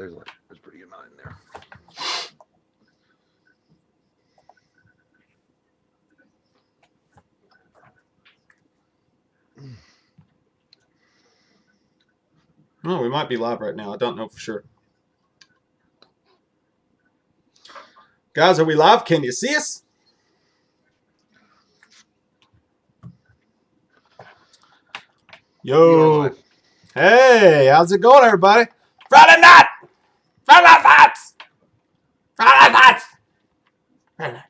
There's a pretty good amount in there. No, we might be live right now. I don't know for sure. Guys, are we live? Can you see us? Yo. Hey, how's it going, everybody? Friday night! Friday night fights! Friday night fights! Friday night.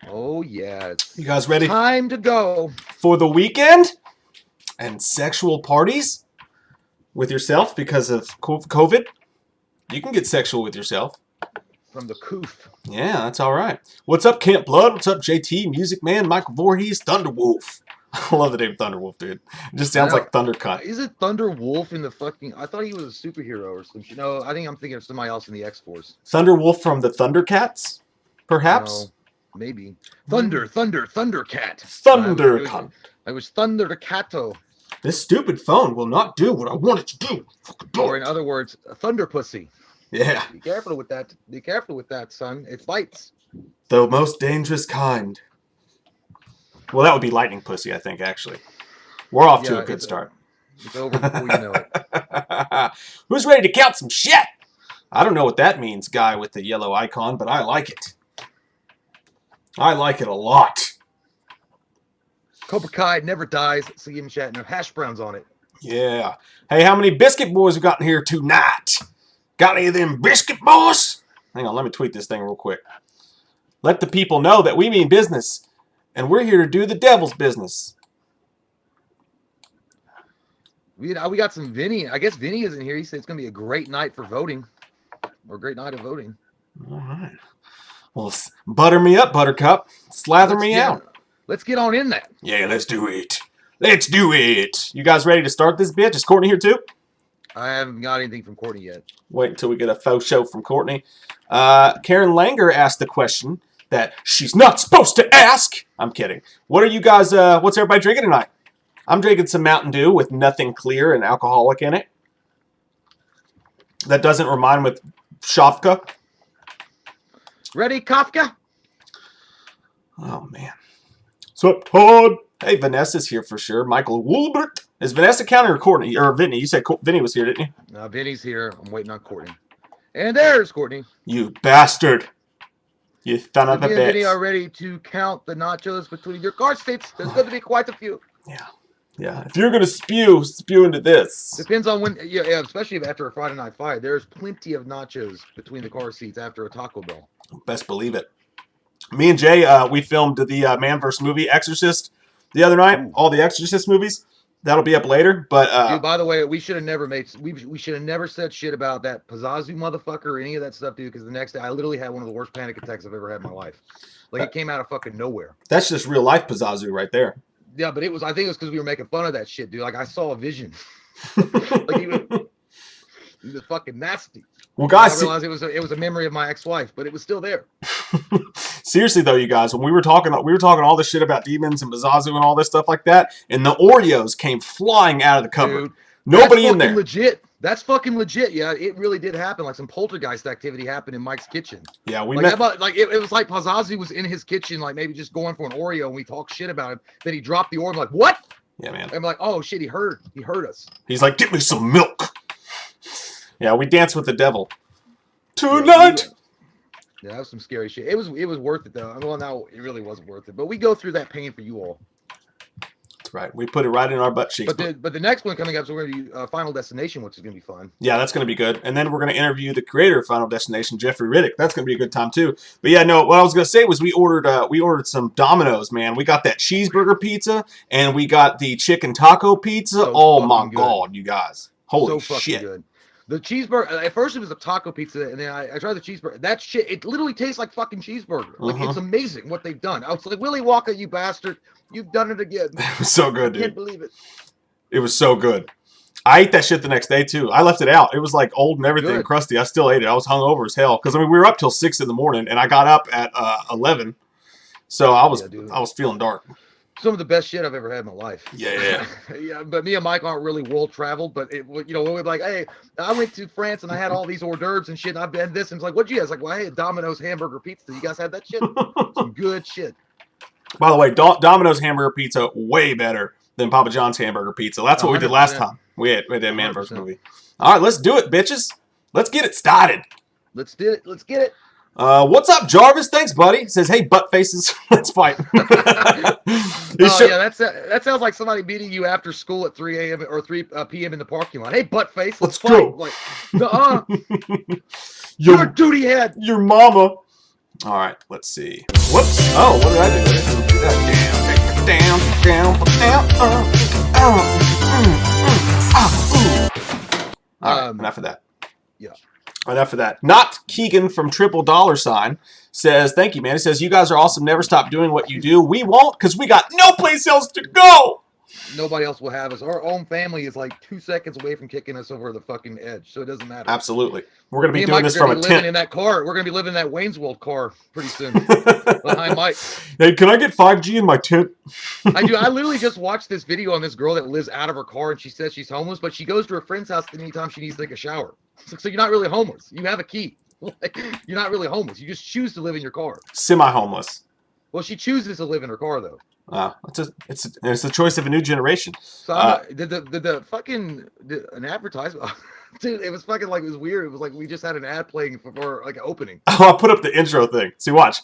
Oh, yeah. You guys ready? Time to go. For the weekend? And sexual parties? With yourself because of COVID? You can get sexual with yourself. From the coof. Yeah, that's all right. What's up, Camp Blood? What's up, JT, Music Man, Michael Voorhees, Thunderwolf? I love the name Thunderwolf, dude. It just sounds like Thundercut. Is it Thunderwolf in the fucking... I thought he was a superhero or some shit. No, I think I'm thinking of somebody else in the X-Force. Thunderwolf from the Thundercats? Perhaps? No, maybe. Thundercat. Thundercut. I was Thundercato. This stupid phone will not do what I want it to do. Or in other words, a thunder pussy. Yeah. Be careful with that. Be careful with that, son. It bites. The most dangerous kind. Well, that would be lightning pussy, I think, actually. We're off to a good start. It's over before you know it. Who's ready to count some shit? I don't know what that means, guy with the yellow icon, but I like it. I like it a lot. Cobra Kai never dies. See him chatting. Hash browns on it. Yeah. Hey, how many biscuit boys we got in here tonight? Got any of them biscuit boys? Hang on, let me tweet this thing real quick. Let the people know that we mean business. And we're here to do the devil's business. We got some Vinny. I guess Vinny isn't here. He said it's going to be a great night for voting. Or a great night of voting. All right. Well, butter me up, Buttercup. Slather me out. Let's get on in that. Yeah, let's do it. Let's do it. You guys ready to start this bitch? Is Courtney here too? I haven't got anything from Courtney yet. Wait until we get a faux show from Courtney. Karen Langer asked the question that she's not supposed to ask. I'm kidding. What are you guys, what's everybody drinking tonight? I'm drinking some Mountain Dew with nothing clear and alcoholic in it. That doesn't rhyme with Shafka. Ready, Kafka? Oh, man. So, Todd. Hey, Vanessa's here for sure. Michael Woolbert. Is Vanessa counting or Courtney? Or Vinny? You said Vinny was here, didn't you? No, Vinny's here. I'm waiting on Courtney. And there's Courtney. You bastard. You son of a bitch. Vinny are ready to count the nachos between your car seats. There's going to be quite a few. Yeah. Yeah. If you're going to spew into this. Depends on when, yeah, especially after a Friday night fight. There's plenty of nachos between the car seats after a Taco Bell. Best believe it. Me and Jay, we filmed the Man vs. Movie Exorcist the other night. Ooh. All the Exorcist movies. That'll be up later. But dude, by the way, we should have never made. We should have never said shit about that Pazazu motherfucker or any of that stuff, dude. Because the next day, I literally had one of the worst panic attacks I've ever had in my life. Like it came out of fucking nowhere. That's just real life Pazazu right there. Yeah, but it was. I think it was because we were making fun of that shit, dude. Like I saw a vision. Like he was fucking nasty. Well, guys, I realized it was a memory of my ex-wife, but it was still there. Seriously though, you guys, when we were talking all this shit about demons and Pazazu and all this stuff like that, and the Oreos came flying out of the cupboard. Dude, nobody in there. Legit. That's fucking legit. Yeah, it really did happen. Like some poltergeist activity happened in Mike's kitchen. Yeah, we met. It was like Pazazu was in his kitchen, like maybe just going for an Oreo, and we talked shit about him. Then he dropped the Oreo. I'm like, what? Yeah, man. I'm like, oh shit, he heard us. He's like, get me some milk. Yeah, we danced with the devil tonight. Yeah, that was some scary shit. It was worth it though. Well, now it really wasn't worth it, but we go through that pain for you all. That's right. We put it right in our butt cheeks. But the next one coming up, so we're going to do Final Destination, which is going to be fun. Yeah, that's going to be good. And then we're going to interview the creator of Final Destination, Jeffrey Riddick. That's going to be a good time too. But yeah, no, what I was going to say was we ordered some Domino's, man. We got that cheeseburger pizza and we got the chicken taco pizza. So oh my God, you guys. Holy shit. Good. The cheeseburger, at first it was a taco pizza, and then I tried the cheeseburger. That shit, it literally tastes like fucking cheeseburger. Like, it's amazing what they've done. I was like, Willy Wonka, you bastard. You've done it again. It was so good, dude. I can't believe it. It was so good. I ate that shit the next day, too. I left it out. It was, like, old and everything, crusty. I still ate it. I was hungover as hell. Because, I mean, we were up till 6 in the morning, and I got up at 11. So I was feeling dark. some of the best shit I've ever had in my life. Yeah. Yeah, but me and Mike aren't really world traveled, but we're like, hey, I went to France and I had all these hors d'oeuvres and shit, and I've had this, and it's like, what'd you guys like? Well, I had Domino's hamburger pizza. You guys had that shit? Some good shit. By the way, Domino's hamburger pizza way better than Papa John's hamburger pizza. That's what 100%. We did last time. We had a Man vs. Movie. All right, let's do it, bitches. Let's get it started. Let's do it. Let's get it. What's up, Jarvis? Thanks, buddy. He says, hey, butt faces, let's fight. Yeah, that sounds like somebody meeting you after school at 3 a.m. or 3 p.m. in the parking lot. Hey, butt face, let's fight. Go. Like, you're a duty head. Your mama. All right, let's see. Whoops. Oh, what did I do? I didn't do that. Down. All right, enough of that. Yeah. Enough of that. Not Keegan from $$, says, thank you, man. He says, you guys are awesome. Never stop doing what you do. We won't, because we got no place else to go. Nobody else will have us. Our own family is like 2 seconds away from kicking us over the fucking edge, so it doesn't matter. Absolutely. We're going to be doing this from a tent. In that car. We're going to be living in that Wayne's World car pretty soon. Behind Mike. Hey, can I get 5G in my tent? I do. I literally just watched this video on this girl that lives out of her car, and she says she's homeless, but she goes to her friend's house anytime she needs to take a shower. So you're not really homeless. You have a key. You're not really homeless. You just choose to live in your car. Semi-homeless. Well, she chooses to live in her car, though. It's the choice of a new generation. So an advertisement, dude, it was fucking like, it was weird. It was like we just had an ad playing for like an opening. Oh, I put up the intro thing. See, watch.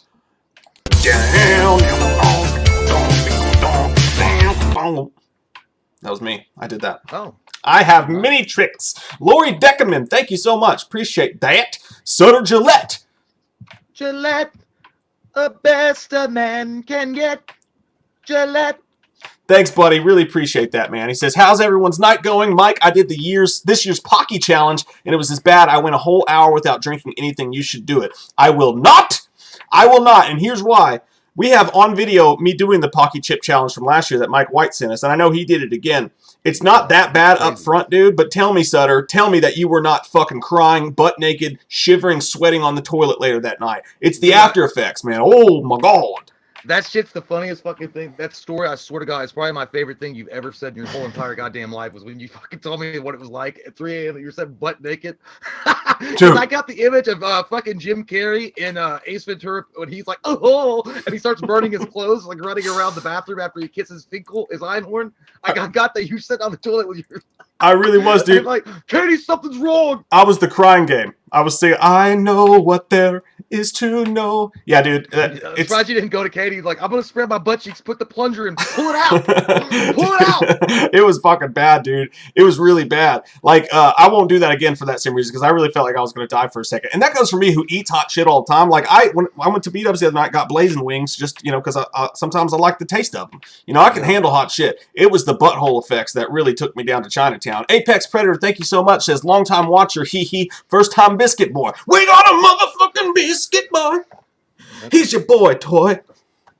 That was me. I did that. Oh. I have many tricks. Lori Deckerman, thank you so much. Appreciate that. Sutter Gillette. Gillette, the best a man can get. Gillette. Thanks, buddy. Really appreciate that, man. He says, how's everyone's night going? Mike, I did this year's Pocky Challenge, and it was as bad. I went a whole hour without drinking anything. You should do it. I will not. I will not, and here's why. We have on video me doing the Pocky Chip Challenge from last year that Mike White sent us, and I know he did it again. It's not that bad up front, dude, but tell me, Sutter, tell me that you were not fucking crying, butt naked, shivering, sweating on the toilet later that night. It's the after effects, man. Oh, my God. That shit's the funniest fucking thing. That story, I swear to God, is probably my favorite thing you've ever said in your whole entire goddamn life, was when you fucking told me what it was like at 3 a.m. You said butt naked. Dude. I got the image of fucking Jim Carrey in Ace Ventura when he's like, oh, and he starts burning his clothes, like running around the bathroom after he kisses Finkel, his Einhorn. I got that you sitting on the toilet with your... I really was, dude. Like, Katie, something's wrong. I was the crying game. I was saying, I know what there is to know. Yeah, dude. I'm surprised you didn't go to Katie. Like, I'm going to spread my butt cheeks, put the plunger in, pull it out. Pull it out. It was fucking bad, dude. It was really bad. Like, I won't do that again for that same reason, because I really felt like I was going to die for a second. And that goes for me, who eats hot shit all the time. Like, when I went to B-dubs the other night, got blazing wings, just, because sometimes I like the taste of them. I can handle hot shit. It was the butthole effects that really took me down to Chinatown. Apex Predator, thank you so much. Says, long time watcher, hee, first time biscuit boy. We got a motherfucking biscuit boy. He's your boy, toy.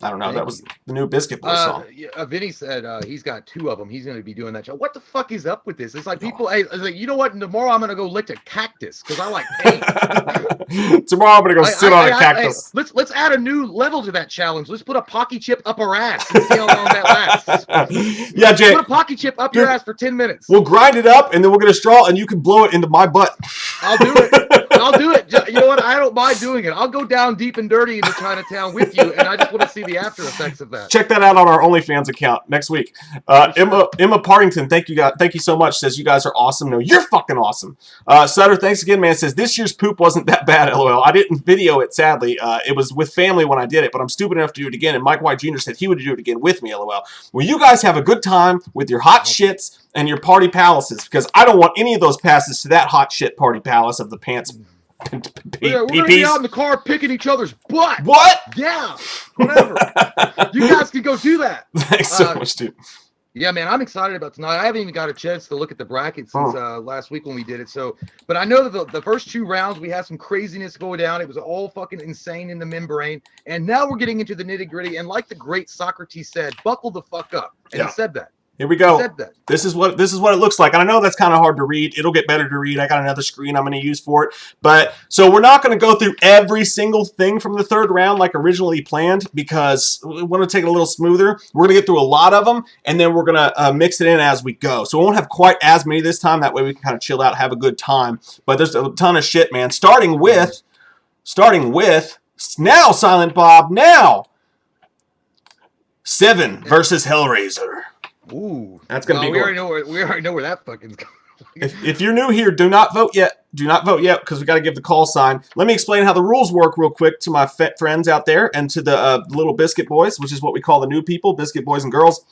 I don't know. That was the new Biscuit Boy song. Vinny said he's got 2 of them. He's going to be doing that show. What the fuck is up with this? It's like people, hey, it's like, you know what? Tomorrow I'm going to go lick a cactus because I like pain. Tomorrow I'm going to go sit on a cactus. Let's add a new level to that challenge. Let's put a Pocky chip up our ass and see how long that lasts. Yeah, Jay. Put a Pocky chip up your ass for 10 minutes. We'll grind it up and then we'll get a straw and you can blow it into my butt. I'll do it. I'll do it. You know what? I don't mind doing it. I'll go down deep and dirty into Chinatown with you, and I just want to see the after effects of that. Check that out on our OnlyFans account next week. Emma Partington, thank you so much. Says you guys are awesome. No, you're fucking awesome. Sutter, thanks again, man. Says this year's poop wasn't that bad. LOL. I didn't video it, sadly. It was with family when I did it, but I'm stupid enough to do it again. And Mike White Jr. said he would do it again with me. LOL. Well, you guys have a good time with your hot shits and your party palaces, because I don't want any of those passes to that hot shit party palace of the pants. We're gonna be out in the car picking each other's butt. What? Yeah, whatever. You guys can go do that. Thanks so much, dude. Yeah, man, I'm excited about tonight. I haven't even got a chance to look at the bracket since last week when we did it. So, but I know that the first 2 rounds we had some craziness going down. It was all fucking insane in the membrane, and now we're getting into the nitty gritty. And like the great Socrates said, buckle the fuck up. And he said that. Here we go. He said that. This is what it looks like. And I know that's kind of hard to read. It'll get better to read. I got another screen I'm going to use for it. But so we're not going to go through every single thing from the third round like originally planned because we want to take it a little smoother. We're going to get through a lot of them, and then we're going to mix it in as we go. So we won't have quite as many this time. That way we can kind of chill out, have a good time. But there's a ton of shit, man. Starting with now, Silent Bob, now 7 versus Hellraiser. Ooh, that's gonna be. We already know where that fucking's going. If you're new here, do not vote yet. Do not vote yet because we got to give the call sign. Let me explain how the rules work real quick to my friends out there and to the little biscuit boys, which is what we call the new people, biscuit boys and girls.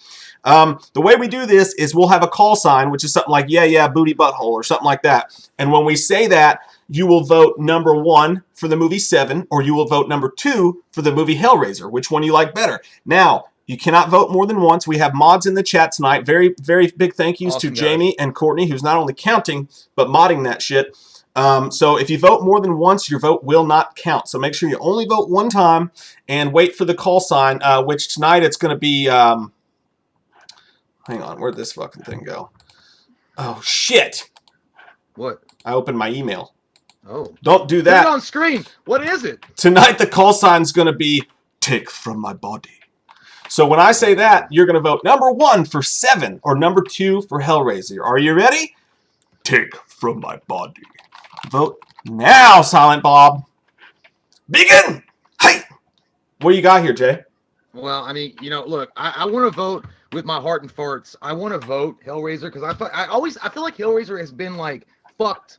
The way we do this is we'll have a call sign, which is something like yeah, booty butthole or something like that. And when we say that, you will vote number 1 for the movie 7, or you will vote number 2 for the movie Hellraiser. Which one you like better? Now, you cannot vote more than once. We have mods in the chat tonight. Very, very big thank yous to Jamie and Courtney, who's not only counting, but modding that shit. So if you vote more than once, your vote will not count. So make sure you only vote one time and wait for the call sign, which tonight it's going to be... hang on, where'd this fucking thing go? Oh, shit. What? I opened my email. Oh. Don't do that. Put it on screen. What is it? Tonight the call sign's going to be, take from my body. So when I say that, you're going to vote number 1 for 7 or number 2 for Hellraiser. Are you ready? Take from my body. Vote now, Silent Bob. Begin! Hey! What do you got here, Jay? Well, I mean, look, I want to vote with my heart and farts. I want to vote Hellraiser because I feel like Hellraiser has been like fucked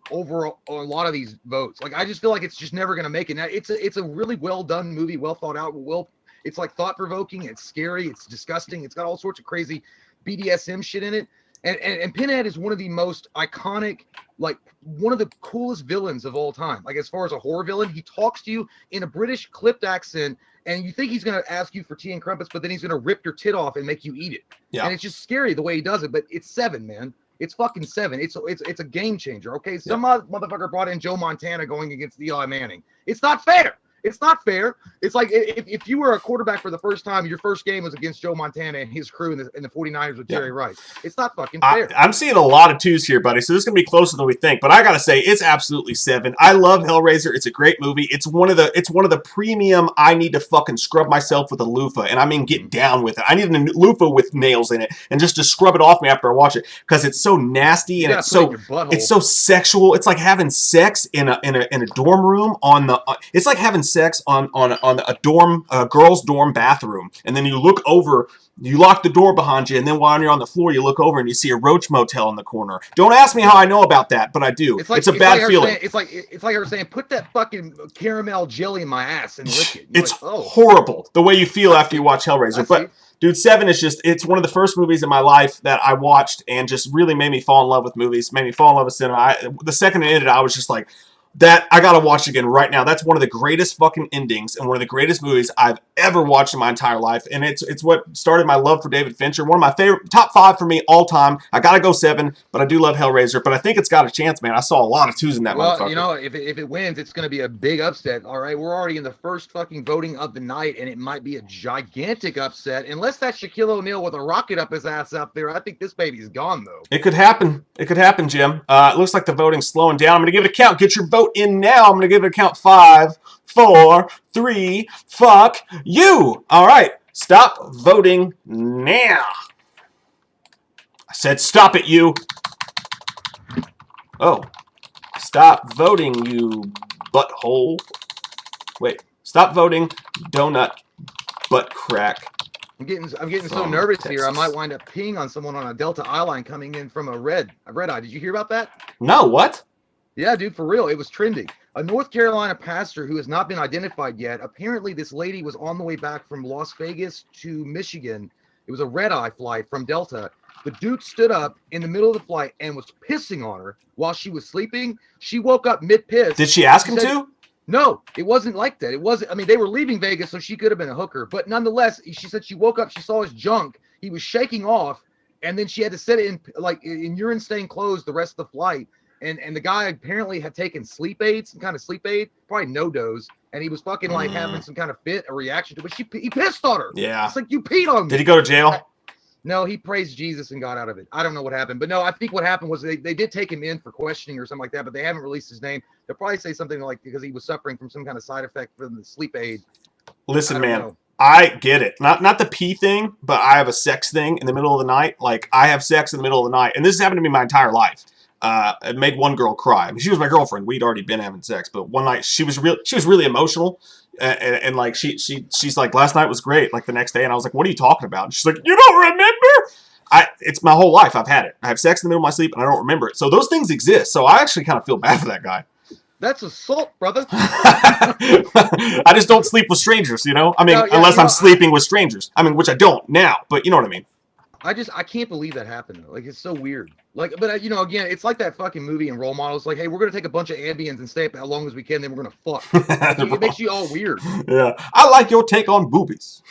over a lot of these votes. Like I just feel like it's just never going to make it. Now, it's a really well done movie, well thought out, it's like thought-provoking, it's scary, it's disgusting, it's got all sorts of crazy BDSM shit in it. And Pinhead is one of the most iconic, like one of the coolest villains of all time. Like as far as a horror villain, he talks to you in a British clipped accent, and you think he's going to ask you for tea and crumpets, but then he's going to rip your tit off and make you eat it. Yeah. And it's just scary the way he does it, but it's 7, man. It's fucking 7. It's a game changer, okay? Some motherfucker brought in Joe Montana going against Eli Manning. It's not fair. It's not fair. It's like if you were a quarterback for the first time, your first game was against Joe Montana and his crew in the 49ers with Jerry Rice. It's not fucking fair. I'm seeing a lot of 2s here, buddy, so this is going to be closer than we think. But I got to say, it's absolutely 7. I love Hellraiser. It's a great movie. It's one of the premium, I need to fucking scrub myself with a loofah. And I mean get down with it. I need a loofah with nails in it and just to scrub it off me after I watch it because it's so nasty and it's so sexual. It's like having sex in a dorm room it's like having sex on a girl's dorm bathroom, and then you look over, you lock the door behind you, and then while you're on the floor, you look over and you see a roach motel in the corner. Don't ask me how I know about that, but I do. It's a bad feeling. It's like her saying, "Put that fucking caramel jelly in my ass and lick it." It's horrible the way you feel after you watch Hellraiser, but. Dude, 7 is it's one of the first movies in my life that I watched and just really made me fall in love with movies, made me fall in love with cinema. The second I ended, I was just like, that I gotta watch again right now. That's one of the greatest fucking endings and one of the greatest movies I've ever watched in my entire life. And it's what started my love for David Fincher. One of my favorite, top 5 for me all time. I gotta go 7, but I do love Hellraiser. But I think it's got a chance, man. I saw a lot of 2s in that motherfucker. Well, if it wins, it's gonna be a big upset. All right, we're already in the first fucking voting of the night, and it might be a gigantic upset. Unless that's Shaquille O'Neal with a rocket up his ass out there, I think this baby's gone though. It could happen. It could happen, Jim. It looks like the voting's slowing down. I'm gonna give it a count. Get your vote in now. I'm going to give it a count. 5, 4, 3, fuck you. All right. Stop voting now. I said stop it, you. Oh. Stop voting, you butthole. Wait. Stop voting, donut butt crack. I'm getting so nervous Texas. Here. I might wind up peeing on someone on a Delta I line coming in from a red eye. Did you hear about that? No, what? Yeah, dude, for real. It was trending. A North Carolina pastor who has not been identified yet. Apparently, this lady was on the way back from Las Vegas to Michigan. It was a red-eye flight from Delta. The dude stood up in the middle of the flight and was pissing on her while she was sleeping. She woke up mid-piss. Did she ask him to? No, it wasn't like that. It wasn't. I mean, they were leaving Vegas, so she could have been a hooker. But nonetheless, she said she woke up, she saw his junk. He was shaking off, and then she had to sit in urine-stained clothes the rest of the flight. And the guy apparently had taken sleep aids, some kind of sleep aid, probably no-dose, and he was fucking having some kind of fit, a reaction to it. But he pissed on her. Yeah. It's like, you peed on me. Did he go to jail? No, he praised Jesus and got out of it. I don't know what happened, but no, I think what happened was they did take him in for questioning or something like that, but they haven't released his name. They'll probably say something like because he was suffering from some kind of side effect from the sleep aid. Listen, man, I get it. Not the pee thing, but I have a sex thing in the middle of the night. Like, I have sex in the middle of the night, and this has happened to me my entire life. It made one girl cry. I mean, she was my girlfriend. We'd already been having sex, but one night she was really emotional. And like she's like, last night was great. Like the next day, and I was like, what are you talking about? And she's like, you don't remember? It's my whole life. I've had it. I have sex in the middle of my sleep, and I don't remember it. So those things exist. So I actually kind of feel bad for that guy. That's assault, brother. I just don't sleep with strangers, you know. I mean, unless I'm sleeping with strangers. I mean, which I don't now, but you know what I mean. I can't believe that happened. Like, it's so weird. Like, but you know, again, it's like that fucking movie in Role Models. Like, hey, we're gonna take a bunch of Ambiens and stay up as long as we can, then we're gonna fuck. It makes you all weird. Yeah, I like your take on boobies.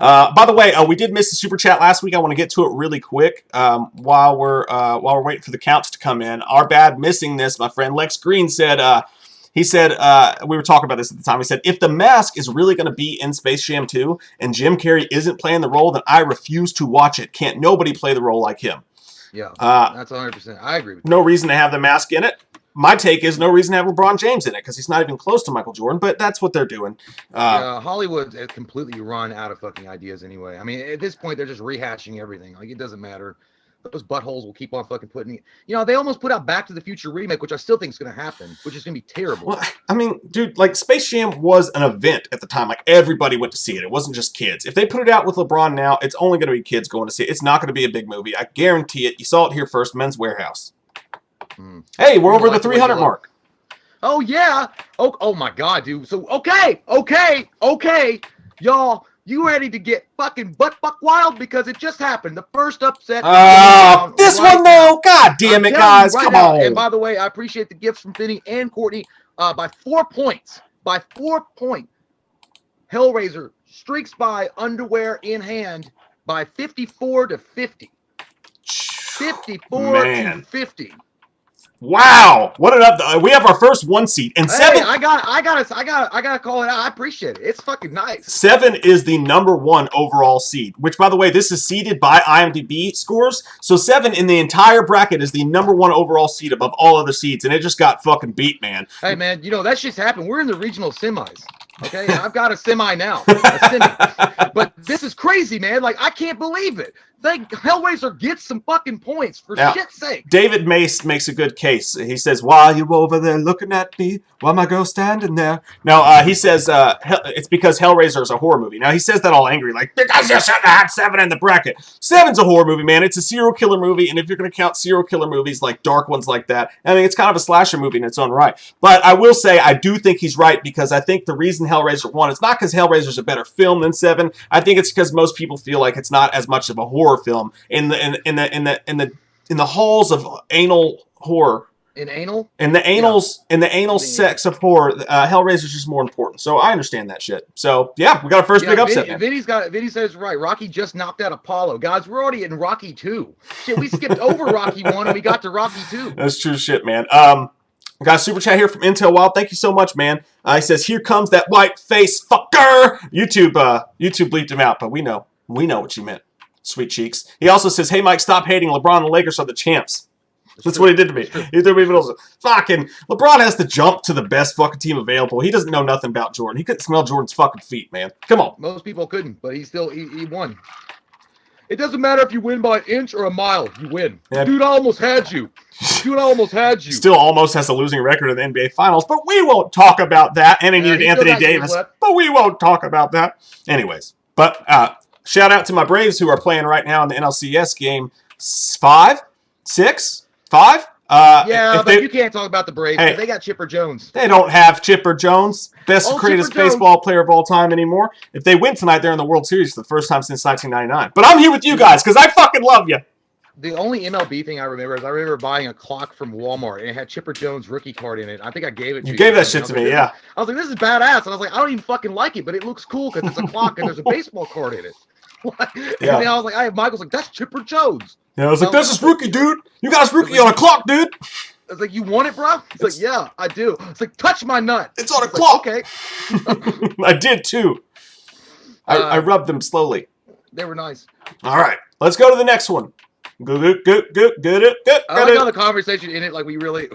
By the way, we did miss the super chat last week. I want to get to it really quick while we're waiting for the counts to come in. Our bad missing this. My friend Lex Green said. He said, we were talking about this at the time. He said, if The Mask is really going to be in Space Jam 2 and Jim Carrey isn't playing the role, then I refuse to watch it. Can't nobody play the role like him. Yeah, that's 100%. I agree with you. No reason to have The Mask in it. My take is no reason to have LeBron James in it because he's not even close to Michael Jordan, but that's what they're doing. Hollywood has completely run out of fucking ideas anyway. I mean, at this point, they're just rehashing everything. Like, it doesn't matter. Those buttholes will keep on fucking putting it. You know, they almost put out Back to the Future remake, which I still think is going to happen, which is going to be terrible. Well, I mean, dude, like, Space Jam was an event at the time. Like, everybody went to see it. It wasn't just kids. If they put it out with LeBron now, it's only going to be kids going to see it. It's not going to be a big movie. I guarantee it. You saw it here first, Men's Warehouse. Hey, we're over the 300 mark. Oh, yeah. Oh, my God, dude. So, okay. Y'all. You ready to get fucking butt-fuck wild because it just happened. The first upset. This one, though. God damn it, guys. Come on. And by the way, I appreciate the gifts from Finney and Courtney by 4 points. By 4 points. Hellraiser streaks by underwear in hand by 54 to 50. 54 to 50. Wow, what an up! We have our first 1 seed and 7. I gotta call it out. I appreciate it. It's fucking nice. 7 is the #1 overall seed, which, by the way, this is seeded by IMDb scores. So 7 in the entire bracket is the #1 overall seed above all other seeds, and it just got fucking beat, man. Hey, man, you know that shit's happened. We're in the regional semis. Okay, I've got a semi now. A semi. But this is crazy, man. Like, I can't believe it. Hellraiser gets some fucking points, for shit's sake. David Mace makes a good case. He says, "Why are you over there looking at me? Why am I girl standing there?" No, he says it's because Hellraiser is a horror movie. Now, he says that all angry, like, because you shouldn't have had 7 in the bracket. 7's a horror movie, man. It's a serial killer movie, and if you're going to count serial killer movies, like dark ones like that, I mean, it's kind of a slasher movie in its own right. But I will say, I do think he's right, because I think the reason Hellraiser won, it's not because Hellraiser's a better film than 7. I think it's because most people feel like it's not as much of a horror film in the halls of anal horror. In anal? In the anal sex of horror, Hellraiser's just more important. So I understand that shit. So yeah, we got our first big upset. Vinny says right. Rocky just knocked out Apollo. Guys, we're already in Rocky 2. Shit, we skipped over Rocky 1 and we got to Rocky 2. That's true shit, man. We got a super chat here from Intel Wild. Thank you so much, man. He says, "Here comes that white face fucker." YouTube bleeped him out, but we know what you meant. Sweet cheeks. He also says, "Hey, Mike, stop hating. LeBron and the Lakers are the champs." That's what he did to me. He threw me even fucking LeBron has to jump to the best fucking team available. He doesn't know nothing about Jordan. He couldn't smell Jordan's fucking feet, man. Come on. Most people couldn't, but he won. It doesn't matter if you win by an inch or a mile. You win. Yeah. Dude, I almost had you. Still almost has a losing record in the NBA Finals, but we won't talk about that. And he needed Anthony Davis, but we won't talk about that. Anyways, but shout out to my Braves who are playing right now in the NLCS game 5, 6, 5. But you can't talk about the Braves. Hey, they got Chipper Jones. They don't have Chipper Jones, greatest baseball player of all time anymore. If they win tonight, they're in the World Series for the first time since 1999. But I'm here with you guys because I fucking love you. The only MLB thing I remember is I remember buying a clock from Walmart and it had Chipper Jones' rookie card in it. I think I gave it to you. You gave that shit to me, yeah. I was like, this is badass. And I was like, I don't even fucking like it, but it looks cool because it's a clock and there's a baseball card in it. Yeah. And then I was like, Michael's like, that's Chipper Jones. Yeah, I was like, that's his rookie, dude. You got his rookie on a clock, dude. I was like, you want it, bro? He's like, yeah, I do. It's like, touch my nut. It's on a clock. Like, okay. I did too. I rubbed them slowly. They were nice. All right, let's go to the next one. Good. I like how the conversation in it, like we really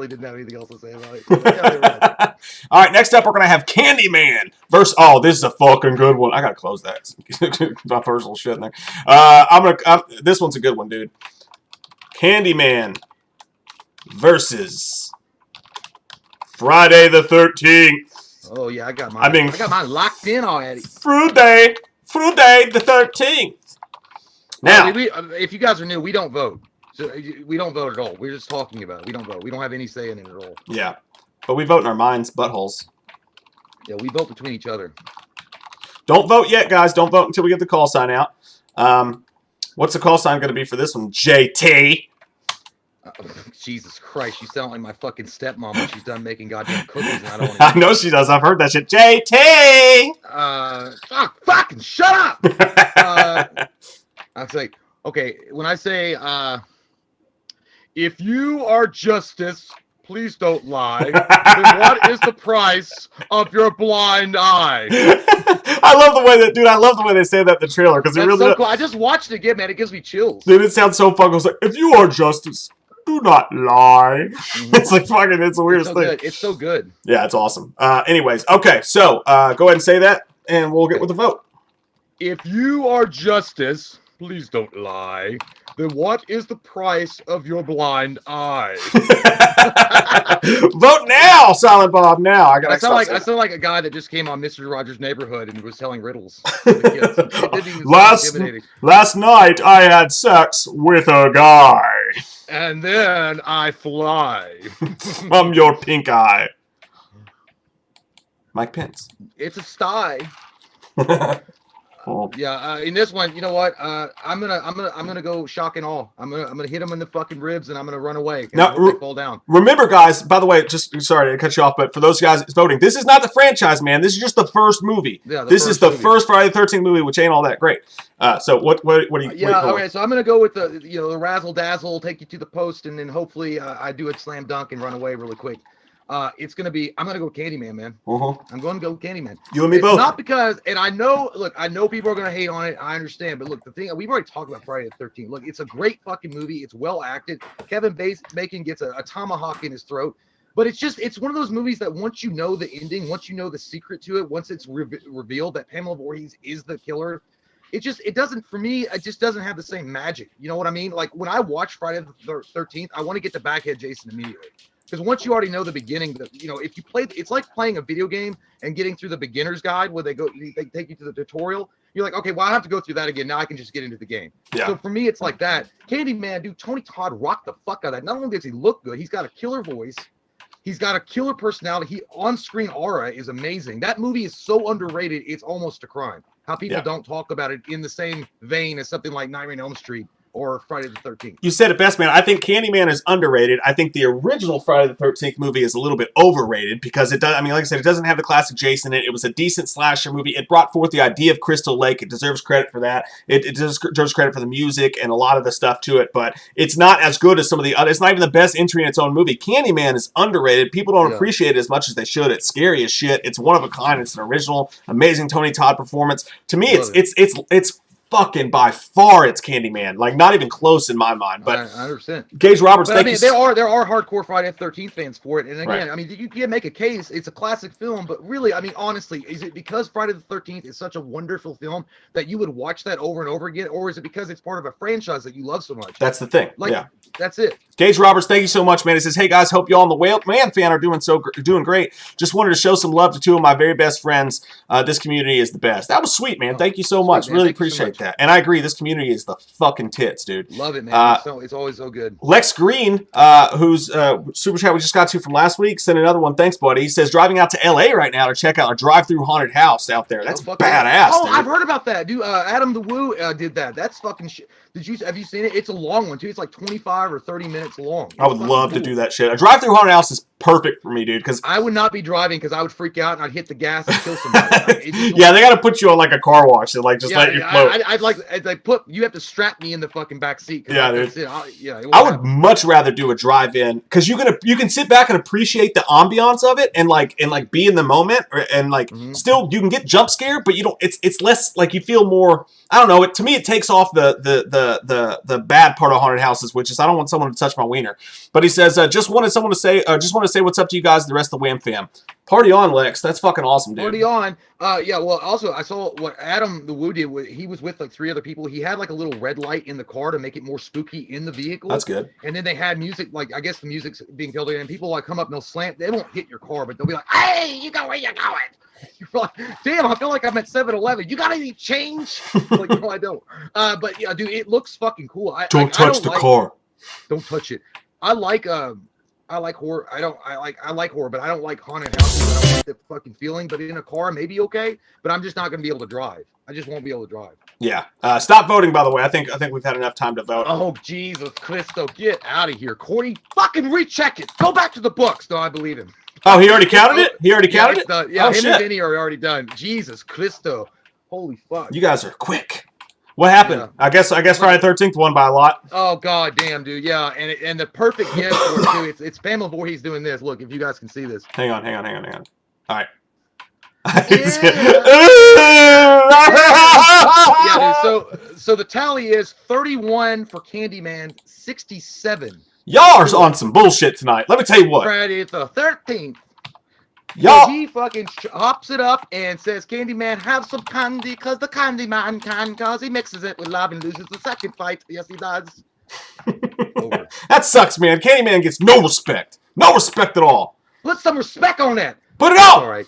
didn't have anything else to say about it. All right, next up we're gonna have Candyman versus. Oh, this is a fucking good one. I gotta close that. My personal shit in there. This one's a good one, dude. Candyman versus Friday the 13th. Oh yeah, I got mine. I got mine locked in already. Friday the 13th. Now, if you guys are new, we don't vote. So we don't vote at all. We're just talking about it. We don't vote. We don't have any say in it at all. Yeah, but we vote in our minds, buttholes. Yeah, we vote between each other. Don't vote yet, guys. Don't vote until we get the call sign out. What's the call sign going to be for this one? JT. Jesus Christ, you sound like my fucking stepmom when she's done making goddamn cookies and I don't want to I know she does. I've heard that shit. JT! Fucking shut up! I'd say, okay, when I say, if you are justice, please don't lie. Then what is the price of your blind eye? I love the way they say that in the trailer because it really. So cool. I just watched it again, man. It gives me chills. Dude, it sounds so fucking. It's like, if you are justice, do not lie. Mm-hmm. It's like fucking. It's the weirdest thing. Good. It's so good. Yeah, it's awesome. Anyways, okay, so go ahead and say that, and we'll get with the vote. If you are justice, please don't lie. Then what is the price of your blind eye? Vote now, Silent Bob. Now I sound like a guy that just came on Mr. Rogers' Neighborhood and was telling riddles. Last night I had sex with a guy, and then I fly from your pink eye. Mike Pence. It's a sty. Yeah, in this one, you know what? I'm gonna go shock and awe. I'm gonna hit him in the fucking ribs, and I'm gonna run away. Now, fall down. Remember, guys. By the way, just sorry to cut you off, but for those guys voting, this is not the franchise, man. This is just the first movie. Yeah, this is the first Friday the 13th movie, which ain't all that great. So what do you? Yeah, okay. So I'm gonna go with the razzle dazzle, take you to the post, and then hopefully I do a slam dunk and run away really quick. I'm gonna go with Candyman, man. I'm going to go with Candyman. You and me both. Not because, and I know people are gonna hate on it. I understand, but look, the thing we've already talked about Friday the 13th. Look, it's a great fucking movie. It's well acted. Kevin Bacon gets a tomahawk in his throat, but it's one of those movies that once you know the ending, once you know the secret to it, once it's revealed that Pamela Voorhees is the killer, it doesn't have the same magic. You know what I mean? Like when I watch Friday the 13th, I want to get to Backhead Jason immediately. Because once you already know the beginning, if you play, it's like playing a video game and getting through the beginner's guide where they take you to the tutorial. You're like, okay, well, I have to go through that again. Now I can just get into the game. Yeah. So for me, it's like that. Candyman, dude, Tony Todd rocked the fuck out of that. Not only does he look good, he's got a killer voice. He's got a killer personality. On-screen aura is amazing. That movie is so underrated, it's almost a crime. How people don't talk about it in the same vein as something like Nightmare on Elm Street or Friday the 13th. You said it best, man. I think Candyman is underrated. I think the original Friday the 13th movie is a little bit overrated because it does. I mean, like I said, it doesn't have the classic Jason in it. It was a decent slasher movie. It brought forth the idea of Crystal Lake. It deserves credit for that. It deserves credit for the music and a lot of the stuff to it, but it's not as good as some of the other. It's not even the best entry in its own movie. Candyman is underrated. People don't appreciate it as much as they should. It's scary as shit. It's one of a kind. It's an original, amazing Tony Todd performance. To me, it's fucking by far it's Candyman, like not even close in my mind. But I understand. Gage Roberts, but, there are hardcore Friday the 13th fans for it, and again, I mean, you can make a case. It's a classic film, but really, I mean, honestly, is it because Friday the 13th is such a wonderful film that you would watch that over and over again, or is it because it's part of a franchise that you love so much? That's the thing. That's it. Gage Roberts, thank you so much, man. He says, "Hey guys, hope you all in the Whale Man fan are doing great. Just wanted to show some love to two of my very best friends. This community is the best." That was sweet, man. Thank you so much. Really appreciate that. And I agree, this community is the fucking tits, dude. Love it, man. It's always so good. Lex Green, who's super chat we just got to from last week, sent another one. Thanks, buddy. He says, driving out to LA right now to check out a drive-through haunted house out there. That's badass. Oh, dude. I've heard about that, dude. Adam the Woo did that. That's fucking shit. Have you seen it? It's a long one too. It's like 25 or 30 minutes long. I would love to do that shit. A drive-through haunted house is perfect for me, dude. Because I would not be driving because I would freak out and I'd hit the gas and kill somebody. Yeah, they got to put you on like a car wash and like just let you float. I'd like you have to strap me in the fucking back seat. Yeah, dude. I would much rather do a drive-in because you can sit back and appreciate the ambiance of it and like be in the moment and like still you can get jump scared, but you don't. It's less like you feel more. I don't know. To me, it takes off the bad part of haunted houses, which is I don't want someone to touch my wiener. But he says, just want to say what's up to you guys and the rest of the Wham fam. Party on, Lex. That's fucking awesome, dude. Party on. Yeah, well, also, I saw what Adam the Woo did. He was with like 3 other people. He had like a little red light in the car to make it more spooky in the vehicle. That's good. And then they had music, like, I guess the music's being killed in, and people like come up and they'll slam. They won't hit your car, but they'll be like, hey, you go where you going. You're like, damn, I feel like I'm at 7-Eleven. You got any change? Like, no, I don't. But yeah, dude, it looks fucking cool. Don't touch the car. Don't touch it. I like horror. I like horror, but I don't like haunted houses. I don't like the fucking feeling. But in a car, maybe okay. But I'm just not going to be able to drive. I just won't be able to drive. Yeah. Stop voting, by the way. I think we've had enough time to vote. Oh, Jesus Christo. Get out of here. Corny, fucking recheck it. Go back to the books. No, I believe him. Oh, he already counted it? He already counted it? Yeah, oh, him shit. and Vinny are already done. Jesus Christo. Holy fuck. You guys are quick. What happened? Yeah. I guess Friday the 13th won by a lot. Oh god damn, dude. Yeah, and the perfect gift for it too. It's Pamela Voorhees doing this. Look, if you guys can see this. Hang on. All right. Yeah, dude. So the tally is 31 for Candyman, 67. Y'all are on some bullshit tonight. Let me tell you what. Friday the 13th. Y'all. So he fucking hops it up and says, Candyman, have some candy, because the Candyman can, because he mixes it with love and loses the second fight. Yes, he does. Over. That sucks, man. Candyman gets no respect. No respect at all. Put some respect on that. Put it on. All right.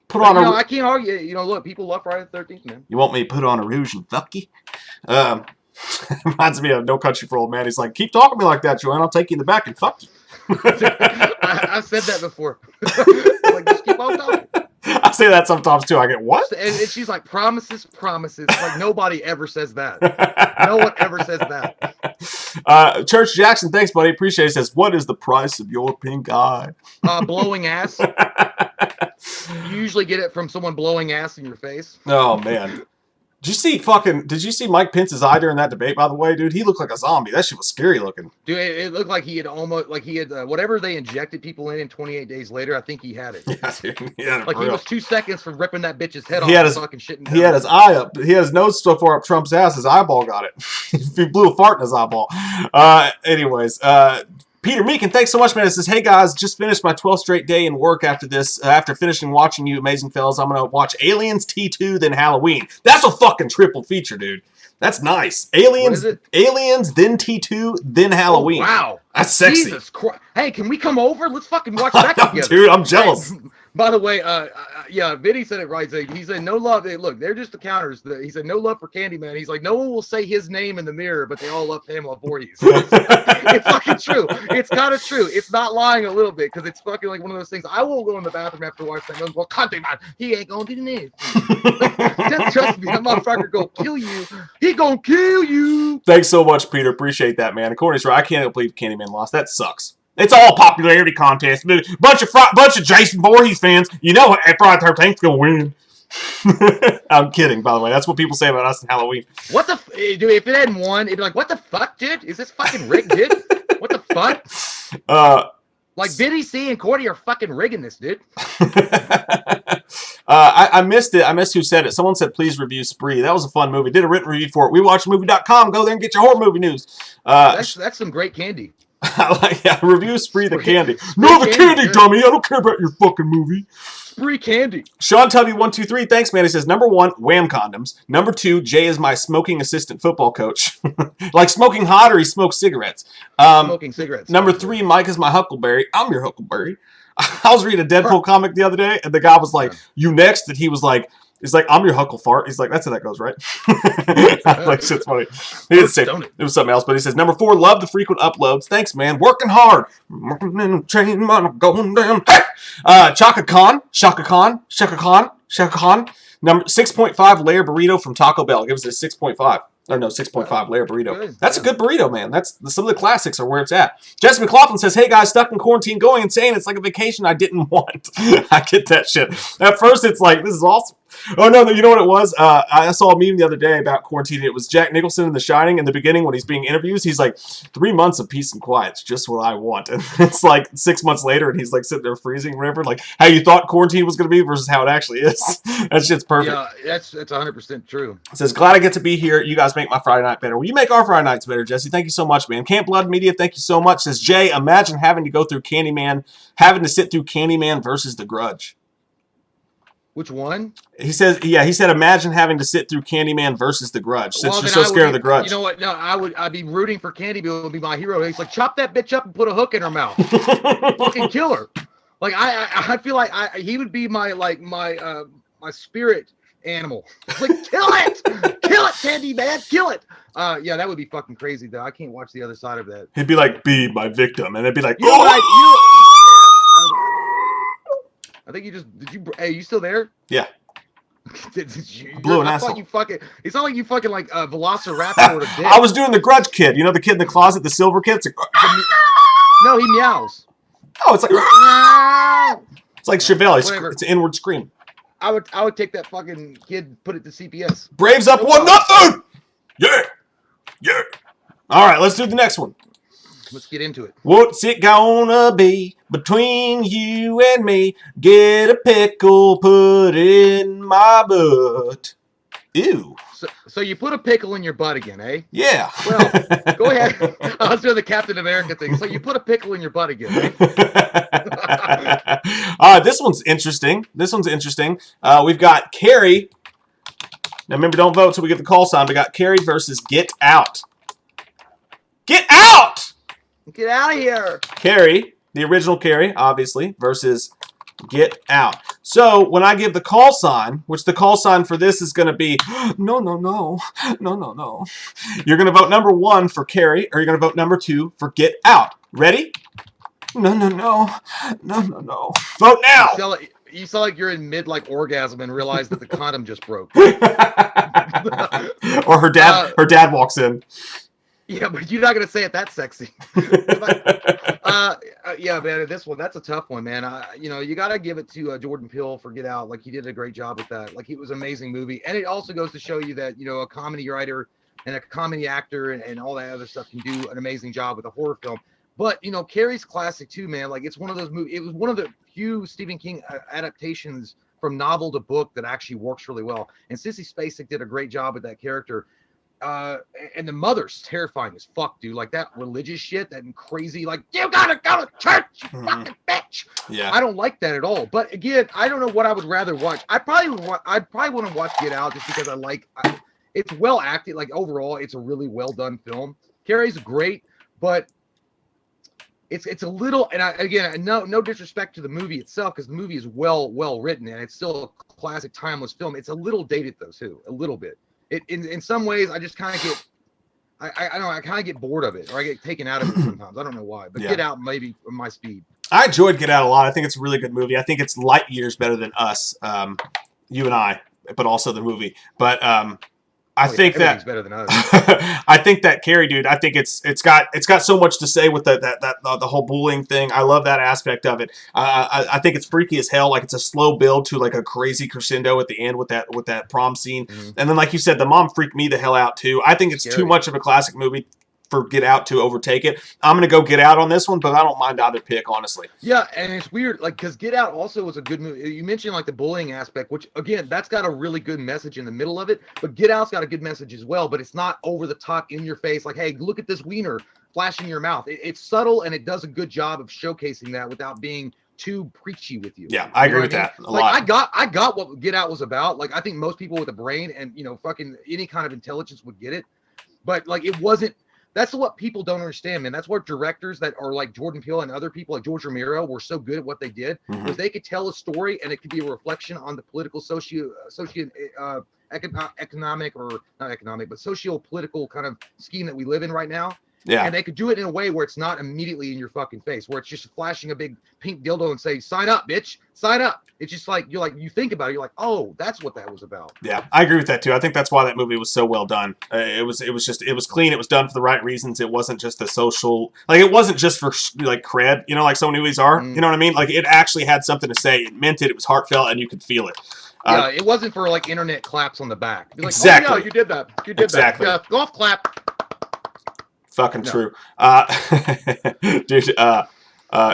Put on I can't argue. Look, people love Friday the 13th, man. You want me to put on a rouge and fuck you? Reminds me of No Country for Old Men. He's like, keep talking to me like that, Joanne. I'll take you in the back and fuck you. I've said that before. Like, just keep on talking. I say that sometimes too. I get what? And she's like, promises. Like nobody ever says that. No one ever says that. Church Jackson, thanks, buddy. Appreciate it. Says, what is the price of your pink eye? Blowing ass. You usually get it from someone blowing ass in your face. Oh man. Did you see Mike Pence's eye during that debate, by the way, dude? He looked like a zombie. That shit was scary looking. Dude, it looked like he had whatever they injected people in 28 days later, I think he had it. Yeah, dude, he had it. Like he was 2 seconds from ripping that bitch's head off and fucking shitting down. He had his eye up. He had his nose so far up Trump's ass, his eyeball got it. He blew a fart in his eyeball. Anyways, Peter Meekin, thanks so much, man. It says, hey, guys, just finished my 12th straight day in work after this. After finishing watching you amazing fellas, I'm going to watch Aliens, T2, then Halloween. That's a fucking triple feature, dude. That's nice. Aliens, then T2, then Halloween. Oh, wow. That's sexy. Jesus Christ. Hey, can we come over? Let's fucking watch that together. Dude, I'm jealous. Hey, by the way, yeah, Vinny said it right. He said, no love. Look, they're just the counters. He said, no love for Candyman. He's like, no one will say his name in the mirror, but they all love Pamela Voorhees. It's fucking true. It's kind of true. It's not lying a little bit because it's fucking like one of those things. I won't go in the bathroom after watching that. Well, Candyman, he ain't gonna do this. Just trust me, that motherfucker gonna kill you. He gonna kill you. Thanks so much, Peter. Appreciate that, man. According to I can't believe Candyman lost. That sucks. It's all popularity contest. Bunch of Jason Voorhees fans. You know Friday the 13th's gonna win. I'm kidding, by the way. That's what people say about us in Halloween. What the dude? If it hadn't won, it'd be like, what the fuck, dude? Is this fucking rigged, dude? What the fuck? Like Vinny C and Cordy are fucking rigging this, dude. I missed it. I missed who said it. Someone said, please review Spree. That was a fun movie. Did a written review for it. WeWatchMovie.com. Go there and get your horror movie news. That's some great candy. Review Spree the candy. No, the candy, dummy. I don't care about your fucking movie. Spree candy. Sean Tubby123, thanks, man. He says, number 1, Wham condoms. Number 2, Jay is my smoking assistant football coach. Like smoking hot or he smokes cigarettes. Smoking cigarettes. Number 3, Mike is my Huckleberry. I'm your Huckleberry. I was reading a Deadpool comic the other day, and the guy was like, you next? And he was like, he's like, I'm your Huckle Fart. He's like, that's how that goes, right? Like, shit's funny. He didn't say it was something else, but he says, number 4, love the frequent uploads. Thanks, man. Working hard. Working in a train, I'm going down. Hey! Shaka Khan. Number 6.5 layer burrito from Taco Bell. Gives it a 6.5. Or no, 6.5 layer burrito. Good. That's a good burrito, man. That's some of the classics are where it's at. Jesse McLaughlin says, "Hey guys, stuck in quarantine, going insane. It's like a vacation I didn't want." I get that shit. At first, it's like, this is awesome. Oh no, you know what it was? I saw a meme the other day about quarantine. It was Jack Nicholson in The Shining. In the beginning, when he's being interviewed, he's like, 3 months of peace and quiet's just what I want. And it's like 6 months later, and he's like sitting there freezing, whatever. Like how you thought quarantine was going to be versus how it actually is. That shit's perfect. Yeah, that's 100% true. It says, glad I get to be here. You guys make my Friday night better. Well, you make our Friday nights better, Jesse. Thank you so much, man. Camp Blood Media, thank you so much. Says Jay, imagine having to go through Candyman, having to sit through Candyman versus The Grudge. Which one? He says, imagine having to sit through Candyman versus The Grudge, since you're so scared of The Grudge. You know what? No, I'd be rooting for Candyman. It would be my hero. He's like, chop that bitch up and put a hook in her mouth. Fucking kill her. Like I feel like he would be my my spirit animal. Like, kill it, Candyman, kill it. Yeah, that would be fucking crazy though. I can't watch the other side of that. He'd be like, be my victim, and it'd be like, you know what I think hey, you still there? Yeah. You blew an asshole. It's not like you fucking like Velociraptor or a dick. I was doing the Grudge kid. You know the kid in the closet, the silver kid? It's like, no, he meows. Oh, it's like it's like Chevelle. It's an inward scream. I would take that fucking kid, put it to CPS. Braves up 1-0. Yeah. Yeah. All right, let's do the next one. Let's get into it. What's it gonna be between you and me? Get a pickle, put it in my butt. Ew. So you put a pickle in your butt again, eh? Yeah. Well, go ahead. I was doing the Captain America thing. So you put a pickle in your butt again, eh? This one's interesting. We've got Carrie. Now remember, don't vote till we get the call sign. We got Carrie versus Get Out. Get out! Get out of here. Carrie, the original Carrie, obviously, versus Get Out. So when I give the call sign, which the call sign for this is going to be, no. You're going to vote number 1 for Carrie, or you're going to vote number 2 for Get Out. Ready? No. Vote now. You sound like you're in mid orgasm and realize that the condom just broke. Or her dad walks in. Yeah, but you're not gonna say it that sexy. Yeah, man, this one, that's a tough one, man. You gotta give it to Jordan Peele for Get Out. Like, he did a great job with that. Like, it was an amazing movie, and it also goes to show you that a comedy writer and a comedy actor and all that other stuff can do an amazing job with a horror film. But Carrie's classic too, man. Like, it's one of those movies. It was one of the few Stephen King adaptations from novel to book that actually works really well. And Sissy Spacek did a great job with that character. And the mother's terrifying as fuck, dude. Like, that religious shit, that crazy, like, you gotta go to church, you fucking bitch. Yeah. I don't like that at all. But again, I don't know what I would rather watch. I'd probably want to watch Get Out just because it's well acted. Like, overall, it's a really well done film. Carrie's great, but it's a little, and no disrespect to the movie itself, because the movie is well written and it's still a classic, timeless film. It's a little dated though too, a little bit. In some ways, I just kind of get, I don't know, I kind of get bored of it, or I get taken out of it sometimes. I don't know why, but yeah. Get Out maybe my speed. I enjoyed Get Out a lot. I think it's a really good movie. I think it's light years better than Us, you and I, but also the movie. But I think that better than Us. I think that Carrie, dude, I think it's got so much to say with the whole bullying thing. I love that aspect of it. I think it's freaky as hell. Like, it's a slow build to like a crazy crescendo at the end with that prom scene. Mm-hmm. And then, like you said, the mom freaked me the hell out too. I think it's too much of a classic movie for Get Out to overtake it. I'm going to go Get Out on this one, but I don't mind either pick, honestly. Yeah, and it's weird, like, because Get Out also was a good movie. You mentioned, like, the bullying aspect, which, again, that's got a really good message in the middle of it, but Get Out's got a good message as well, but it's not over the top, in your face, like, hey, look at this wiener flashing your mouth. It's subtle, and it does a good job of showcasing that without being too preachy with you. Yeah, I agree with that a lot. I got what Get Out was about. Like, I think most people with a brain and, fucking any kind of intelligence would get it, but, like, it wasn't. That's what people don't understand, man. That's what directors that are like Jordan Peele and other people like George Romero were so good at what they did, was they could tell a story and it could be a reflection on the political, economic, or not economic, but socio-political kind of scheme that we live in right now. Yeah. And they could do it in a way where it's not immediately in your fucking face, where it's just flashing a big pink dildo and say, "Sign up, bitch, sign up." It's just like you think about it, you're like, "Oh, that's what that was about." Yeah, I agree with that too. I think that's why that movie was so well done. It was clean. It was done for the right reasons. It wasn't just a social, like it wasn't just for like cred, like so many movies are. You know what I mean? Like it actually had something to say. It meant it. It was heartfelt, and you could feel it. Yeah, it wasn't for like internet claps on the back. Like, exactly. Oh, yeah, you did that. You did exactly. that. Yeah, golf clap. Fucking true. Dude,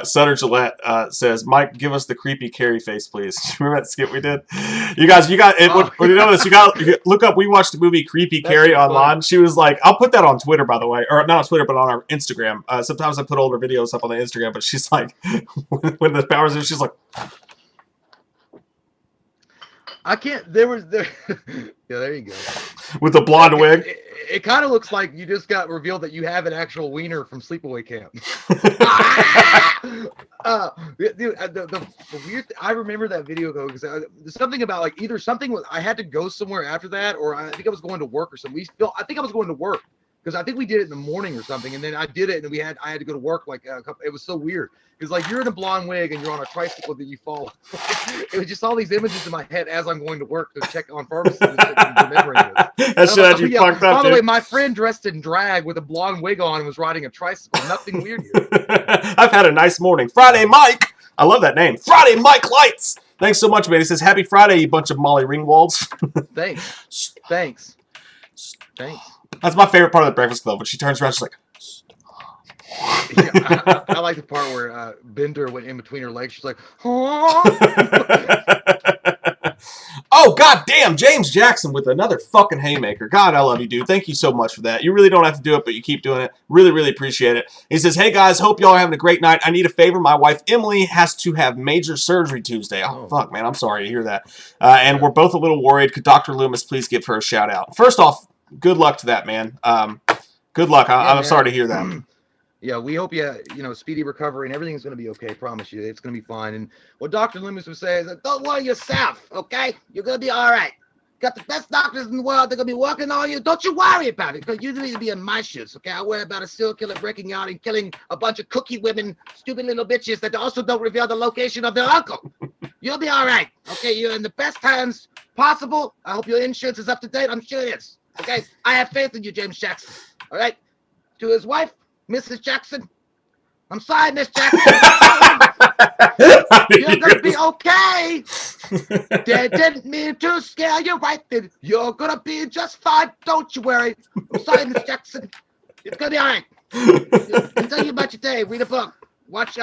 Sutter Gillette says, Mike, give us the creepy Carrie face, please. Remember that skit we did? You guys, you got it. When you know this, you got look up. We watched the movie Creepy Carrie online. She was like, I'll put that on Twitter, by the way, or not on Twitter, but on our Instagram. Sometimes I put older videos up on the Instagram, but she's like, when the powers in, she's like, I can't. There. Yeah, there you go. With the blonde wig. It kind of looks like you just got revealed that you have an actual wiener from Sleepaway Camp. Dude, the weird. I remember that video though because there's something about like either something was I had to go somewhere after that, or I think I was going to work or something. I think I was going to work because I think we did it in the morning or something, and then I did it, and I had to go to work like a couple. It was so weird because like you're in a blonde wig and you're on a tricycle that you fall. It was just all these images in my head as I'm going to work to check on pharmacy and remembering it. That shit had you fucked up. By the way, my friend dressed in drag with a blonde wig on and was riding a tricycle. Nothing weird here. I've had a nice morning. Friday Mike. I love that name. Friday Mike Lights. Thanks so much, man. He says, Happy Friday, you bunch of Molly Ringwalds. Thanks. That's my favorite part of the Breakfast Club. When she turns around, she's like, yeah, I like the part where Bender went in between her legs. She's like, oh. Oh, god damn, James Jackson with another fucking haymaker. God, I love you, dude. Thank you so much for that. You really don't have to do it, but you keep doing it. Really, really appreciate it. He says, hey, guys, hope y'all are having a great night. I need a favor. My wife, Emily, has to have major surgery Tuesday. Oh, fuck, man. I'm sorry to hear that. And we're both a little worried. Could Dr. Loomis please give her a shout out? First off, good luck to that, man. Good luck. I'm sorry to hear that. Yeah, we hope speedy recovery and everything's going to be okay. Promise you, it's going to be fine. And what Dr. Loomis would say is, don't worry yourself, okay? You're going to be all right. Got the best doctors in the world. They're going to be working on you. Don't you worry about it, because you need to be in my shoes, okay? I worry about a serial killer breaking out and killing a bunch of cookie women, stupid little bitches that also don't reveal the location of their uncle. You'll be all right, okay? You're in the best hands possible. I hope your insurance is up to date. I'm sure it is, okay? I have faith in you, James Jackson, all right? To his wife, Mrs. Jackson, I'm sorry, Miss Jackson. You're going to be okay. They didn't mean to scare you, right? You're going to be just fine. Don't you worry. I'm sorry, Miss Jackson. It's going to be all right. Tell you about your day. Read a book. Watch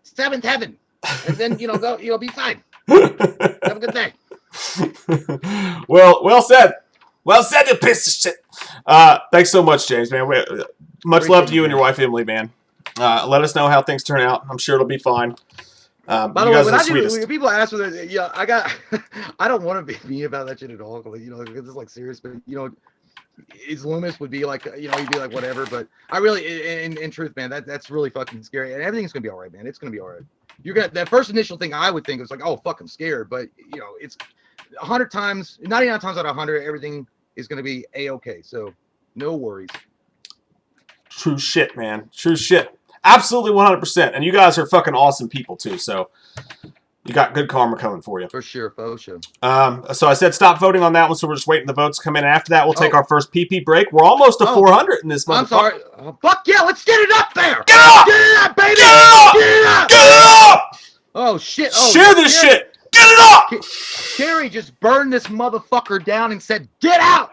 Seventh Heaven. And then, you'll be fine. Have a good day. Well said. Well said, you piece of shit. Thanks so much, James, man. Much love to you and your wife, Emily, man. Let us know how things turn out. I'm sure it'll be fine. By the way, when people ask me that, I don't want to be mean about that shit at all. Because it's like serious, but his Loomis would be like, he'd be like whatever. But I really, in truth, man, that's really fucking scary. And everything's gonna be all right, man. It's gonna be all right. That first initial thing I would think was like, oh fuck, I'm scared. But it's 100 times, 99 times out of 100, everything is gonna be a-okay. So no worries. True shit, man. True shit. Absolutely 100%. And you guys are fucking awesome people, too. So you got good karma coming for you. For sure. So I said stop voting on that one, so we're just waiting the votes to come in. After that, we'll take our first PP break. We're almost to 400 in this month. I'm sorry. Fuck yeah, let's get it up there. Get up! Get it up, baby! Get up! Get it up! Get it up! Oh, shit. Oh, share this shit! Get it up! Carrie just burned this motherfucker down and said, get out!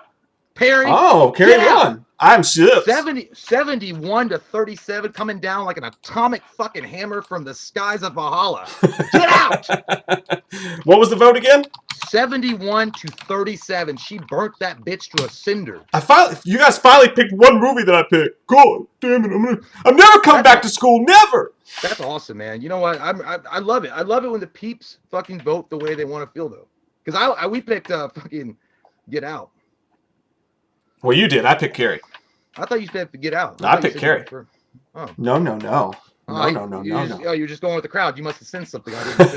Perry. Oh, Carrie won. I'm shook. 71 to 37, coming down like an atomic fucking hammer from the skies of Valhalla. Get out! What was the vote again? 71 to 37. She burnt that bitch to a cinder. You guys finally picked one movie that I picked. God damn it! I'm never coming back to school. Never. That's awesome, man. You know what? I love it. I love it when the peeps fucking vote the way they want to feel, though. Because we picked fucking Get Out. Well, you did. I picked Carrie. I thought you said to Get Out. I picked Carrie. Oh. No. No. You're just going with the crowd. You must have sensed something. I didn't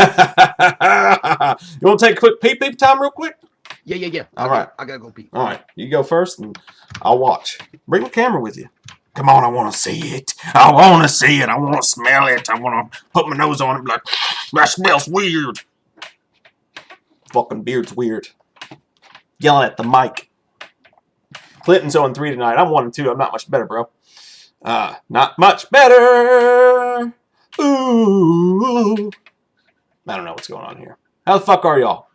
sense. You want to take a quick peep time real quick? Yeah. All right. I got to go pee. All right. You go first, and I'll watch. Bring the camera with you. Come on, I want to see it. I want to see it. I want to smell it. I want to put my nose on it and be like, that smells weird. Fucking beard's weird. Yelling at the mic. Clinton's 0-3 tonight. I'm 1-2. I'm not much better, bro. Not much better. Ooh. I don't know what's going on here. How the fuck are y'all?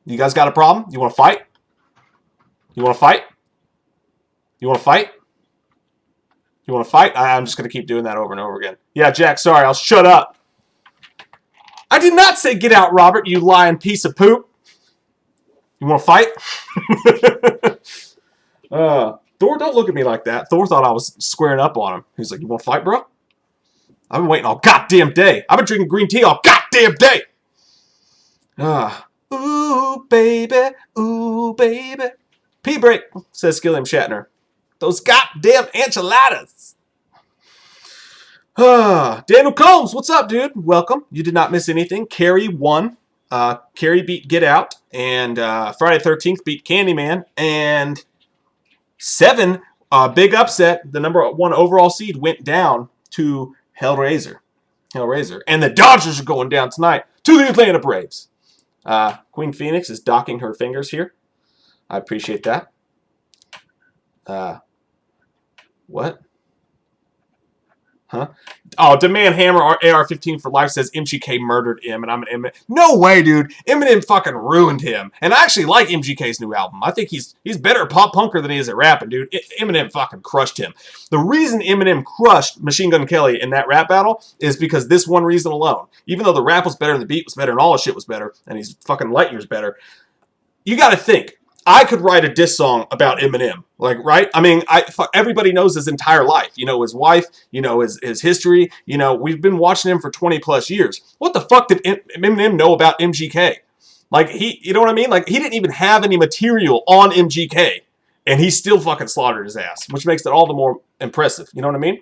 You guys got a problem? You want to fight? You want to fight? You want to fight? You want to fight? I'm just going to keep doing that over and over again. Yeah, Jack, sorry. I'll shut up. I did not say get out, Robert, you lying piece of poop. You want to fight? Thor, don't look at me like that. Thor thought I was squaring up on him. He's like, you want to fight, bro? I've been waiting all goddamn day. I've been drinking green tea all goddamn day. Ooh, baby. Ooh, baby. Pee break, says Skilliam Shatner. Those goddamn enchiladas. Daniel Combs, what's up, dude? Welcome. You did not miss anything. Carrie won. Carrie beat Get Out. And Friday the 13th beat Candyman. And 7, big upset. The number 1 overall seed went down to Hellraiser. And the Dodgers are going down tonight to the Atlanta Braves. Queen Phoenix is docking her fingers here. I appreciate that. What? Huh? Oh, Demand Hammer AR-15 for life says MGK murdered him, and I'm an Eminem. No way, dude. Eminem fucking ruined him. And I actually like MGK's new album. I think he's better at pop punker than he is at rapping, dude. Eminem fucking crushed him. The reason Eminem crushed Machine Gun Kelly in that rap battle is because this one reason alone. Even though the rap was better and the beat was better and all the shit was better, and he's fucking light years better, you gotta think. I could write a diss song about Eminem, like, right? I mean, everybody knows his entire life. You know his wife, you know his history. You know, we've been watching him for 20 plus years. What the fuck did Eminem know about MGK? Like, you know what I mean? Like, he didn't even have any material on MGK, and he still fucking slaughtered his ass, which makes it all the more impressive. You know what I mean?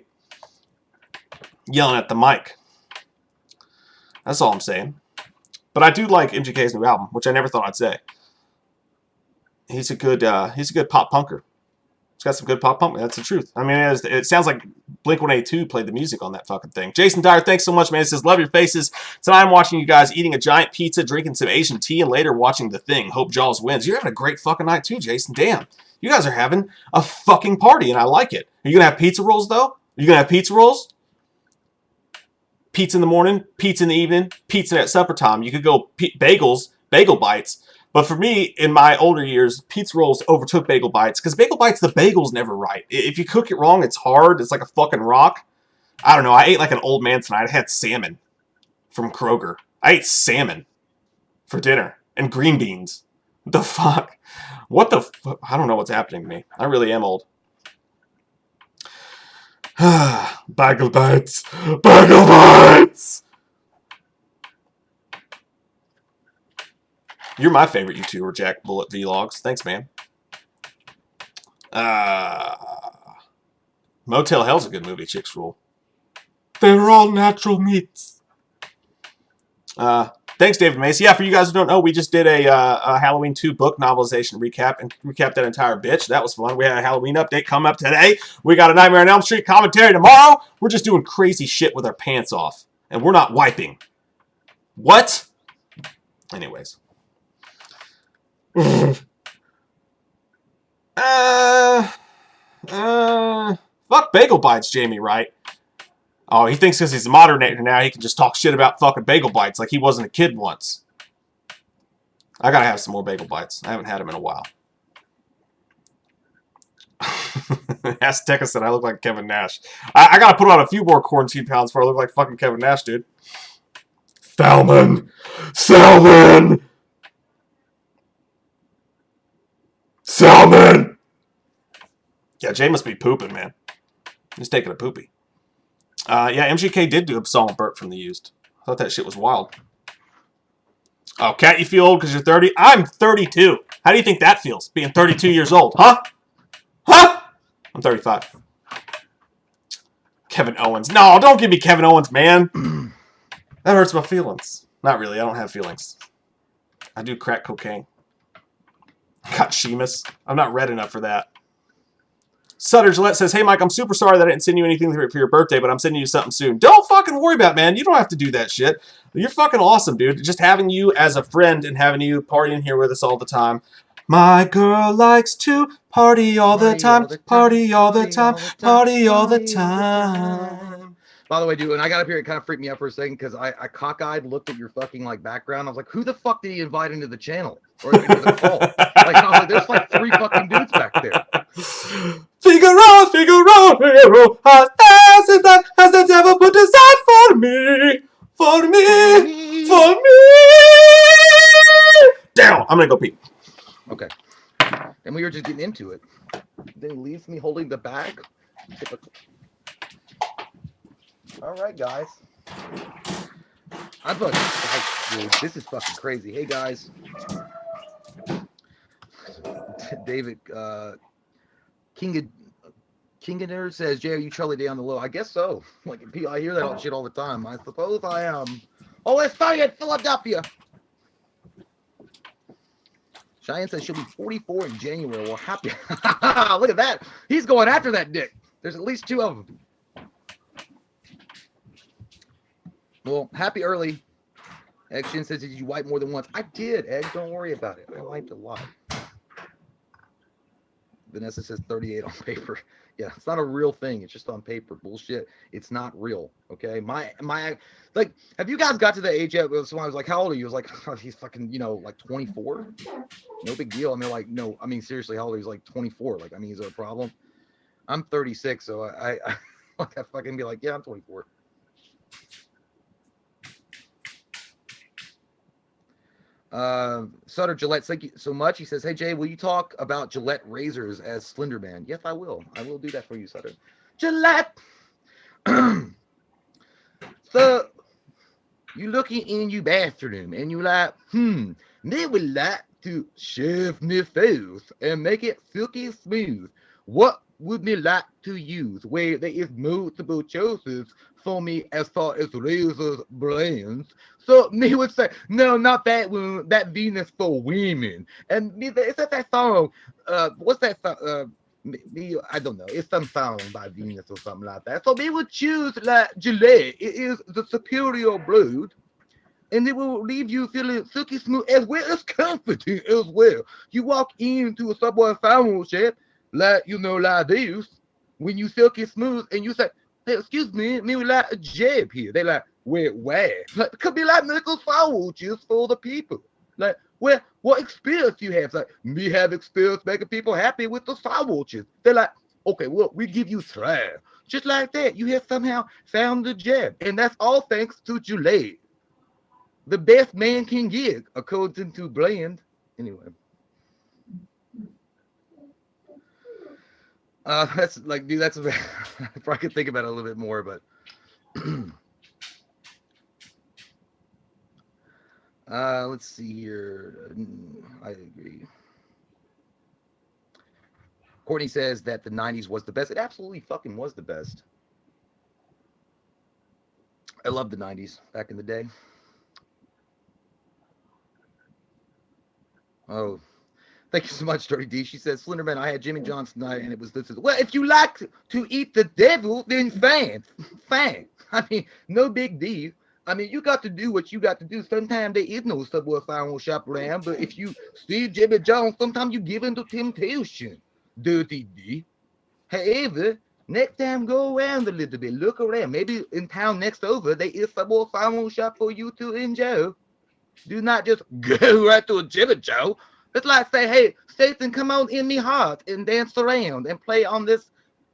Yelling at the mic. That's all I'm saying. But I do like MGK's new album, which I never thought I'd say. He's a good pop punker. He's got some good pop punk. That's the truth. I mean, it sounds like Blink-182 played the music on that fucking thing. Jason Dyer, thanks so much, man. He says, love your faces. Tonight I'm watching you guys eating a giant pizza, drinking some Asian tea, and later watching The Thing. Hope Jaws wins. You're having a great fucking night too, Jason. Damn. You guys are having a fucking party, and I like it. Are you going to have pizza rolls, though? Are you going to have pizza rolls? Pizza in the morning, pizza in the evening, pizza at supper time. You could go bagel bites. But for me, in my older years, pizza rolls overtook bagel bites. Because bagel bites, the bagel's never right. If you cook it wrong, it's hard. It's like a fucking rock. I don't know. I ate like an old man tonight. I had salmon from Kroger. I ate salmon for dinner. And green beans. What the fuck? What the fuck? I don't know what's happening to me. I really am old. Bagel bites. Bagel bites! You're my favorite YouTuber, Jack Bullet Vlogs. Thanks, man. Motel Hell's a good movie, Chicks Rule. They're all natural meats. Thanks, David Mace. Yeah, for you guys who don't know, we just did a Halloween 2 book novelization recap and recapped that entire bitch. That was fun. We had a Halloween update come up today. We got a Nightmare on Elm Street commentary tomorrow. We're just doing crazy shit with our pants off. And we're not wiping. What? Anyways. Fuck bagel bites, Jamie Wright. Oh, he thinks because he's a moderator now, he can just talk shit about fucking bagel bites like he wasn't a kid once. I gotta have some more bagel bites. I haven't had them in a while. Azteca said I look like Kevin Nash. I gotta put on a few more quarantine pounds before I look like fucking Kevin Nash, dude. Salmon! Salmon! Salmon! Yeah, Jay must be pooping, man. He's taking a poopy. Yeah, MGK did do a song with Burt from The Used. I thought that shit was wild. Oh, Cat, you feel old because you're 30? I'm 32. How do you think that feels, being 32 years old? Huh? Huh? I'm 35. Kevin Owens. No, don't give me Kevin Owens, man. That hurts my feelings. Not really. I don't have feelings. I do crack cocaine. Got Sheamus. I'm not red enough for that. Sutter Gillette says, hey, Mike, I'm super sorry that I didn't send you anything for your birthday, but I'm sending you something soon. Don't fucking worry about it, man. You don't have to do that shit. You're fucking awesome, dude. Just having you as a friend and having you partying here with us all the time. My girl likes to party all the time, party all the time, party all the time. By the way, dude, when I got up here, it kind of freaked me out for a second because I cockeyed looked at your fucking like background. I was like, who the fuck did he invite into the channel or into the call? Like, I was like, there's like 3 fucking dudes back there. Figaro, Figaro, Figaro, has the devil put aside for me, for me, for me. Down. I'm gonna go pee. Okay. And we were just getting into it. Then he leaves me holding the bag. All right, guys. I'm fucking, dude, this is fucking crazy. Hey, guys. David, Kinganer says, Jay, are you Charlie Day on the low? I guess so. Like, I hear that shit all the time. I suppose I am. Oh, it's starting at Philadelphia. Cheyenne says she'll be 44 in January. Well, happy. Look at that. He's going after that dick. There's at least 2 of them. Well, happy early. Action says, did you wipe more than once? I did, Egg. Don't worry about it. I wiped a lot. Vanessa says 38 on paper. Yeah, it's not a real thing. It's just on paper. Bullshit. It's not real. Okay. My like, have you guys got to the age yet where someone was like, how old are you? I was like, oh, he's fucking, you know, like 24. No big deal. I mean, like, no, I mean, seriously, how old are you? He's like 24. Like, I mean, is there a problem? I'm 36, so I like I fucking be like, yeah, I'm 24. Sutter Gillette, thank you so much. He says, hey Jay, will you talk about Gillette razors as Slender Man? Yes, I will. I will do that for you, Sutter. Gillette. So you looking in your bathroom and you like, they would like to shave me face and make it silky smooth. What would me like to use? Where there is multiple choices for me as far as razors brands. So me would say, no, not that one, that Venus for women. And me, is that song? What's that song? I don't know. It's some song by Venus or something like that. So me would choose like Gillette. It is the superior blade. And it will leave you feeling silky smooth as well as comforting as well. You walk into a Subway sandwich shop, like, you know, like this, when you silky smooth and you say, hey, excuse me, we like a jab here. They like, where? Like, it could be like medical sandwiches for the people. Like, well, what experience you have? Like, me have experience making people happy with the sandwiches. They're like, okay, well, we give you try. Just like that, you have somehow found the jab. And that's all thanks to Gillette. The best man can get, according to Bland. Anyway. That's like, dude, that's I probably could think about it a little bit more, but let's see here. I agree. Courtney says that the 90s was the best. It absolutely fucking was the best. I love the 90s back in the day. Oh, thank you so much, Dirty D. She says, Slenderman, I had Jimmy John's tonight, and it was this. Well, if you like to eat the devil, then fine. I mean, no big deal. I mean, you got to do what you got to do. Sometimes there is no Subway sandwich shop around, but if you see Jimmy John's, sometimes you give into temptation, Dirty D. However, next time go around a little bit, look around. Maybe in town next over, there is Subway sandwich shop for you to enjoy. Do not just go right to a Jimmy Joe. It's like say, hey, Satan, come on in me heart and dance around and play on this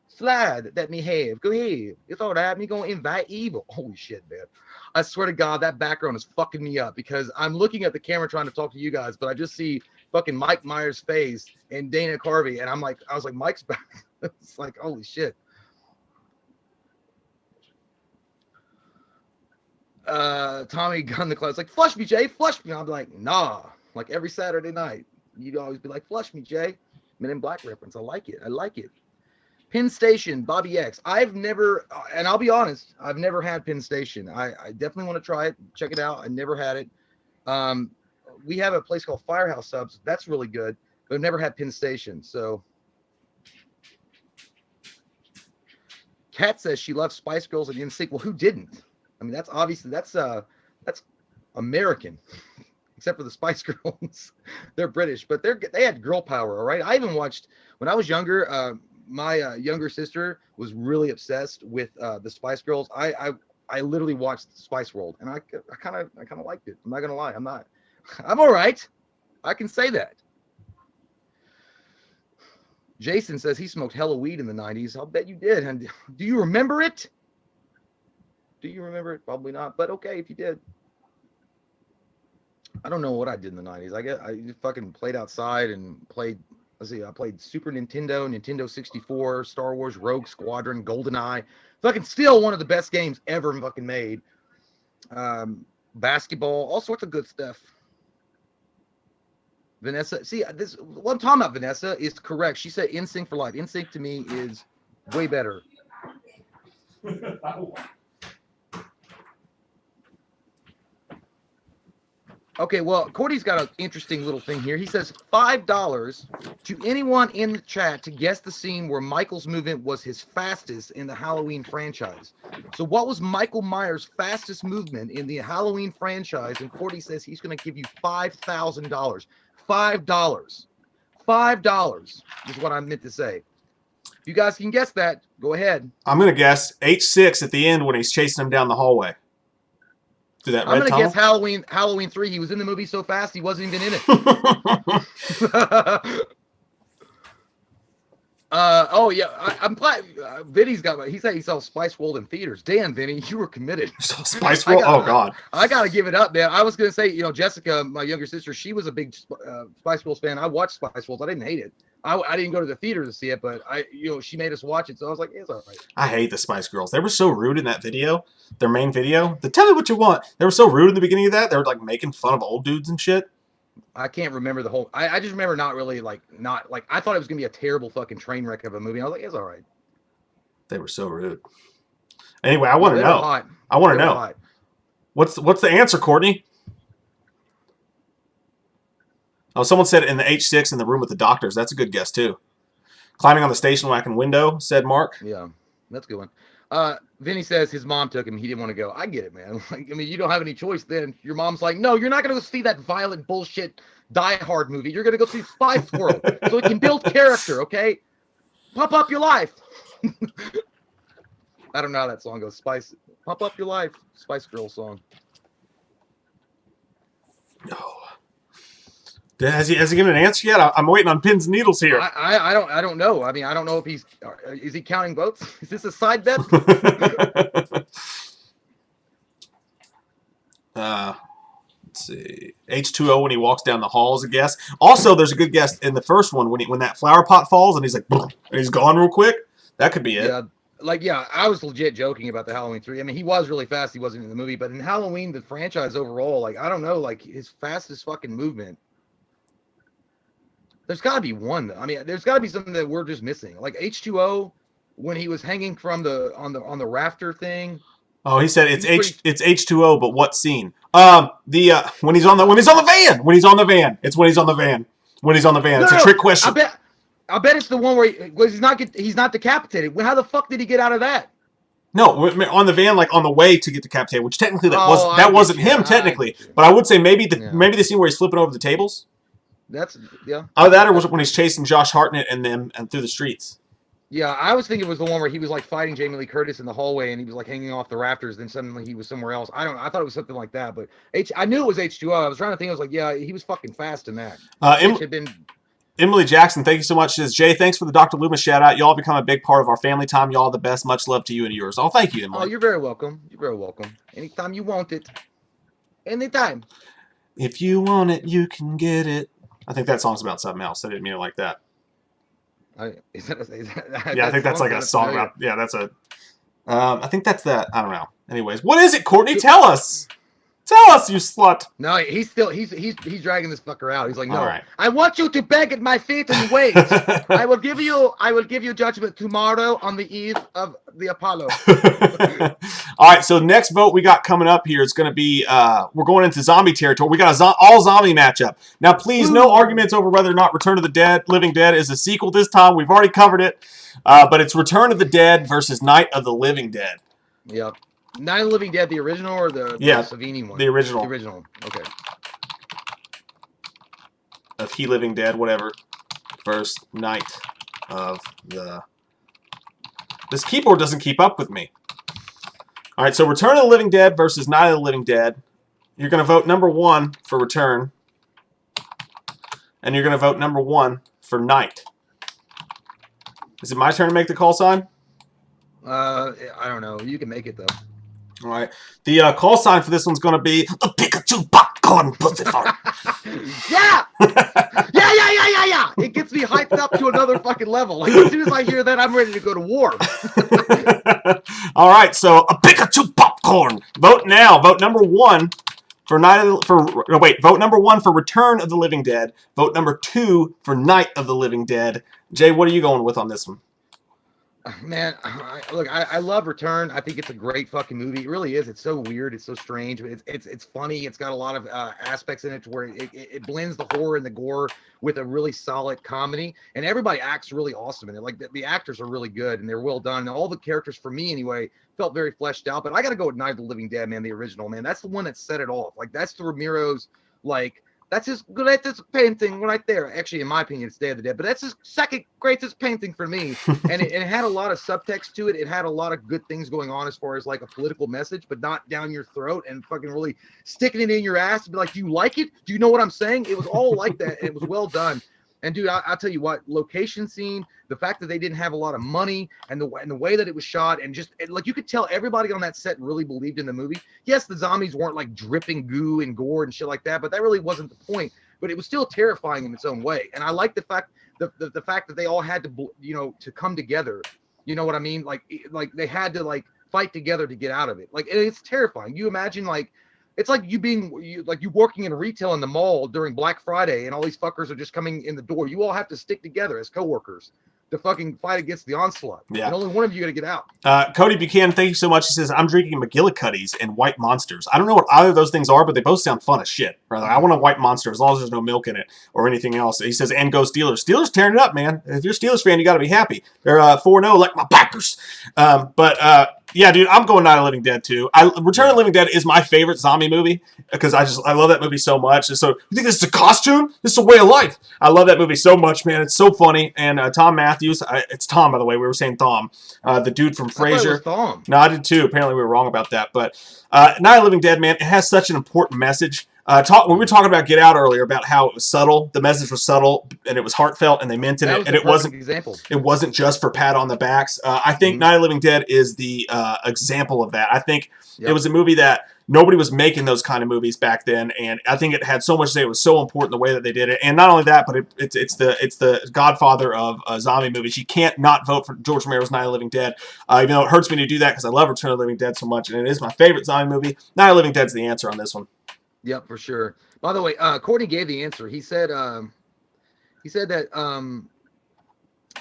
slide that me have. Go ahead. It's all right. Me gonna invite evil. Holy shit, man. I swear to God, that background is fucking me up because I'm looking at the camera trying to talk to you guys, but I just see fucking Mike Myers' face and Dana Carvey, and I was like, Mike's back. It's like, holy shit. Tommy Gun the Clouds like, flush me, Jay, flush me. I'm like, nah. Like every Saturday night, you'd always be like, flush me, Jay. Men in Black reference. I like it. Penn Station, Bobby X. I've never, and I'll be honest, I've never had Penn Station. I definitely want to try it. Check it out. I never had it. We have a place called Firehouse Subs. That's really good, but I've never had Penn Station. So Kat says she loves Spice Girls and NSYNC. Well, who didn't? I mean, that's obviously that's American, except for the Spice Girls. They're British, but they had girl power. All right. I even watched when I was younger. My younger sister was really obsessed with the Spice Girls. I literally watched Spice World, and I kind of liked it. I'm not gonna lie. I'm all right. I can say that. Jason says he smoked hella weed in the 90s. I'll bet you did. And do you remember it? Do you remember it? Probably not. But okay, if you did. I don't know what I did in the 90s. I just fucking played outside and played. Let's see. I played Super Nintendo, Nintendo 64, Star Wars, Rogue Squadron, GoldenEye. Fucking still one of the best games ever fucking made. Basketball, all sorts of good stuff. Vanessa, see, what I'm talking about, Vanessa, is correct. She said NSYNC for life. NSYNC to me is way better. Okay, well, Courtney's got an interesting little thing here. He says $5 to anyone in the chat to guess the scene where Michael's movement was his fastest in the Halloween franchise. So what was Michael Myers' fastest movement in the Halloween franchise? And Courtney says he's going to give you $5,000. $5. $5 is what I meant to say. If you guys can guess that, go ahead. I'm going to guess H6 at the end when he's chasing him down the hallway. Through that I'm red going to tunnel? guess Halloween 3. He was in the movie so fast he wasn't even in it. Oh yeah, I'm glad Vinny's got. He said he saw Spice World in theaters. Damn, Vinny, you were committed. Spice World. Oh God, I gotta give it up, man. I was gonna say, Jessica, my younger sister, she was a big Spice World fan. I watched Spice World. I didn't hate it. I didn't go to the theater to see it, but she made us watch it, so I was like, it's all right. I hate the Spice Girls. They were so rude in that video, their main video. The Tell Me What You Want. They were so rude in the beginning of that. They were like making fun of old dudes and shit. I can't remember the whole. I just remember not I thought it was gonna be a terrible fucking train wreck of a movie. I was like, it's all right. They were so rude. Anyway, I want to know. I want to know. Hot. What's the answer, Courtney? Oh, someone said in the H6 in the room with the doctors. That's a good guess too. Climbing on the station wagon window, said Mark. Yeah, that's a good one. Vinny says his mom took him. He didn't want to go. I get it, man. You don't have any choice then. Your mom's like, no, you're not going to go see that violent bullshit Die Hard movie. You're going to go see Spice World so it can build character, okay? Pump up your life. I don't know how that song goes. Pump up your life. Spice Girl song. No. Has he given an answer yet? I'm waiting on pins and needles here. I don't know. I mean, I don't know if is he counting votes? Is this a side bet? Let's see. H2O when he walks down the hall is a guess. Also, there's a good guess in the first one when that flower pot falls and he's like, and he's gone real quick. That could be it. Yeah, I was legit joking about the Halloween 3. I mean, he was really fast. He wasn't in the movie, but in Halloween, the franchise overall, I don't know, his fastest fucking movement. There's got to be one. I mean, there's got to be something that we're just missing. Like H2O, when he was hanging from on the rafter thing. Oh, he said it's H2O, but what scene? When he's on the van. When he's on the van. It's when he's on the van. When he's on the van. It's a trick question. I bet it's the one where he's not decapitated. How the fuck did he get out of that? No, on the van, on the way to get decapitated, which technically that wasn't him technically. But I would say maybe the scene where he's flipping over the tables. Either that or was it when he's chasing Josh Hartnett and them and through the streets? Yeah, I was thinking it was the one where he was fighting Jamie Lee Curtis in the hallway and he was hanging off the rafters. Then suddenly he was somewhere else. I thought it was something like that. But I knew it was H2O. I was trying to think. I was like, yeah, he was fucking fast in that. Emily Jackson, thank you so much. She says, Jay, thanks for the Dr. Loomis shout out. Y'all become a big part of our family time. Y'all the best. Much love to you and yours. Oh, thank you, Emily. Oh, you're very welcome. You're very welcome. Anytime you want it. Anytime. If you want it, you can get it. I think that song's about something else. I didn't mean it like that. I think that's like a song about. Yeah, that's a. I think that's that. I don't know. Anyways, what is it, Courtney? Tell us. Tell us, you slut. No, he's dragging this fucker out. He's like, no, All right. I want you to beg at my feet and wait. I will give you judgment tomorrow on the eve of the Apollo. All right, so next vote we got coming up here is going to be, we're going into zombie territory. We got a all zombie matchup. Now, please, no arguments over whether or not Return of the Living Dead is a sequel this time. We've already covered it, but it's Return of the Dead versus Night of the Living Dead. Yep. Night of the Living Dead, the original or the Savini one? The original. The original. Okay. Of He Living Dead, whatever. First Night of the... This keyboard doesn't keep up with me. All right, so Return of the Living Dead versus Night of the Living Dead. You're going to vote number 1 for Return. And you're going to vote number 1 for Night. Is it my turn to make the call sign? I don't know. You can make it, though. All right. The call sign for this one's going to be a Pikachu popcorn pussy fart. Yeah! Yeah! It gets me hyped up to another fucking level. Like, as soon as I hear that, I'm ready to go to war. All right, so a Pikachu popcorn. Vote now. Vote number 1 for vote number 1 for Return of the Living Dead. Vote number 2 for Night of the Living Dead. Jay, what are you going with on this one? Man, look, I love Return. I think it's a great fucking movie. It really is. It's so weird. It's so strange. It's funny. It's got a lot of aspects in it to where it blends the horror and the gore with a really solid comedy. And everybody acts really awesome in it. Like the actors are really good and they're well done. And all the characters, for me anyway, felt very fleshed out. But I got to go with Night of the Living Dead, man, the original, man. That's the one that set it off. Like that's the Romero's, like, that's his greatest painting right there. Actually, in my opinion, it's Day of the Dead, but that's his second greatest painting for me. And it had a lot of subtext to it. It had a lot of good things going on as far as like a political message, but not down your throat and fucking really sticking it in your ass and be like, do you like it? Do you know what I'm saying? It was all like that. And it was well done. And dude, I'll tell you what, location scene, the fact that they didn't have a lot of money and the way that it was shot and just like you could tell everybody on that set really believed in the movie. Yes, the zombies weren't like dripping goo and gore and shit like that, but that really wasn't the point. But it was still terrifying in its own way. And I like the fact the fact that they all had to, to come together. You know what I mean? Like they had to like fight together to get out of it. Like it's terrifying. You imagine like it's like you working in retail in the mall during Black Friday and all these fuckers are just coming in the door. You all have to stick together as coworkers to fucking fight against the onslaught. Yeah. And only one of you got to get out. Cody Buchanan, thank you so much. He says, I'm drinking McGillicuddy's and White Monsters. I don't know what either of those things are, but they both sound fun as shit. Brother. I want a White Monster as long as there's no milk in it or anything else. He says, and go Steelers. Steelers tearing it up, man. If you're a Steelers fan, you got to be happy. They're 4-0 like my Packers. Yeah, dude, I'm going Night of the Living Dead too. Return of the Living Dead is my favorite zombie movie because I love that movie so much. And so you think this is a costume? This is a way of life. I love that movie so much, man. It's so funny. And Tom Matthews, it's Tom, by the way. We were saying Thom, the dude from Frasier. Thom. No, I did too. Apparently we were wrong about that. But Night of the Living Dead, man, it has such an important message. When we were talking about Get Out earlier, about how it was subtle, the message was subtle, and it was heartfelt, and they meant it, and it wasn't just for pat on the backs. I think Night of the Living Dead is the example of that. I think it was a movie that nobody was making those kind of movies back then, and I think it had so much to say. It was so important the way that they did it, and not only that, but it's the godfather of zombie movies. You can't not vote for George Romero's Night of the Living Dead, even though it hurts me to do that because I love Return of the Living Dead so much, and it is my favorite zombie movie. Night of the Living Dead's the answer on this one. Yep, for sure. By the way, Courtney gave the answer. He said that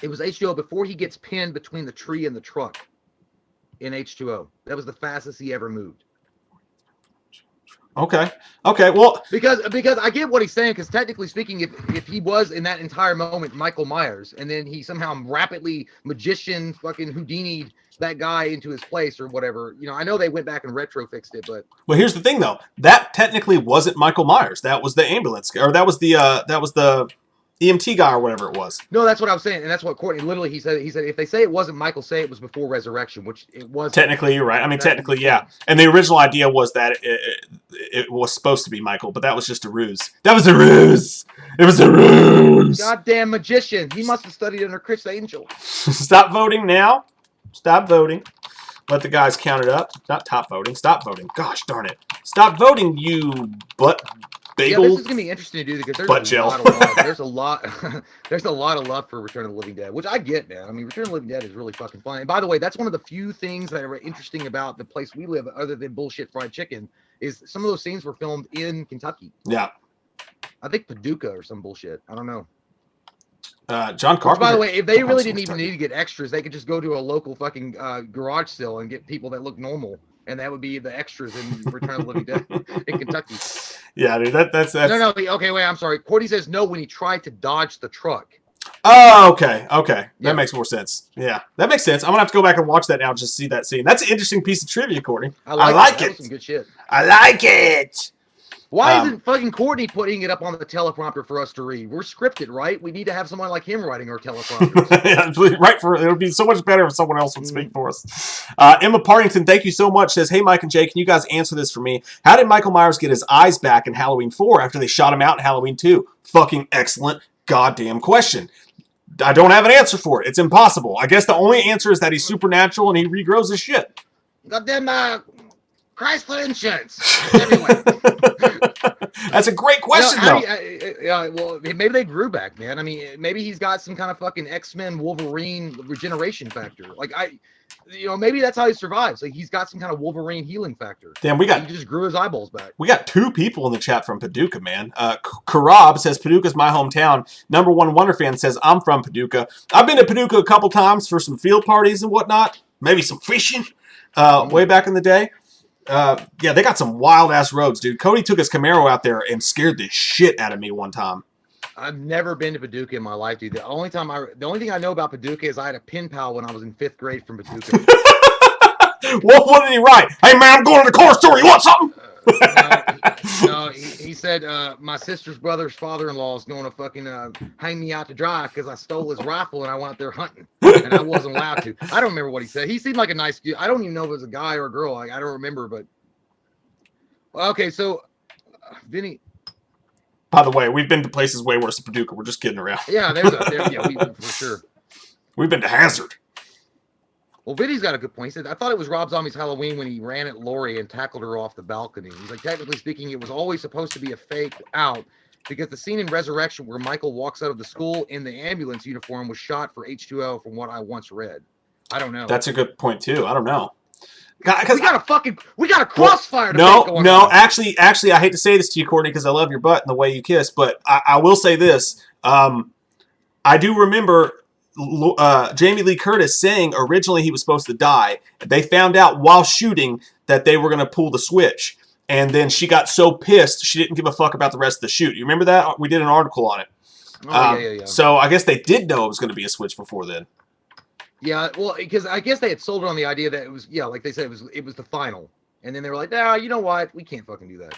it was H2O before he gets pinned between the tree and the truck in H2O. That was the fastest he ever moved. Okay. Well, because I get what he's saying, because technically speaking, if he was in that entire moment Michael Myers, and then he somehow rapidly magician fucking Houdini'd that guy into his place or whatever, I know they went back and retro fixed it, but well, here's the thing though, that technically wasn't Michael Myers. That was the ambulance, or that was the EMT guy or whatever it was. No, that's what I was saying, and that's what Courtney literally he said if they say it wasn't Michael, say it was before Resurrection, which it was. Technically, you're right. I mean, technically, yeah. And the original idea was that it was supposed to be Michael, but that was just a ruse. That was a ruse. It was a ruse. Goddamn magician! He must have studied under Chris Angel. Stop voting now. Stop voting. Let the guys count it up. Not top voting. Stop voting. Gosh darn it. Stop voting, you butt bagel. Yeah, this is gonna be interesting to do because there's a lot of love. There's a lot of love for Return of the Living Dead, which I get, man. I mean, Return of the Living Dead is really fucking fun. And by the way, that's one of the few things that are interesting about the place we live, other than bullshit fried chicken, is some of those scenes were filmed in Kentucky. Yeah. I think Paducah or some bullshit. I don't know. John Carpenter. Which, by the way, if they really didn't even need to get extras, they could just go to a local fucking garage sale and get people that look normal, and that would be the extras in Return of the Living Dead in Kentucky. Yeah, dude, that's no. Okay, wait, I'm sorry. Cordy says no when he tried to dodge the truck. Oh, okay. That Yeah. makes more sense. Yeah, that makes sense. I'm gonna have to go back and watch that now just to see that scene. That's an interesting piece of trivia, Courtney. I like That it. was some good shit. I like it. Why isn't fucking Courtney putting it up on the teleprompter for us to read? We're scripted, right? We need to have someone like him writing our teleprompters. Yeah, right. It would be so much better if someone else would speak for us. Emma Partington, thank you so much. Says, hey, Mike and Jay, can you guys answer this for me? How did Michael Myers get his eyes back in Halloween 4 after they shot him out in Halloween 2? Fucking excellent goddamn question. I don't have an answer for it. It's impossible. I guess the only answer is that he's supernatural and he regrows his shit. Goddamn Chrysler insurance. Anyway. That's a great question, though. Well, maybe they grew back, man. I mean, maybe he's got some kind of fucking X-Men Wolverine regeneration factor. Like, maybe that's how he survives. Like, he's got some kind of Wolverine healing factor. Damn, he just grew his eyeballs back. We got 2 people in the chat from Paducah, man. Karab says, Paducah's my hometown. Number One Wonder Fan says, I'm from Paducah. I've been to Paducah a couple times for some field parties and whatnot. Maybe some fishing way back in the day. Yeah, they got some wild ass roads, dude. Cody took his Camaro out there and scared the shit out of me one time. I've never been to Paducah in my life, dude. The only thing I know about Paducah is I had a pen pal when I was in 5th grade from Paducah. What did he write? Hey man, I'm going to the car store. You want something? No, he said my sister's brother's father-in-law is going to fucking hang me out to dry because I stole his rifle and I went out there hunting and I wasn't allowed to. I don't remember what he said. He seemed like a nice dude. I don't even know if it was a guy or a girl. I don't remember, but okay. So, Vinny. By the way, we've been to places way worse than Paducah. We're just kidding around. Yeah, we for sure. We've been to Hazard. Well, Vinny's got a good point. He said, I thought it was Rob Zombie's Halloween when he ran at Lori and tackled her off the balcony. He's like, technically speaking, it was always supposed to be a fake out because the scene in Resurrection where Michael walks out of the school in the ambulance uniform was shot for H2O from what I once read. I don't know. That's a good point, too. I don't know. We got a crossfire. No. Actually, I hate to say this to you, Courtney, because I love your butt and the way you kiss, but I will say this. I do remember Jamie Lee Curtis saying originally he was supposed to die. They found out while shooting that they were going to pull the switch. And then she got so pissed, she didn't give a fuck about the rest of the shoot. You remember that? We did an article on it. Yeah. So I guess they did know it was going to be a switch before then. Yeah, well, because I guess they had sold it on the idea that it was, like they said, it was the final. And then they were like, nah, you know what? We can't fucking do that.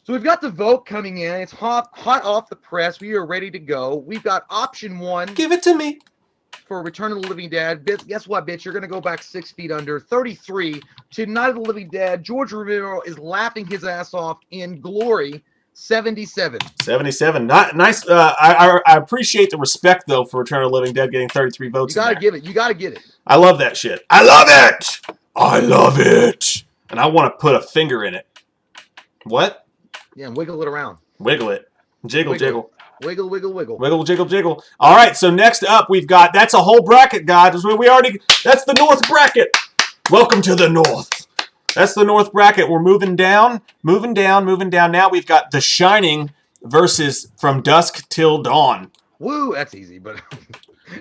So we've got the vote coming in. It's hot off the press. We are ready to go. We've got option 1. Give it to me. For Return of the Living Dead. Guess what, bitch? You're going to go back 6 feet under. 33 to Night of the Living Dead. George Romero is laughing his ass off in glory. 77. 77. Not nice. I appreciate the respect, though, for Return of the Living Dead getting 33 votes. You got to give it. You got to get it. I love that shit. I love it. And I want to put a finger in it. What? Yeah, and wiggle it around. Wiggle it. Jiggle. Wiggle, wiggle, wiggle. Wiggle, jiggle, jiggle. All right, so next up we've got, that's a whole bracket, guys. That's the North bracket. Welcome to the North. That's the North bracket. We're moving down. Now we've got The Shining versus From Dusk Till Dawn. Woo, that's easy, but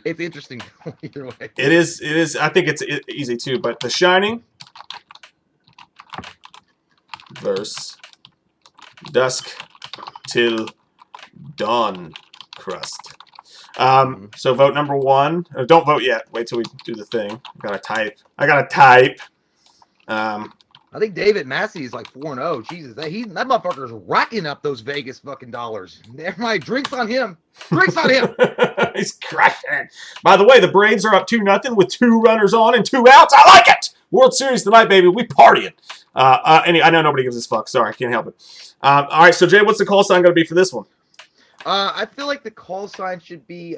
it's interesting either way. It is. I think it's easy too, but The Shining versus Dusk Till Dawn crust. So vote number 1. Don't vote yet. Wait till we do the thing. I gotta type. I think David Massey is like 4-0. Jesus, that motherfucker's racking up those Vegas fucking dollars. Everybody, drinks on him. He's crushing. By the way, the Braves are up 2-0 with 2 runners on and 2 outs. I like it. World Series tonight, baby. We partying. Anyway, I know nobody gives a fuck. Sorry, I can't help it. All right, so Jay, what's the call sign going to be for this one? I feel like the call sign should be.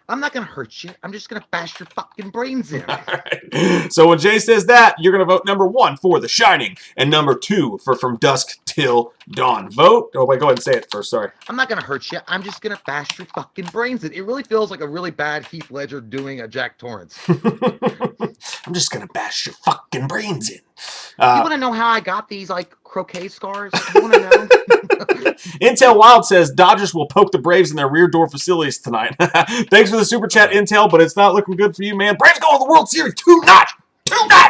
I'm not gonna hurt you. I'm just gonna bash your fucking brains in. All right. So when Jay says that, you're gonna vote number 1 for The Shining and number 2 for From Dusk Till Dawn. Vote. Oh wait, go ahead and say it first. Sorry. I'm not gonna hurt you. I'm just gonna bash your fucking brains in. It really feels like a really bad Heath Ledger doing a Jack Torrance. I'm just gonna bash your fucking brains in. You want to know how I got these like croquet scars? You want to know? Intel Wild says Dodgers will poke the Braves in their rear door facilities tonight. Thanks for the super chat, Intel, but it's not looking good for you, man. Braves going to the World Series tonight,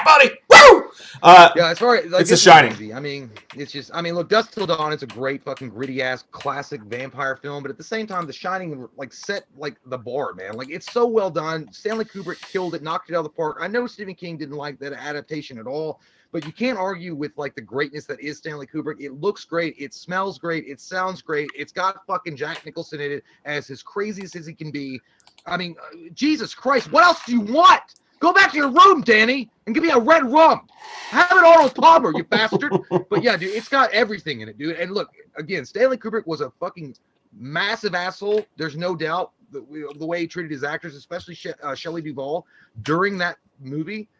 buddy. Woo! Yeah, as far as like, it's The Shining. Easy. I mean, it's just. I mean, look, Dusk Till Dawn. It's a great fucking gritty ass classic vampire film, but at the same time, The Shining like set like the bar, man. Like it's so well done. Stanley Kubrick killed it, knocked it out of the park. I know Stephen King didn't like that adaptation at all. But you can't argue with like the greatness that is Stanley Kubrick. It looks great. It smells great. It sounds great. It's got fucking Jack Nicholson in it as craziest as he can be. I mean, Jesus Christ, what else do you want? Go back to your room, Danny, and give me a red rum. Have an Arnold Palmer, you bastard. But yeah, dude, it's got everything in it, dude. And look, again, Stanley Kubrick was a fucking massive asshole. There's no doubt the way he treated his actors, especially Shelley Duvall during that movie.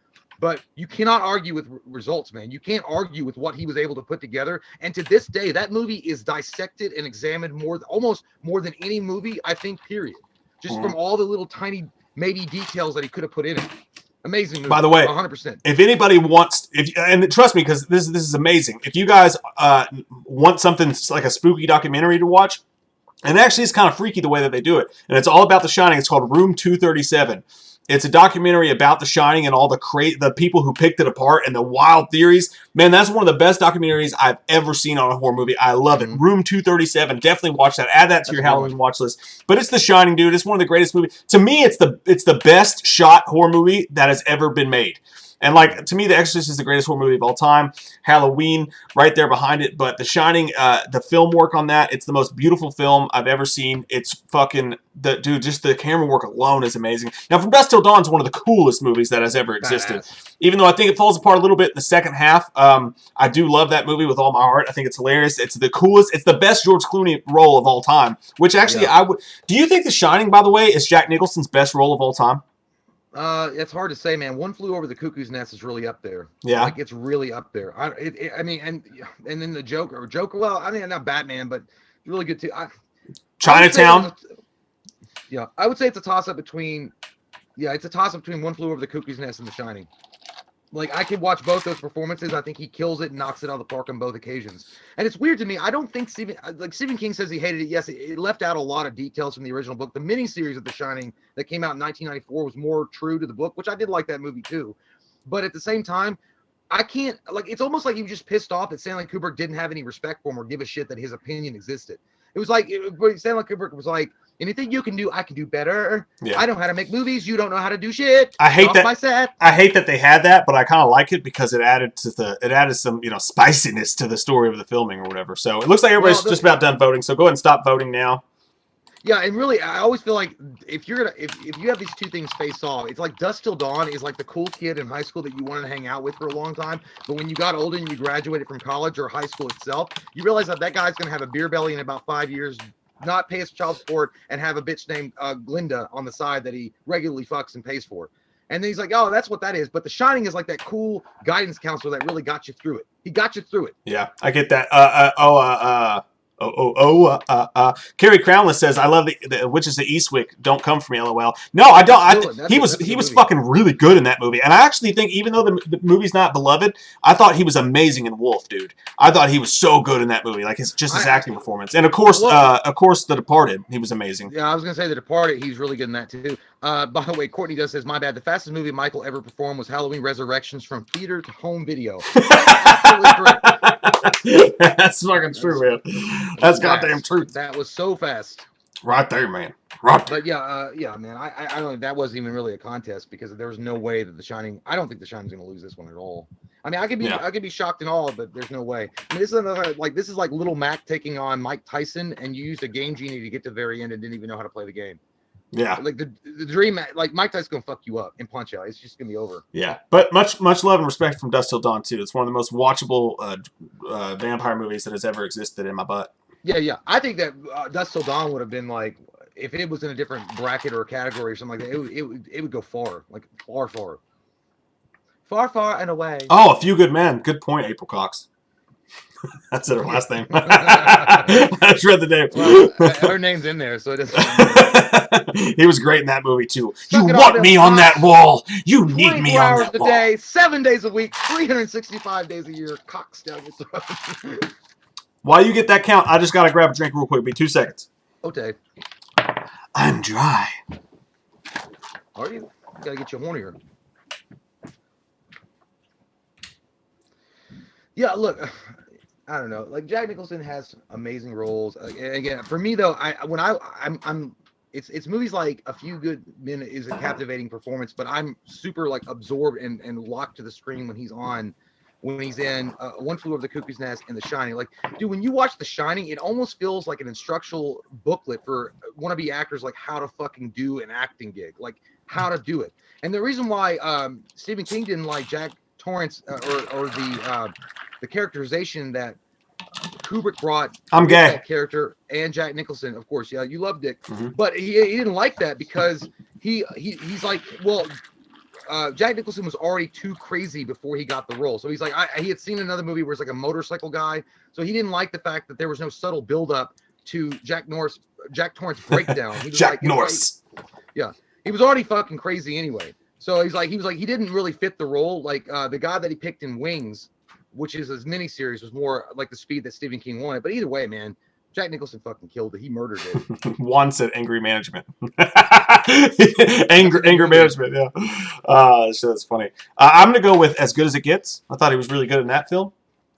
But you cannot argue with results, man. You can't argue with what he was able to put together. And to this day, that movie is dissected and examined almost more than any movie, I think, period. Just from all the little tiny maybe details that he could have put in it. Amazing movie. By the way, 100%. If anybody wants, and trust me, because this is amazing. If you guys want something like a spooky documentary to watch, and actually it's kind of freaky the way that they do it, and it's all about The Shining. It's called Room 237. It's a documentary about The Shining and all the people who picked it apart and the wild theories. Man, that's one of the best documentaries I've ever seen on a horror movie. I love it. Room 237. Definitely watch that. Add that to your Halloween watch list. But it's The Shining, dude. It's one of the greatest movies. To me, it's the best shot horror movie that has ever been made. And like to me, The Exorcist is the greatest horror movie of all time. Halloween, right there behind it. But The Shining, the film work on that, it's the most beautiful film I've ever seen. It's fucking dude. Just the camera work alone is amazing. Now, From Dusk Till Dawn is one of the coolest movies that has ever existed. Even though I think it falls apart a little bit in the second half, I do love that movie with all my heart. I think it's hilarious. It's the coolest. It's the best George Clooney role of all time. Which actually, I would. Do you think The Shining, by the way, is Jack Nicholson's best role of all time? It's hard to say, man. One Flew Over the Cuckoo's Nest is really up there. Yeah, like it's really up there. I mean, and then the Joker. Well, I mean, not Batman, but really good too. Chinatown. I would say it's a toss up between. Yeah, it's a toss up between One Flew Over the Cuckoo's Nest and The Shining. Like I could watch both those performances. I think he kills it and knocks it out of the park on both occasions. And it's weird to me. I don't think Stephen King says he hated it. Yes, it left out a lot of details from the original book. The miniseries of The Shining that came out in 1994 was more true to the book, which I did like that movie too. But at the same time, I can't it's almost like he was just pissed off that Stanley Kubrick didn't have any respect for him or give a shit that his opinion existed. It was like Stanley Kubrick was like, anything you can do, I can do better. Yeah. I know how to make movies. You don't know how to do shit. I hate that. I hate that they had that, but I kind of like it because it added some spiciness to the story of the filming or whatever. So it looks like everybody's just about done voting. So go ahead and stop voting now. Yeah, and really, I always feel like if you have these two things face off, it's like Dusk Till Dawn is like the cool kid in high school that you wanted to hang out with for a long time, but when you got older and you graduated from college or high school itself, you realize that guy's gonna have a beer belly in about 5 years, not pay his child support, and have a bitch named Glinda on the side that he regularly fucks and pays for. And then he's like, oh, that's what that is. But The Shining is like that cool guidance counselor that really got you through it. He got you through it. Yeah, I get that. Carrie Crownless says, I love the Witches of Eastwick. Don't come for me, LOL. No, I don't. He was fucking really good in that movie. And I actually think, even though the movie's not beloved, I thought he was amazing in Wolf, dude. I thought he was so good in that movie. Like his acting performance. And of course, The Departed, he was amazing. Yeah, I was going to say The Departed, he's really good in that too. By the way, Courtney does says, my bad. The fastest movie Michael ever performed was Halloween Resurrections from theater to home video. Absolutely correct. That's fucking true, man. That's goddamn truth. That was so fast. Right there, man. Right there. But yeah, man. I don't think that wasn't even really a contest because there was no way that The Shining. I don't think The Shining's gonna lose this one at all. I mean, I could be shocked and all, but there's no way. I mean, this is like Little Mac taking on Mike Tyson, and you used a game genie to get to the very end and didn't even know how to play the game. Yeah, like the dream, like Mike Tyson's gonna fuck you up and punch out. It's just gonna be over. Yeah, but much love and respect from Dusk Till Dawn too. It's one of the most watchable vampire movies that has ever existed in my butt. Yeah. I think that Dusk Till Dawn would have been like if it was in a different bracket or category or something like that, it would go far, like far and away. Oh, A Few Good Men. Good point, April Cox. That's her last name. I just read the name. Well, her name's in there, so it doesn't. He was great in that movie too. You want me on that wall. You need me on that wall. 24 hours a day, 7 days a week, 365 days a year. Cocks down your throat. While you get that count, I just gotta grab a drink real quick. Be 2 seconds. Okay. I'm dry. Are you? You gotta get you hornier. Yeah, look, I don't know. Like Jack Nicholson has amazing roles. Again, for me though, it's movies like A Few Good Men is a captivating performance, but I'm super like absorbed and locked to the screen when he's in One Flew Over the Cuckoo's Nest and The Shining. Like, dude, when you watch The Shining, it almost feels like an instructional booklet for wannabe actors, like how to fucking do an acting gig, like how to do it. And the reason why Stephen King didn't like Jack Torrance or the characterization that Kubrick brought that character and Jack Nicholson, of course, yeah, you love Dick, but he didn't like that because he's like, well, Jack Nicholson was already too crazy before he got the role. So he's like, he had seen another movie where it's like a motorcycle guy, so he didn't like the fact that there was no subtle build up to Jack Torrance breakdown. He was Jack Norris. Yeah, he was already fucking crazy anyway. So he was like he didn't really fit the role. Like the guy that he picked in Wings, which is his miniseries, was more like the speed that Stephen King wanted. But either way, man, Jack Nicholson fucking killed it. He murdered it. Juan said angry management. Anger management, yeah. So that's funny. I'm going to go with As Good as It Gets. I thought he was really good in that film.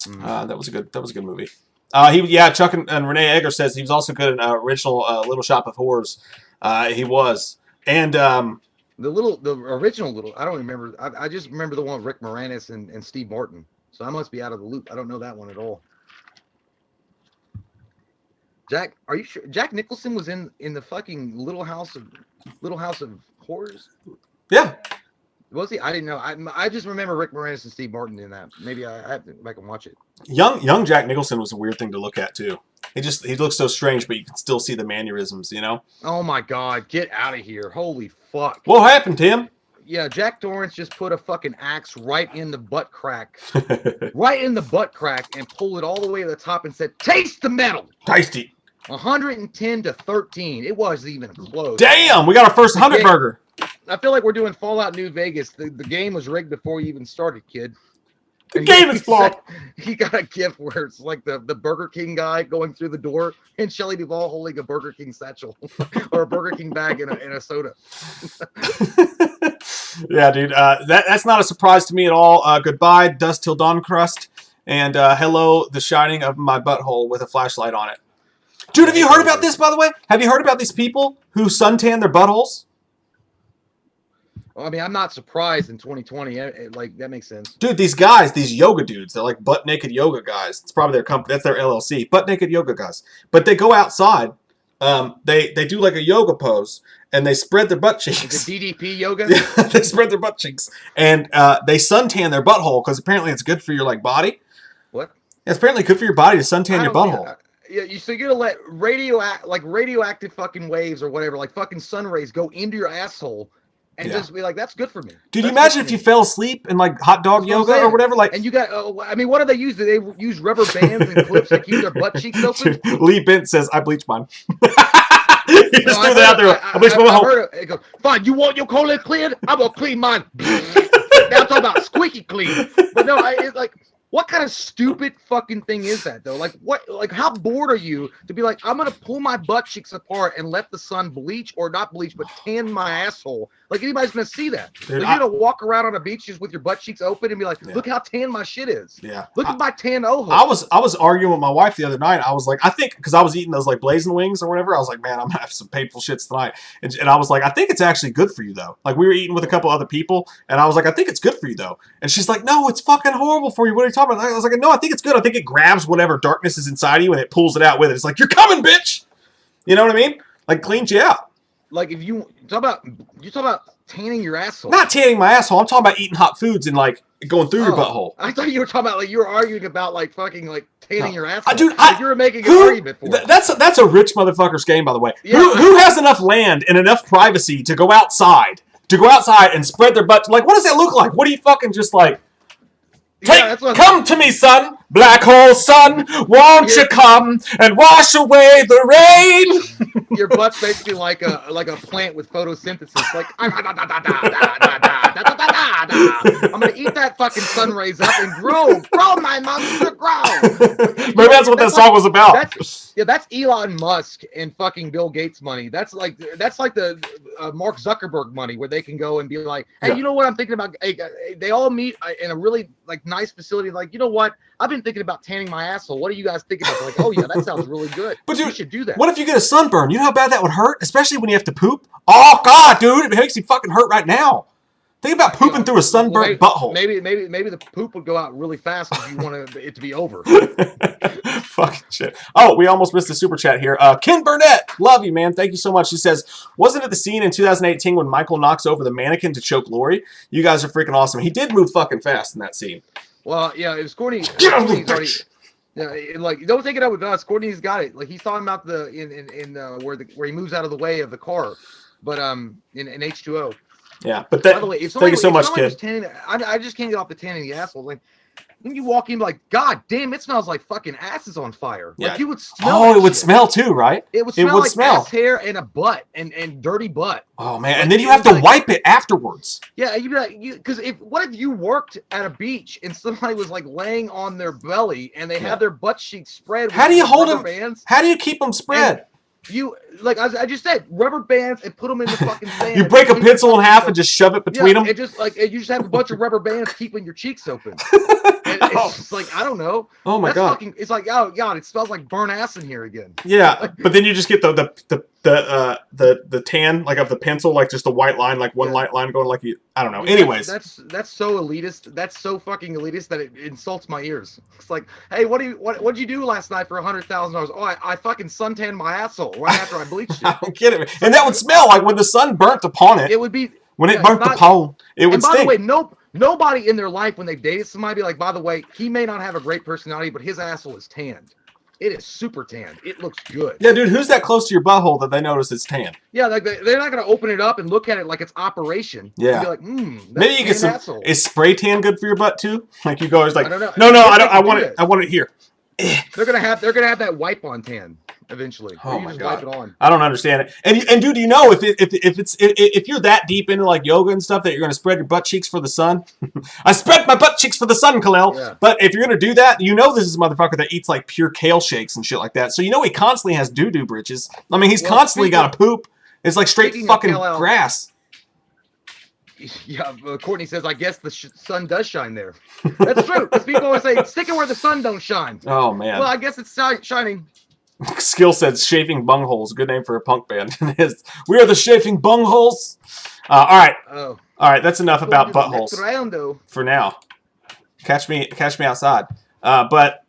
That was a good movie. Chuck and Renee Egger says he was also good in original Little Shop of Horrors. He was. And the original Little, I don't remember. I just remember the one with Rick Moranis and Steve Martin. So I must be out of the loop. I don't know that one at all. Jack, are you sure Jack Nicholson was in the fucking Little House of Horrors? Yeah. Was he? I didn't know. I just remember Rick Moranis and Steve Martin in that. Maybe I have to go back and watch it. Young Jack Nicholson was a weird thing to look at too. He looks so strange, but you can still see the mannerisms, you know? Oh my God, get out of here. Holy fuck. What happened, Tim? Yeah, Jack Torrance just put a fucking axe right in the butt crack. Right in the butt crack and pulled it all the way to the top and said, "Taste the metal." Tasty. 110 to 13. It wasn't even close. Damn, we got our first 100 burger. I feel like we're doing Fallout New Vegas. The game was rigged before you even started, kid. The game is flawed. He got a gift where it's like the Burger King guy going through the door and Shelley Duvall holding a Burger King satchel or a Burger King bag and a soda. Yeah, dude. That's not a surprise to me at all. Goodbye, Dust Till Dawn Crust. And hello, The Shining of My Butthole with a flashlight on it. Dude, have you heard about this, by the way? Have you heard about these people who suntan their buttholes? Well, I mean, I'm not surprised in 2020. Like, that makes sense. Dude, these guys, these yoga dudes, they're like butt naked yoga guys. It's probably their company. That's their LLC. Butt naked yoga guys. But they go outside. They do like a yoga pose, and they spread their butt cheeks. Is it DDP yoga? Yeah, they spread their butt cheeks, and they suntan their butthole because apparently it's good for your like body. What? It's apparently good for your body to suntan your butthole. Yeah, so you're gonna let radioactive fucking waves or whatever, like fucking sun rays, go into your asshole, and just be like, "That's good for me." Dude, you imagine if you fell asleep in like hot dog yoga or whatever, like. And you got, I mean, what do they use? Do they use rubber bands and clips to keep their butt cheeks open? Dude, Lee Bent says, "I bleach mine." He just threw that out there. I bleach my butthole. It goes, fine. You want your colon cleared? I'm gonna clean mine. Now I'm talking about squeaky clean. But no, it's like. What kind of stupid fucking thing is that though? Like what? Like how bored are you to be like, I'm gonna pull my butt cheeks apart and let the sun bleach or not bleach, but tan my asshole? Like anybody's gonna see that? Dude, like, you're gonna walk around on a beach just with your butt cheeks open and be like, look how tan my shit is. Yeah. Look at my tan ojo. I was arguing with my wife the other night. I was like, I think because I was eating those like blazing wings or whatever. I was like, man, I'm gonna have some painful shits tonight. And I was like, I think it's actually good for you though. Like we were eating with a couple other people, and I was like, I think it's good for you though. And she's like, no, it's fucking horrible for you. What are you talking about? I was like, no, I think it's good. I think it grabs whatever darkness is inside you and it pulls it out with it. It's like, you're coming, bitch. You know what I mean? Like cleans you out. Like if you talk about tanning your asshole. Not tanning my asshole. I'm talking about eating hot foods and like going through your butthole. I thought you were talking about like you were arguing about like fucking like tanning your asshole. Dude, like you were making an argument for it. That's a rich motherfucker's game, by the way. Yeah. Who has enough land and enough privacy to go outside and spread their butt? Like, what does that look like? What do you fucking just like? Come to me, son, black hole son, won't you come and wash away the rain? Your butt's basically like a plant with photosynthesis. Like I'm gonna eat that fucking sun rays up and grow my monster, grow. Maybe that's what that song was about. That's Elon Musk and fucking Bill Gates money. That's like the Mark Zuckerberg money, where they can go and be like, hey, you know what I'm thinking about? Hey, they all meet in a really like nice facility. Like, you know what? I've been thinking about tanning my asshole. What do you guys think about? They're like, oh yeah, that sounds really good. But dude, you should do that. What if you get a sunburn? You know how bad that would hurt, especially when you have to poop. Oh god, dude, it makes me fucking hurt right now. Think about pooping through a sunburnt butthole. Maybe the poop would go out really fast if you want it to be over. Fucking shit. Oh, we almost missed a super chat here. Ken Burnett, love you, man. Thank you so much. She says, wasn't it the scene in 2018 when Michael knocks over the mannequin to choke Lori? You guys are freaking awesome. He did move fucking fast in that scene. Well, yeah, it was Courtney. Yeah, like don't take it out with us. Courtney's got it. Like he's talking about where he moves out of the way of the car, but in H2O. Yeah, but that. By the way, thank you so much, kid. I just can't get off the tanning the asshole. Like when you walk in, like, God damn, it smells like fucking ass is on fire. Yeah. Like you would smell. Oh, it would smell too, right? It would smell like ass hair and a butt and dirty butt. Oh man, like, and then you have to wipe it afterwards. Yeah, you'd be like, because what if you worked at a beach and somebody was like laying on their belly and they had their butt cheeks spread? How do you hold them? Bands? How do you keep them spread? You like I just said, rubber bands and put them in the fucking sand. You break a pencil in half and just shove it between them. It just like you just have a bunch of rubber bands keeping your cheeks open. It's just like I don't know. Oh my god! It's like oh god, it smells like burnt ass in here again. Yeah, but then you just get the tan like of the pencil, like just the white line, like one light line going like you. I don't know. Anyways, that's so elitist. That's so fucking elitist that it insults my ears. It's like, hey, what'd you do last night for $100,000? Oh, I fucking suntanned my asshole right after I bleached it. I don't get it, and that would smell like when the sun burnt upon it. It would be when it burnt upon. It would stink. By the way, nobody in their life when they've dated somebody be like, by the way, he may not have a great personality, but his asshole is tanned. It is super tanned. It looks good. Yeah, dude, who's that close to your butthole that they notice it's tan? Yeah, like they're not gonna open it up and look at it like it's operation. Yeah, be like, maybe you get some. Asshole. Is spray tan good for your butt too? Like you go, it's like, no, I want it. I want it here. They're gonna have that wipe on tan eventually. Oh my god! Wipe it on. I don't understand it. And dude, you know if you're that deep into like yoga and stuff that you're gonna spread your butt cheeks for the sun. I spread my butt cheeks for the sun, Khalil. Yeah. But if you're gonna do that, you know this is a motherfucker that eats like pure kale shakes and shit like that. So you know he constantly has doo-doo britches. I mean, he's constantly got to poop. It's like straight fucking grass. Yeah, Courtney says, I guess the sun does shine there. That's true. Because people always say, stick it where the sun don't shine. Oh, man. Well, I guess it's shining. Skill says, Chafing Bungholes. Good name for a punk band. We are the Chafing Bungholes. All right. Oh. All right, that's enough about buttholes. For now. Catch me outside. But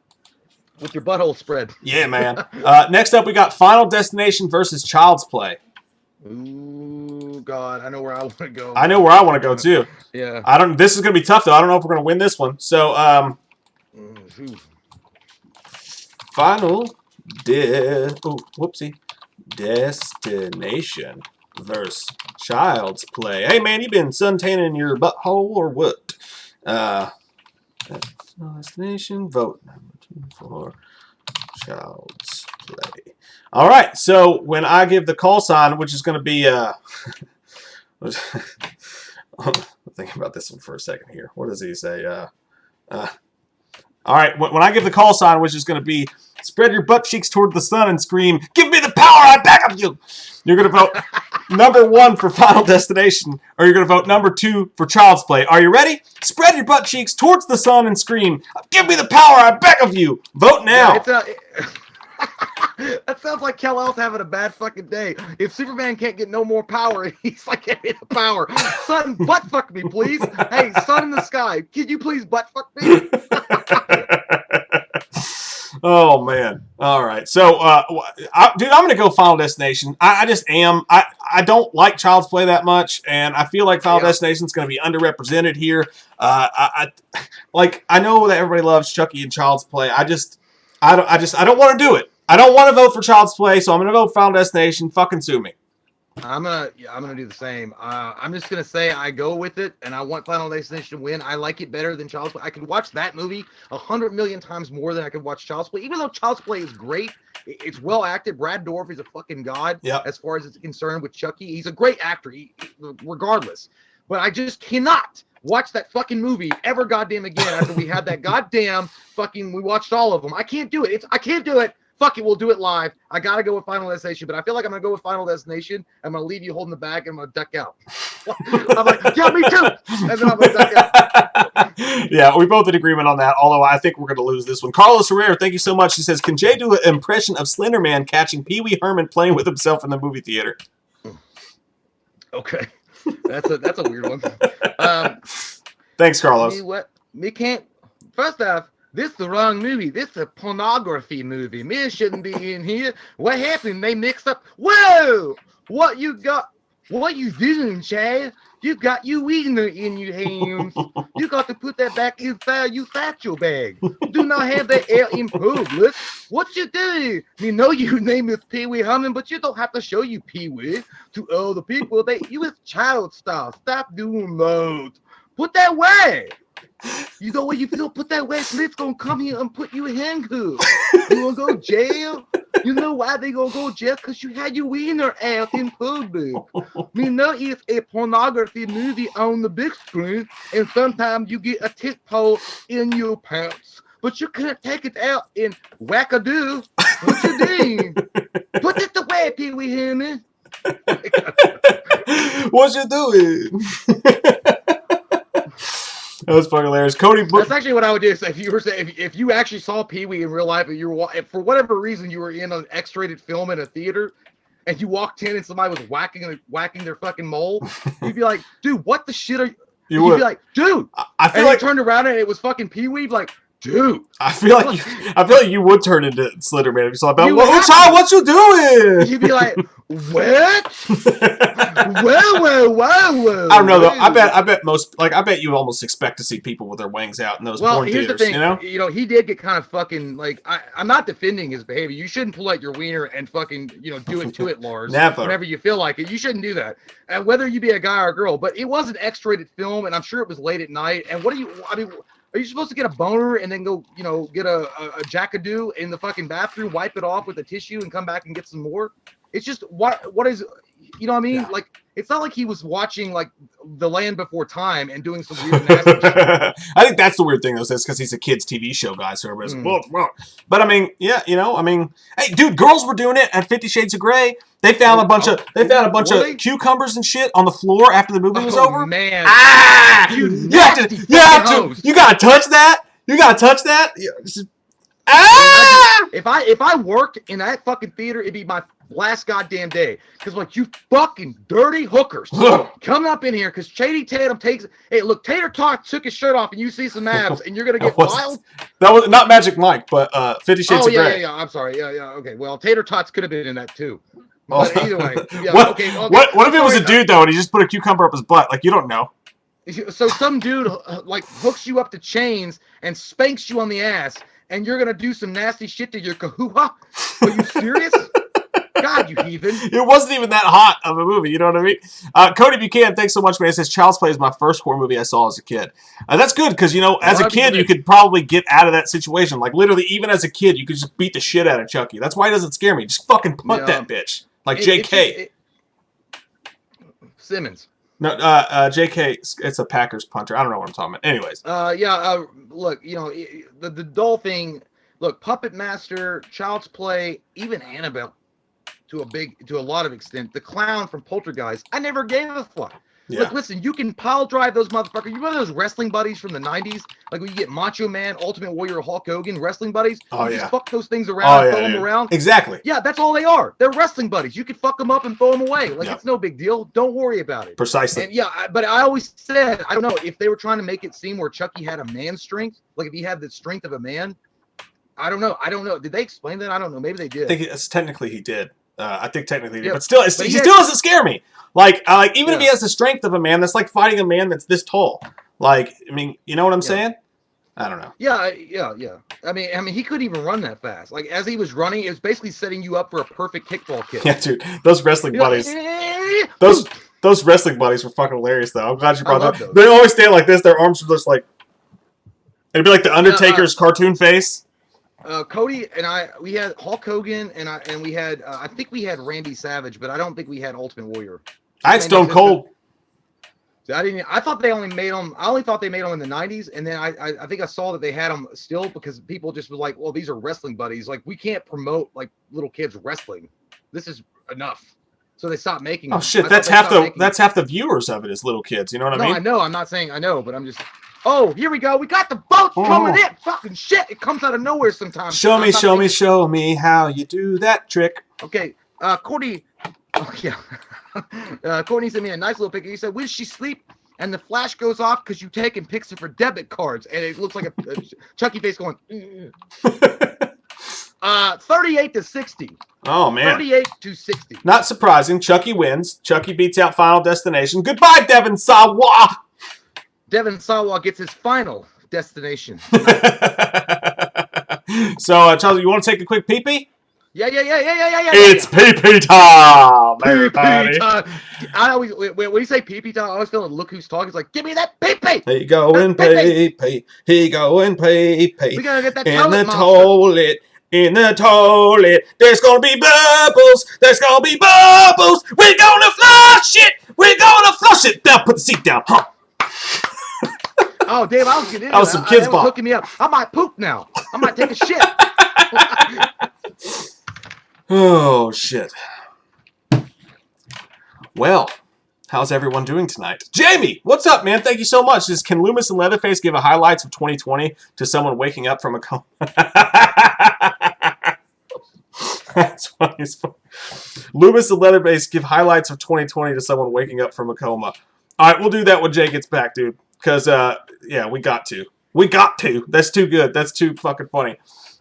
with your butthole spread. Yeah, man. Next up, we got Final Destination versus Child's Play. Ooh, God, I know where I want to go. I know where I want to go too. Yeah. This is gonna be tough though. I don't know if we're gonna win this one. So, Final Destination versus Child's Play. Hey man, you been suntanning your butthole or what? Destination vote number 2 for Child's Play. All right, so when I give the call sign, which is going to be, I'm thinking about this one for a second here. What does he say? All right, when I give the call sign, which is going to be, spread your butt cheeks toward the sun and scream, give me the power, I beg of you. You're going to vote number 1 for Final Destination, or you're going to vote number 2 for Child's Play. Are you ready? Spread your butt cheeks towards the sun and scream, give me the power, I beg of you. Vote now. Yeah, that sounds like Kal-El's having a bad fucking day. If Superman can't get no more power, he's like, give me the power. Sun, butt fuck me, please. Hey, sun in the sky, can you please butt fuck me? Oh man! All right, so dude, I'm gonna go Final Destination. I just am. I don't like Child's Play that much, and I feel like Final Destination's gonna be underrepresented here. I know that everybody loves Chucky and Child's Play. I don't want to do it. I don't want to vote for Child's Play, so I'm gonna vote Final Destination. Fucking sue me. I'm gonna do the same. I'm just gonna say I go with it, and I want Final Destination to win. I like it better than Child's Play. I could watch that movie 100 million times more than I could watch Child's Play. Even though Child's Play is great, it's well acted. Brad Dourif is a fucking god as far as it's concerned with Chucky. He's a great actor, regardless. But I just cannot watch that fucking movie ever goddamn again after we had that goddamn fucking. We watched all of them. I can't do it. I can't do it. Fuck it, we'll do it live. I gotta go with Final Destination, but I feel like I'm gonna go with Final Destination. I'm gonna leave you holding the bag, and I'm gonna duck out. I'm like, yeah, me too. And then I'm gonna duck out. Yeah, we both in agreement on that. Although I think we're gonna lose this one. Carlos Herrera, thank you so much. He says, "Can Jay do an impression of Slender Man catching Pee Wee Herman playing with himself in the movie theater?" Okay, that's a weird one. Thanks, Carlos. Me can't. First off. This is the wrong movie. This is a pornography movie. Me shouldn't be in here. What happened? They mixed up. Whoa! What you got? What you doing, Chad? You got your wiener in your hands. You got to put that back inside your satchel bag. Do not have that out in public. What you do? Me know your name is Pee Wee Herman, but you don't have to show you Pee Wee to all the people. You is child star. Stop doing that. Put that way. You know what you feel? Put that way. Police gonna come here and put you in handcuffs. You wanna go jail? You know why they gonna go jail? Cause you had your wiener out in public. We know it's a pornography movie on the big screen, and sometimes you get a tit pole in your pants, but you can't take it out in wackadoo. What you doing? Put it away, Pee Wee Herman. What you doing? That was fucking hilarious. Cody, that's actually what I would do. So if you actually saw Pee Wee in real life, and you were, for whatever reason you were in an X-rated film in a theater, and you walked in and somebody was whacking their fucking mole, you'd be like, dude, what the shit are you? You'd be like, dude. I feel like you turned around and it was fucking Pee Wee. Like, dude. I feel like you would turn into Slender Man if you saw that. What you doing? You'd be like, what? Whoa. I don't know though. I bet you almost expect to see people with their wings out in those porn here's theaters. The thing, you know, he did get kind of fucking like. I'm not defending his behavior. You shouldn't pull out your wiener and fucking do it to it, Lars. Never. Whenever you feel like it, you shouldn't do that. And whether you be a guy or a girl, but it was an X-rated film, and I'm sure it was late at night. And are you supposed to get a boner and then go, get a jackadoo in the fucking bathroom, wipe it off with a tissue, and come back and get some more? It's just what is, you know what I mean? Yeah. Like, it's not like he was watching like The Land Before Time and doing some weird nasty shit. I think that's the weird thing though. That's because he's a kids TV show guy, so everybody's But I mean, yeah, hey, dude, girls were doing it at 50 Shades of Grey. They found a bunch of cucumbers and shit on the floor after the movie was over. Man, you gotta touch that. You gotta touch that. If I worked in that fucking theater, it'd be my last goddamn day. Because like, you fucking dirty hookers coming up in here because Channing Tatum hey, look, Tater Tot took his shirt off and you see some abs and you're gonna get wild. That was not Magic Mike, but 50 Shades of Grey. Yeah. I'm sorry. Yeah. Okay. Well, Tater Tots could have been in that too. But either way, yeah. What if it was a dude though and he just put a cucumber up his butt? Like, you don't know. So some dude like hooks you up to chains and spanks you on the ass, and you're gonna do some nasty shit to your kahooha? Are you serious? God, you heathen. It wasn't even that hot of a movie, you know what I mean? Cody Buchanan, thanks so much, man. It says Child's Play is my first horror movie I saw as a kid. That's good, because, as a kid, you could probably get out of that situation. Like, literally, even as a kid, you could just beat the shit out of Chucky. That's why it doesn't scare me. Just fucking punt that bitch. Like JK. Simmons. No, JK, it's a Packers punter. I don't know what I'm talking about. Anyways. Look, the dull thing, look, Puppet Master, Child's Play, even Annabelle, to a lot of extent. The clown from Poltergeist, I never gave a fuck. Yeah. Look, listen, you can pile drive those motherfuckers. You remember those wrestling buddies from the 90s? Like when you get Macho Man, Ultimate Warrior, Hulk Hogan, wrestling buddies? Oh, you just fuck those things around, throw them around. Exactly. Yeah, that's all they are. They're wrestling buddies. You can fuck them up and throw them away. Like, it's no big deal. Don't worry about it. Precisely. And but I always said, I don't know, if they were trying to make it seem where Chucky had a man's strength, like if he had the strength of a man, I don't know. Did they explain that? I don't know. Maybe they did. I think technically he did. I think technically he did. Yeah, But still, he still doesn't scare me. Like even if he has the strength of a man, that's like fighting a man that's this tall. Like, I mean, you know what I'm saying? I don't know. Yeah. I mean, he couldn't even run that fast. Like as he was running, it was basically setting you up for a perfect kickball kick. Yeah, dude, those wrestling buddies. Those wrestling buddies were fucking hilarious, though. I'm glad you brought that. They always stand like this. Their arms are just like it'd be like the Undertaker's cartoon face. Cody and we had Hulk Hogan and we had I think we had Randy Savage, but I don't think we had Ultimate Warrior. I had Stone Cold. I thought they only made them. I only thought they made them in the '90s, and then I think I saw that they had them still because people just were like, "Well, these are wrestling buddies. Like, we can't promote like little kids wrestling. This is enough." So they stopped making them. Oh shit! That's half the viewers of it is little kids. You know what I mean? No, I know. I'm not saying I know, but I'm just. Oh, here we go. We got the votes coming in. Fucking shit! It comes out of nowhere sometimes. Show me how you do that trick. Okay, Courtney. Oh yeah. Courtney sent me a nice little picture. He said, "When does she sleep?" And the flash goes off because you take and picks it for debit cards, and it looks like a Chucky face going. 38-60. Oh man. 38-60. Not surprising. Chucky wins. Chucky beats out Final Destination. Goodbye, Devin Sawa. Devin Sawa gets his final destination. So, Charles, you want to take a quick pee-pee? Yeah. It's pee-pee time, everybody. I always, when you say pee-pee time, I always feel like Look Who's Talking. It's like, give me that pee-pee. He go and pee-pee. He go and pee-pee. We gotta get that in the toilet. In the toilet. There's gonna be bubbles. There's gonna be bubbles. We're gonna flush it. We're gonna flush it. Now put the seat down. Huh. Oh, Dave, I was getting into that. Was some kids' ball. Hooking me up. I might poop now. I might take a shit. Oh, shit. Well, how's everyone doing tonight? Jamie, what's up, man? Thank you so much. Can Loomis and Leatherface give a highlights of 2020 to someone waking up from a coma? That's funny as fuck. Loomis and Leatherface give highlights of 2020 to someone waking up from a coma. All right, we'll do that when Jay gets back, dude. Because, yeah, we got to. We got to. That's too good. That's too fucking funny.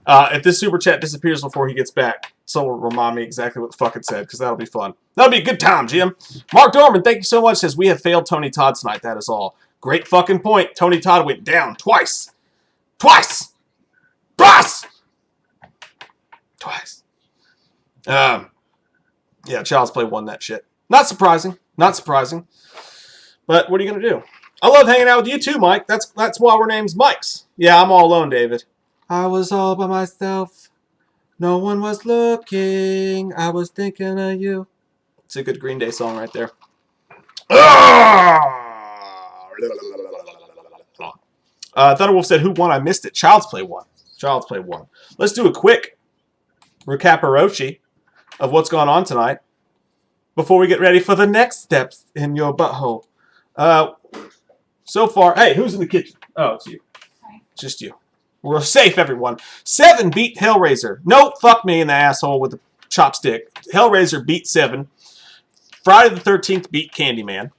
If this super chat disappears before he gets back, someone will remind me exactly what the fuck it said, because that'll be fun. That'll be a good time, Jim. Mark Dorman, thank you so much. Says, we have failed Tony Todd tonight. That is all. Great fucking point. Tony Todd went down twice. Twice! Twice! Twice. Yeah, Child's Play won that shit. Not surprising. Not surprising. But what are you going to do? I love hanging out with you too, Mike. That's why our name's Mike's. Yeah, I'm all alone, David. I was all by myself. No one was looking. I was thinking of you. It's a good Green Day song right there. Thunderwolf said, who won? I missed it. Child's Play won. Child's Play won. Let's do a quick recap of what's going on tonight before we get ready for the next steps in your butthole. So far, hey, who's in the kitchen? Oh, it's you. Hi. Just you. We're safe, everyone. 7 beat Hellraiser. No, fuck me in the asshole with the chopstick. Hellraiser beat 7. Friday the 13th beat Candyman.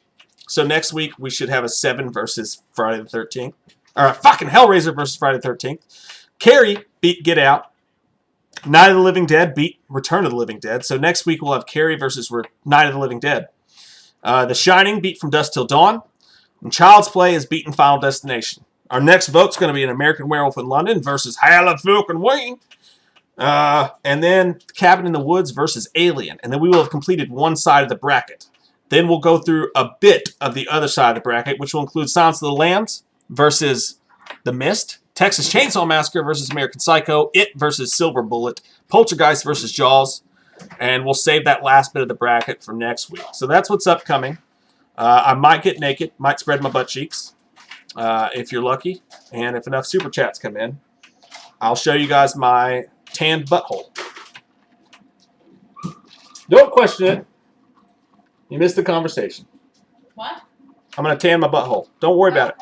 So next week we should have a 7 versus Friday the 13th. Or fucking Hellraiser versus Friday the 13th. Carrie beat Get Out. Night of the Living Dead beat Return of the Living Dead. So next week we'll have Carrie versus Night of the Living Dead. The Shining beat From Dusk Till Dawn. And Child's Play is beating Final Destination. Our next vote's going to be an American Werewolf in London versus Halloween. And then Cabin in the Woods versus Alien. And then we will have completed one side of the bracket. Then we'll go through a bit of the other side of the bracket, which will include Silence of the Lambs versus The Mist, Texas Chainsaw Massacre versus American Psycho, It versus Silver Bullet, Poltergeist versus Jaws. And we'll save that last bit of the bracket for next week. So that's what's upcoming. I might get naked, might spread my butt cheeks, if you're lucky. And if enough super chats come in, I'll show you guys my tanned butthole. Don't question it. You missed the conversation. What? I'm going to tan my butthole. Don't worry about it.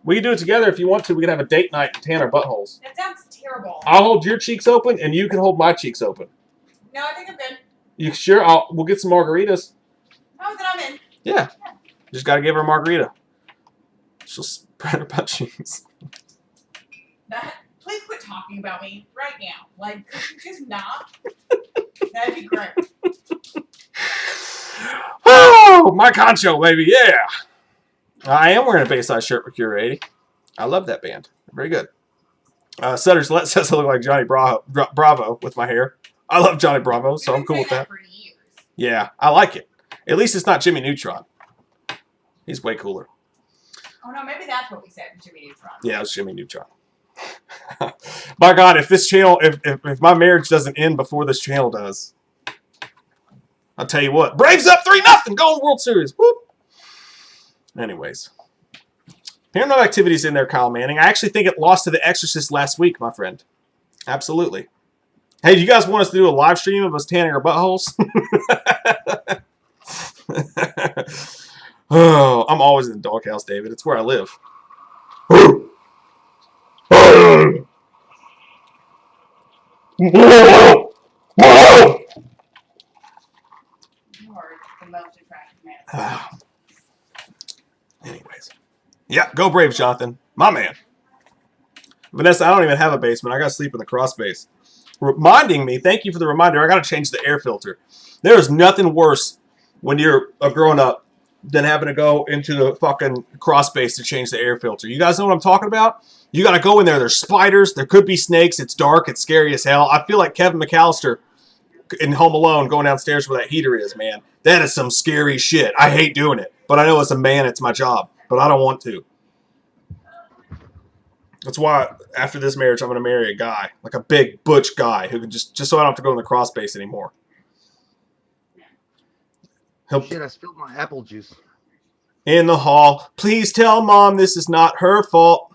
We can do it together if you want to. We can have a date night and tan our buttholes. That sounds terrible. I'll hold your cheeks open, and you can hold my cheeks open. No, I think I'm good. You sure? We'll get some margaritas. Oh, then I'm in. Yeah. Just got to give her a margarita. She'll spread her butt cheeks. Please talking about me right now. Like, could you just not? That'd be great. Oh, my concho, baby, yeah. I am wearing a Bayside shirt with Cure 80. I love that band. Very good. Sutter's Let says I look like Johnny Bravo with my hair. I love Johnny Bravo, so I'm cool with that. For years. Yeah, I like it. At least it's not Jimmy Neutron. He's way cooler. Oh no, maybe that's what we said, Jimmy Neutron. Yeah, it was Jimmy Neutron. My God, if this channel, if my marriage doesn't end before this channel does, I'll tell you what. Braves up 3-0, going World Series. Whoop. Anyways. Paranormal Activity's in there, Kyle Manning. I actually think it lost to The Exorcist last week, my friend. Absolutely. Hey, do you guys want us to do a live stream of us tanning our buttholes? Oh, I'm always in the doghouse, David. It's where I live. You are the most attractive man. Anyways. Yeah, go Braves, Jonathan. My man. Vanessa, I don't even have a basement. I got to sleep in the cross space. Reminding me, thank you for the reminder, I got to change the air filter. There is nothing worse when you're growing up than having to go into the fucking cross space to change the air filter. You guys know what I'm talking about? You got to go in there. There's spiders. There could be snakes. It's dark. It's scary as hell. I feel like Kevin McAllister in Home Alone going downstairs where that heater is, man. That is some scary shit. I hate doing it. But I know as a man, it's my job. But I don't want to. That's why after this marriage, I'm going to marry a guy. Like a big, butch guy who can just so I don't have to go in the cross space anymore. Shit, I spilled my apple juice. In the hall. Please tell Mom this is not her fault.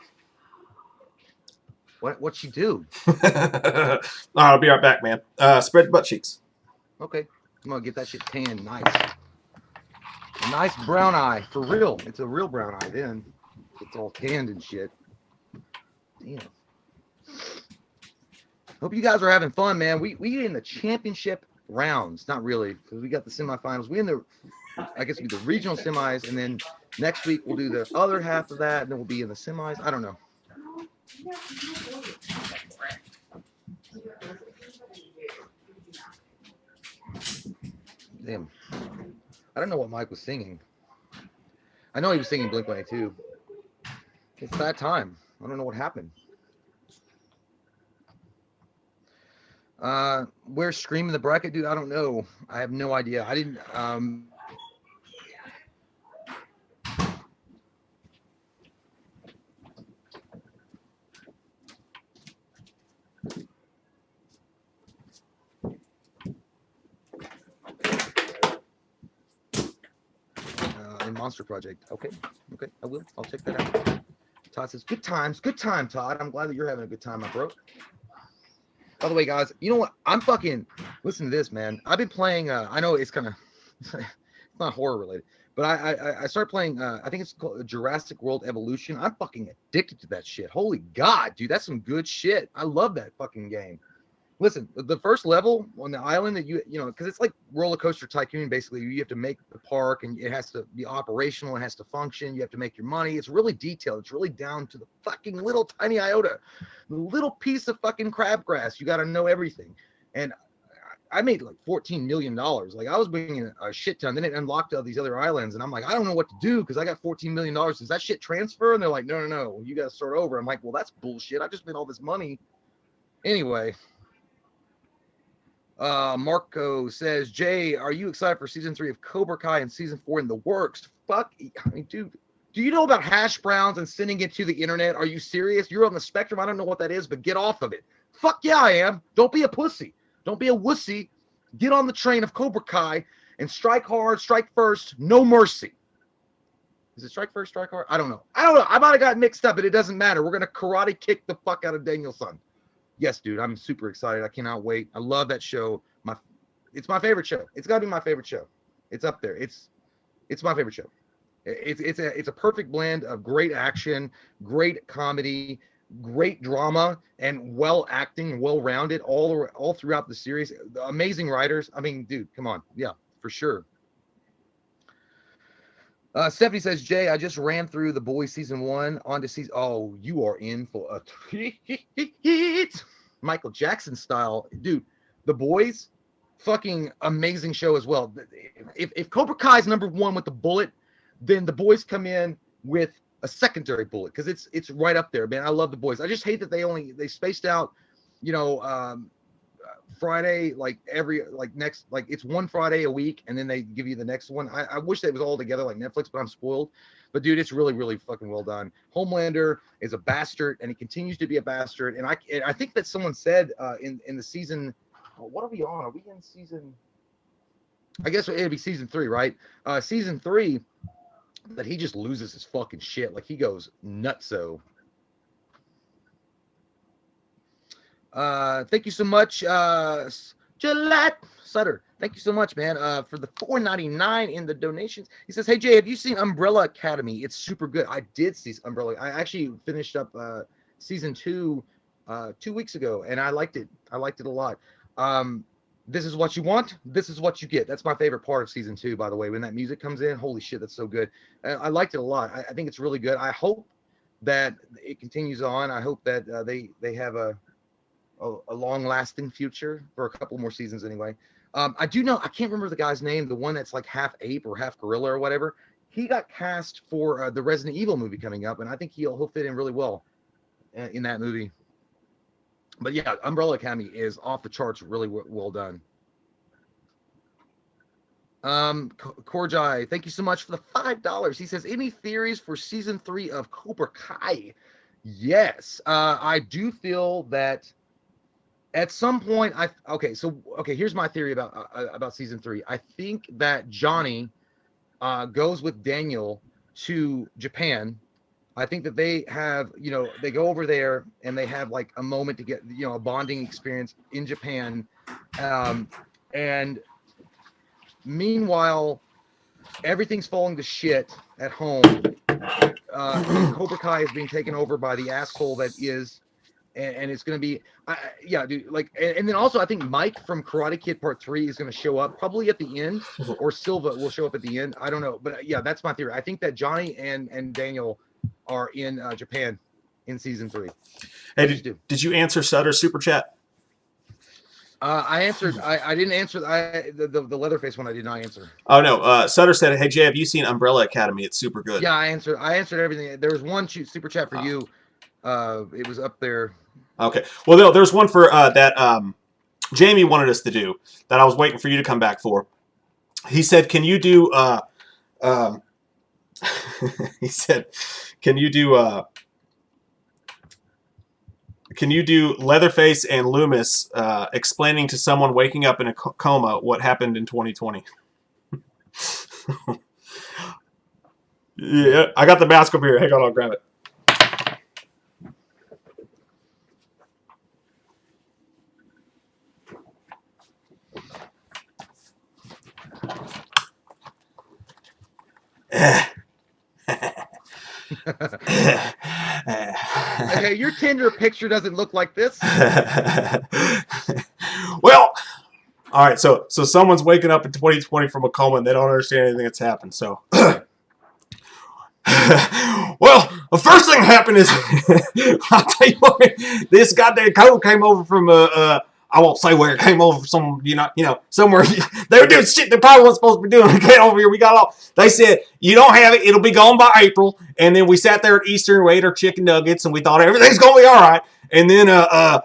What'd she do? All right, I'll be right back, man. Spread your butt cheeks. Okay. I'm going to get that shit tan nice. A nice brown eye. For real. It's a real brown eye then. It's all tanned and shit. Damn. Hope you guys are having fun, man. We in the championship rounds. Not really, because we got the semifinals. We in the, I guess, we the regional semis, and then next week we'll do the other half of that, and then we'll be in the semis. I don't know. Damn. I don't know what Mike was singing. I know he was singing Blink-182. It's that time. I don't know what happened. Where's Scream in the bracket, dude? I don't know. I have no idea. I didn't. In Monster Project. Okay. I will. I'll check that out. Todd says, good times, Todd. I'm glad that you're having a good time, my bro. By the way, guys, you know what? I'm fucking, listen to this, man. I've been playing, I know it's kind of, it's not horror related, but I started playing, I think it's called Jurassic World Evolution. I'm fucking addicted to that shit. Holy God, dude, that's some good shit. I love that fucking game. Listen, the first level on the island that you know, because it's like Roller Coaster Tycoon, basically. You have to make the park, and it has to be operational. It has to function. You have to make your money. It's really detailed. It's really down to the fucking little tiny iota, the little piece of fucking crabgrass. You got to know everything. And I made like $14 million. Like, I was bringing a shit ton. Then it unlocked all these other islands, and I'm like, I don't know what to do because I got $14 million. Does that shit transfer? And they're like, no. You got to start over. I'm like, well, that's bullshit. I just made all this money. Anyway. Marco says, Jay, are you excited for season 3 of Cobra Kai and season 4 in the works? Fuck, I mean, dude, do you know about hash browns and sending it to the internet? Are you serious? You're on the spectrum. I don't know what that is, but get off of it. Fuck yeah, I am. Don't be a pussy. Don't be a wussy. Get on the train of Cobra Kai and strike hard, strike first, no mercy. Is it strike first, strike hard? I don't know. I might have got mixed up, but it doesn't matter. We're going to karate kick the fuck out of Danielson. Yes, dude, I'm super excited. I cannot wait. I love that show. It's my favorite show. It's gotta be my favorite show. It's up there. It's my favorite show. It's a perfect blend of great action, great comedy, great drama, and well acting, well rounded all throughout the series. Amazing writers. I mean, dude, come on. Yeah, for sure. Stephanie says, Jay, I just ran through The Boys season 1 on to season. Oh, you are in for a treat. Michael Jackson style, dude. The Boys, fucking amazing show as well. If Cobra Kai is number 1 with the bullet, then The Boys come in with a secondary bullet because it's right up there, man. I love The Boys. I just hate that they spaced out, Friday, it's one Friday a week, and then they give you the next one. I wish that was all together like Netflix, but I'm spoiled. But dude, it's really, really fucking well done. Homelander is a bastard, and he continues to be a bastard. And I think that someone said in the season, what are we on? Are we in season? I guess it'd be season 3, right? Season 3, that he just loses his fucking shit. Like he goes nutso. Thank you so much, Gillette Sutter. Thank you so much, man, for the $4.99 in the donations. He says, hey, Jay, have you seen Umbrella Academy? It's super good. I did see Umbrella. I actually finished up season 2 2 weeks ago, and I liked it. I liked it a lot. This is what you want. This is what you get. That's my favorite part of season 2, by the way. When that music comes in, holy shit, that's so good. I liked it a lot. I think it's really good. I hope that it continues on. I hope that they have a long-lasting future for a couple more seasons anyway. I do know, I can't remember the guy's name, the one that's like half ape or half gorilla or whatever. He got cast for the Resident Evil movie coming up, and I think he'll fit in really well in that movie. But yeah, Umbrella Academy is off the charts, really well done. Korjai, thank you so much for the $5. He says, any theories for season 3 of Cobra Kai? Yes, I do feel that at some point, here's my theory about season 3. I think that Johnny goes with Daniel to Japan. I think that they have, they go over there and they have like a moment to get, a bonding experience in Japan. And meanwhile, everything's falling to shit at home. Cobra Kai is being taken over by the asshole that is, and it's going to be, dude, like, and then also I think Mike from Karate Kid Part 3 is going to show up probably at the end, or Silva will show up at the end. I don't know, but yeah, that's my theory. I think that Johnny and Daniel are in Japan in season 3. Hey, did you answer Sutter's super chat? I answered. I didn't answer the Leatherface one. I did not answer. Oh no, Sutter said, "Hey Jay, have you seen Umbrella Academy? It's super good." Yeah, I answered everything. There was one super chat for you. It was up there. Okay. Well, there's one for that Jamie wanted us to do that I was waiting for you to come back for. He said, "Can you do?" He said, "Can you do?" Can you do Leatherface and Loomis explaining to someone waking up in a coma what happened in 2020? Yeah, I got the mask up here. Hang on, I'll grab it. Hey, your Tinder picture doesn't look like this. Well, all right. So someone's waking up in 2020 from a coma and they don't understand anything that's happened. So, well, the first thing that happened is I'll tell you what, this goddamn code came over from I won't say where it came over from some, somewhere. They were doing shit they probably wasn't supposed to be doing. It came over here. We got off. They said, you don't have it. It'll be gone by April. And then we sat there at Easter and we ate our chicken nuggets and we thought everything's going to be all right. And then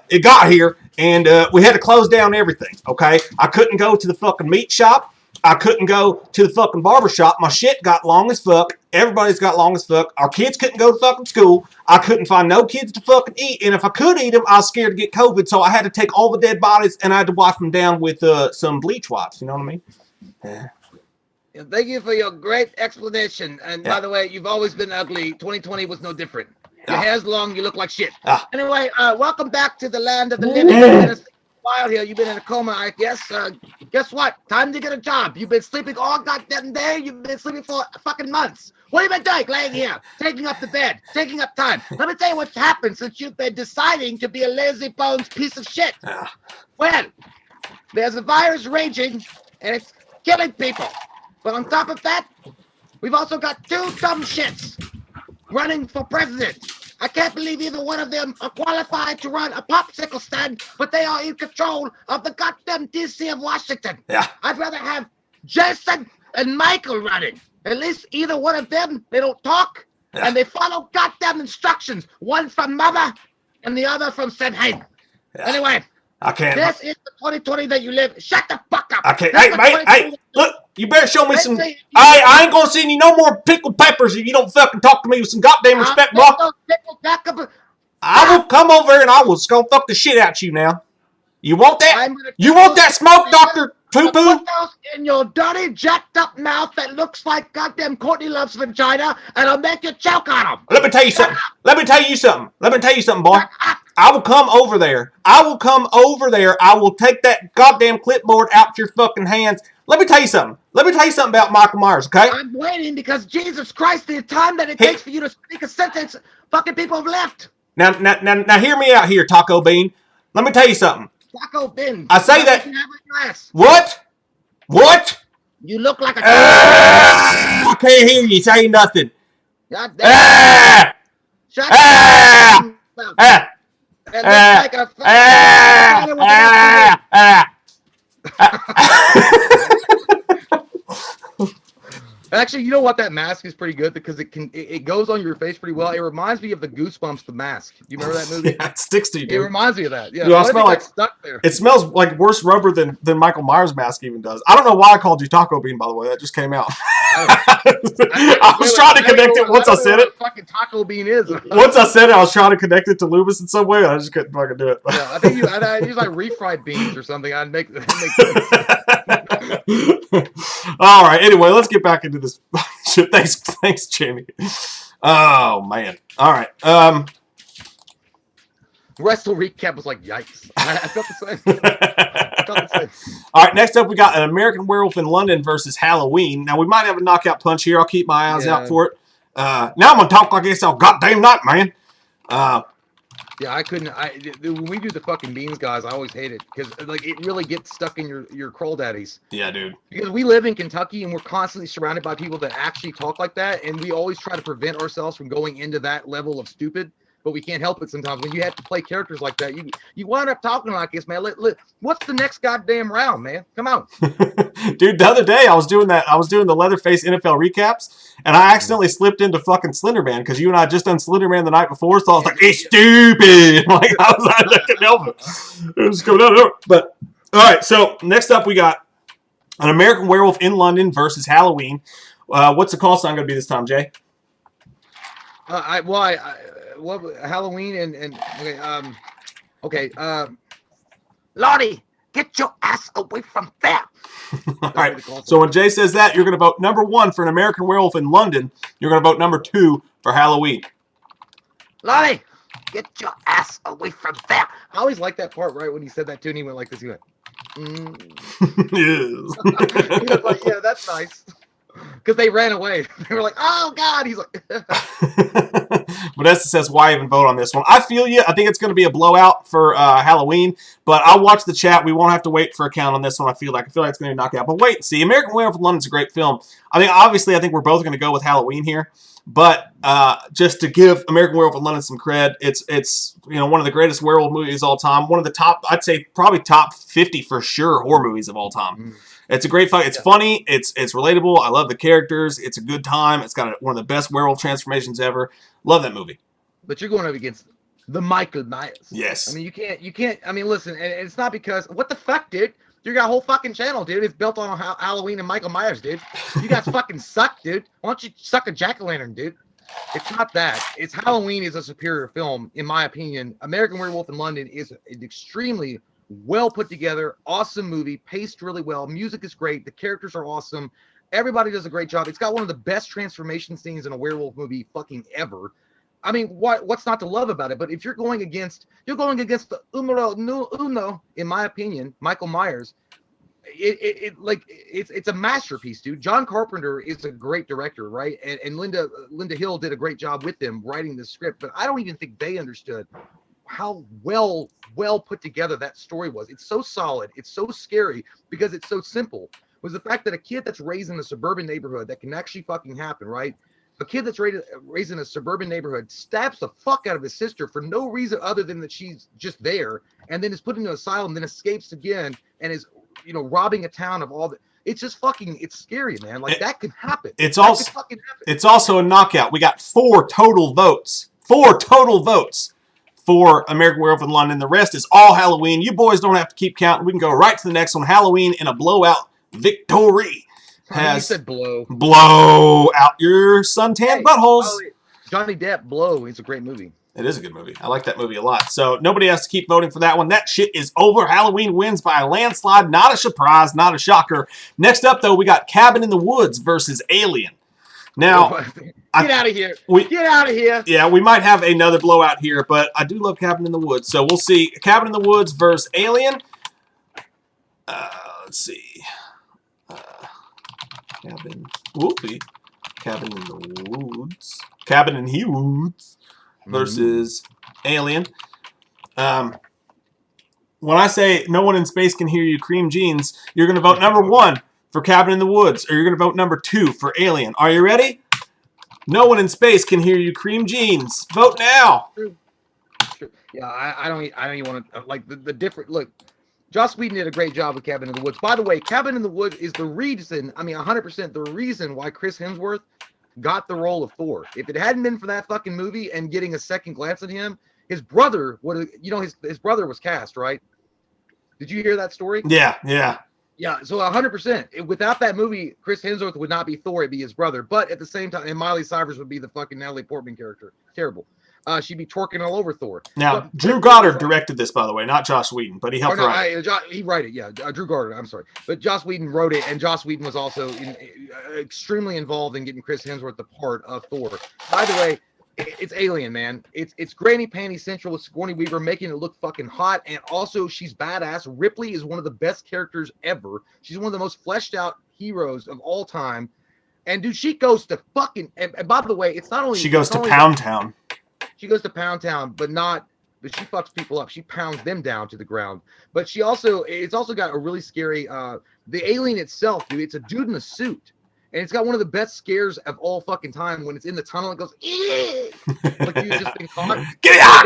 it got here and we had to close down everything, okay? I couldn't go to the fucking meat shop. I couldn't go to the fucking barber shop. My shit got long as fuck. Everybody's got long as fuck. Our kids couldn't go to fucking school. I couldn't find no kids to fucking eat. And if I could eat them, I was scared to get COVID. So I had to take all the dead bodies and I had to wash them down with some bleach wipes. You know what I mean? Yeah. Thank you for your great explanation. And by the way, you've always been ugly. 2020 was no different. Your hair's long. You look like shit. Anyway, welcome back to the land of the living. While here, you've been in a coma, I guess. Guess what? Time to get a job. You've been sleeping all goddamn day. You've been sleeping for fucking months. What have you been doing? Laying here, taking up the bed, taking up time. Let me tell you what's happened since you've been deciding to be a lazy bones piece of shit. Well, there's a virus raging, and it's killing people. But on top of that, We've also got 2 dumb shits running for president. I can't believe either one of them are qualified to run a popsicle stand, but they are in control of the goddamn DC of Washington. Yeah. I'd rather have Jason and Michael running. At least either one of them, they don't talk, and they follow goddamn instructions. One from Mother, and the other from Senheim. Yeah. Anyway, I can't. this is the 2020 that you live. Shut the fuck up. I can't. This Hey, is mate. Hey, 2020 look. You better show me some. Hey, I ain't gonna send you no more pickled peppers if you don't fucking talk to me with some goddamn respect, bro. I will come over here and I will go fuck the shit out you now. You want that? You want that smoke, Dr. Poo Poo? Put those in your dirty, jacked up mouth that looks like goddamn Courtney Love's vagina, and I'll make you choke on them. Let me tell you something. Let me tell you something. Let me tell you something, boy. I will come over there. I will come over there. I will take that goddamn clipboard out your fucking hands. Let me tell you something. Let me tell you something about Michael Myers, okay? I'm waiting because Jesus Christ, the time that it takes for you to speak a sentence, fucking people have left. Now, hear me out here, Taco Bean. Let me tell you something. Taco Bean. I say that. What? What? You look like a. I can't hear you say nothing. God damn. Shut up. It looks like Actually, you know what? That mask is pretty good because it goes on your face pretty well. It reminds me of the Goosebumps, The Mask. Do you remember that movie? Yeah, it sticks to you, dude. It reminds me of that. Yeah, Dude, I smell like stuck there. It smells like worse rubber than Michael Myers' mask even does. I don't know why I called you Taco Bean, by the way. That just came out. I was trying to connect it once I said it. What fucking Taco Bean is. Once I said it, I was trying to connect it to Lubus in some way. I just couldn't fucking do it. Yeah, I think I'd use like refried beans or something. I'd make sense. All right. Anyway, let's get back into this shit. Thanks, Jamie. Oh man. All right. Wrestle recap was like, yikes. I felt the same. All right. Next up, we got An American Werewolf in London versus Halloween. Now we might have a knockout punch here. I'll keep my eyes out for it. Now I'm gonna talk like this all goddamn night, man. Yeah, I couldn't. When we do the fucking beans, guys, I always hate it because like it really gets stuck in your crawl daddies. Yeah, dude. Because we live in Kentucky and we're constantly surrounded by people that actually talk like that, and we always try to prevent ourselves from going into that level of stupid. But we can't help it sometimes. When you have to play characters like that, you wind up talking like this, man. What's the next goddamn round, man? Come on. Dude, the other day I was doing the Leatherface NFL recaps, and I accidentally slipped into fucking Slenderman because you and I just done Slenderman the night before, so I was like, "It's stupid." Like I couldn't help it. It was coming out. But all right, so next up we got An American Werewolf in London versus Halloween. What's the call sign going to be this time, Jay? Halloween and okay, Lottie, get your ass away from there. All right. So when Jay says that, you're going to vote number 1 for An American Werewolf in London. You're going to vote number 2 for Halloween. Lottie, get your ass away from there. I always like that part, right? When he said that too, and he went like this. He went, Yes. He was like, yeah, that's nice. Because they ran away. They were like, oh, God. He's like... Vanessa says, why even vote on this one? I feel you. I think it's going to be a blowout for Halloween, but I'll watch the chat. We won't have to wait for a count on this one, I feel like it's going to be knocked out. But wait and see. American Werewolf in London's a great film. I mean, obviously, I think we're both going to go with Halloween here. But just to give American Werewolf in London some cred, it's one of the greatest werewolf movies of all time. One of the top, I'd say probably top 50 for sure horror movies of all time. It's a great fight. It's funny. It's relatable. I love the characters. It's a good time. It's got one of the best werewolf transformations ever. Love that movie. But you're going up against the Michael Myers. Yes. I mean, you can't. I mean, listen, and it's not because what the fuck, dude. You got a whole fucking channel, dude. It's built on Halloween and Michael Myers, dude. You guys fucking suck, dude. Why don't you suck a jack-o'-lantern, dude? It's not that. It's Halloween is a superior film, in my opinion. American Werewolf in London is an extremely well put together, awesome movie, paced really well. Music is great. The characters are awesome. Everybody does a great job. It's got one of the best transformation scenes in a werewolf movie fucking ever. I mean, what's not to love about it? But if you're going against the numero uno, in my opinion, Michael Myers, it's a masterpiece, dude. John Carpenter is a great director, right? And Linda Hill did a great job with them writing the script, but I don't even think they understood how well put together that story was. It's so solid, it's so scary because it's so simple. was the fact that a kid that's raised in a suburban neighborhood, that can actually fucking happen, right? A kid that's raised in a suburban neighborhood stabs the fuck out of his sister for no reason other than that she's just there, and then is put into an asylum, then escapes again, and is, you know, robbing a town of all the. It's just fucking. It's scary, man. Like that could happen. It's that also fucking happen. It's also a knockout. We got 4 total votes. 4 total votes for American Werewolf in London. The rest is all Halloween. You boys don't have to keep counting. We can go right to the next one. Halloween in a blowout victory. You said blow. Blow out your suntan buttholes. Johnny Depp, Blow. It's a great movie. It is a good movie. I like that movie a lot. So nobody has to keep voting for that one. That shit is over. Halloween wins by a landslide. Not a surprise. Not a shocker. Next up, though, we got Cabin in the Woods versus Alien. Now, get out of here. Get out of here. Yeah, we might have another blowout here, but I do love Cabin in the Woods. So we'll see. Cabin in the Woods versus Alien. Let's see. Cabin in the Woods. Cabin in the Woods versus Alien. When I say no one in space can hear you, cream jeans, you're going to vote number 1 for Cabin in the Woods, or you're going to vote number 2 for Alien. Are you ready? No one in space can hear you, cream jeans. Vote now. Yeah, I don't even want to, like, the different, look, Joss Whedon did a great job with Cabin in the Woods. By the way, Cabin in the Woods is the reason, 100% the reason why Chris Hemsworth got the role of Thor. If it hadn't been for that fucking movie and getting a second glance at him, his brother would have, you know, his brother was cast, right? Did you hear that story? Yeah. Yeah, so 100%. Without that movie, Chris Hemsworth would not be Thor; it'd be his brother. But at the same time, and Miley Cyrus would be the fucking Natalie Portman character. Terrible. She'd be twerking all over Thor. Now, Drew Goddard directed this, by the way, not Joss Whedon, but he helped write it. He wrote it, yeah. Drew Goddard, I'm sorry. But Joss Whedon wrote it, and Joss Whedon was also extremely involved in getting Chris Hemsworth the part of Thor. By the way, it's Alien, man. It's Granny Panty Central with Sigourney Weaver making it look fucking hot, and also she's badass. Ripley is one of the best characters ever. She's one of the most fleshed out heroes of all time. And dude, she goes to fucking. And by the way, it's not only she goes to Pound Town. She goes to Pound Town, but she fucks people up. She pounds them down to the ground. But it's also got a really scary. The alien itself, dude. It's a dude in a suit. And it's got one of the best scares of all fucking time when it's in the tunnel. It goes, like you've just been caught. Get out!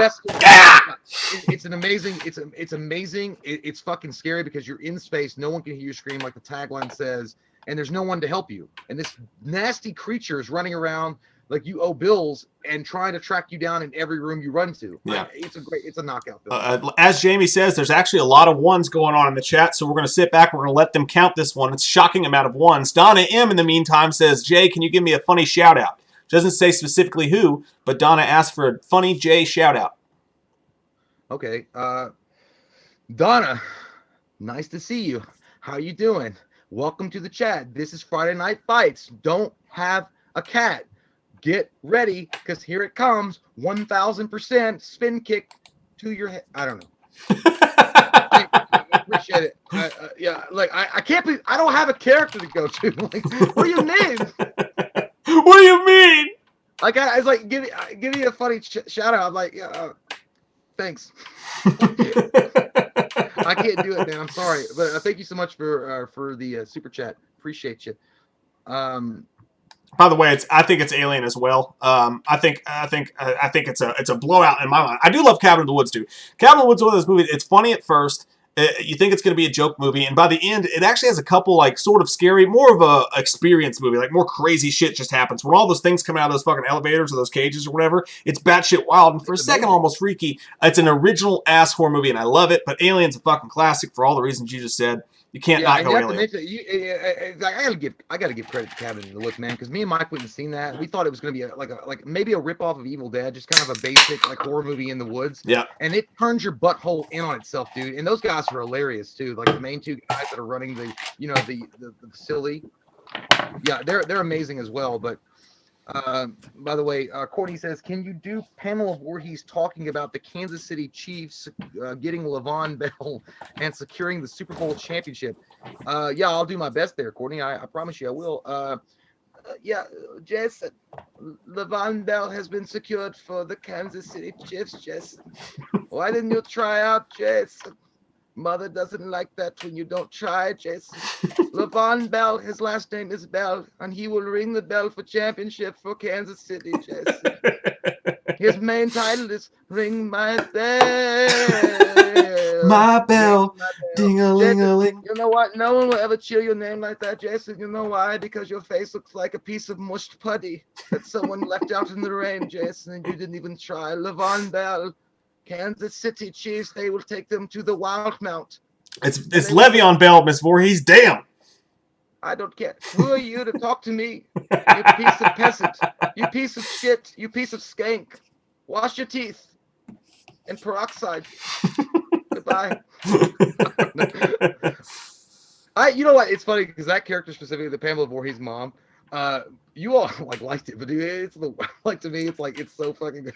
It's an amazing. It's amazing. It's fucking scary because you're in space. No one can hear you scream, like the tagline says, and there's no one to help you. And this nasty creature is running around like you owe bills and trying to track you down in every room you run to. Yeah, it's a knockout film. As Jamie says, there's actually a lot of ones going on in the chat, so we're going to sit back. We're going to let them count this one. It's a shocking amount of ones. Donna M, in the meantime, says, Jay, can you give me a funny shout-out? Doesn't say specifically who, but Donna asked for a funny Jay shout-out. Okay. Donna, nice to see you. How you doing? Welcome to the chat. This is Friday Night Fights. Don't have a cat. Get ready, because here it comes. 1,000% spin kick to your head. I don't know. I appreciate it. Yeah, like I can't believe I don't have a character to go to. Like, what do you mean? What do you mean? Like I was like, give me a funny shout out. I'm like, thanks. I can't do it, man. I'm sorry, but thank you so much for the super chat. Appreciate you. By the way, I think it's Alien as well. I think it's a blowout in my mind. I do love Cabin in the Woods too. Cabin in the Woods is one of those movies. It's funny at first. You think it's going to be a joke movie, and by the end, it actually has a couple like sort of scary, more of a experience movie. Like more crazy shit just happens when all those things come out of those fucking elevators or those cages or whatever. It's batshit wild, and for a second, almost freaky. It's an original ass horror movie, and I love it. But Alien's a fucking classic for all the reasons you just said. You can't not go Alien. I gotta give credit to Cabin in the Woods, man, because me and Mike wouldn't seen that. We thought it was gonna be like maybe a ripoff of Evil Dead, just kind of a basic like horror movie in the woods. Yeah. And it turns your butthole in on itself, dude. And those guys are hilarious too. Like the main 2 guys that are running the facility. Yeah, they're amazing as well. But by the way, Courtney says, can you do panel where he's talking about the Kansas City Chiefs getting Le'Veon Bell and securing the Super Bowl championship? Yeah, I'll do my best there, Courtney. I promise you I will. Yeah, Jess, Le'Veon Bell has been secured for the Kansas City Chiefs, Jess. Why didn't you try out, Jess? Mother doesn't like that when you don't try, Jason. LeVon Bell, his last name is Bell, and he will ring the bell for championship for Kansas City, Jason. His main title is Ring My Bell. My bell. Ding-a-ling-a-ling. You know what? No one will ever cheer your name like that, Jason. You know why? Because your face looks like a piece of mushed putty that someone left out in the rain, Jason, and you didn't even try. LeVon Bell, Kansas City Chiefs, they will take them to the Wild Mount. It's Le'Veon Bell, Miss Voorhees. Damn. I don't care. Who are you to talk to me? You piece of peasant. You piece of shit. You piece of skank. Wash your teeth. And peroxide. Goodbye. You know what? It's funny because that character specifically, the Pamela Voorhees mom, you all liked it, but dude, it's to me, it's so fucking good.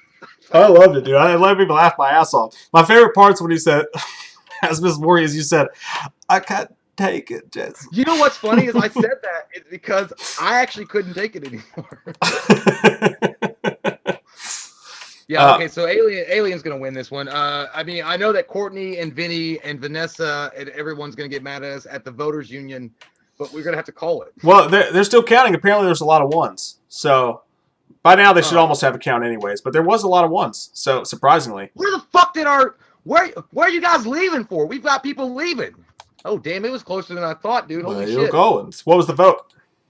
I loved it, dude. I let people laugh my ass off. My favorite part's when he said, as Miss Voorhees, you said, I can't take it, Jess. You know what's funny is I said that it's because I actually couldn't take it anymore. Yeah, okay, so Alien's gonna win this one. I mean, I know that Courtney and Vinny and Vanessa and everyone's gonna get mad at us at the voters union, but we're gonna have to call it. Well, they're still counting. Apparently, there's a lot of ones. So by now they should almost have a count anyways. But there was a lot of ones. So surprisingly, where the fuck did where are you guys leaving for? We've got people leaving. Oh damn, it was closer than I thought, dude. Holy shit. Going. What was the vote?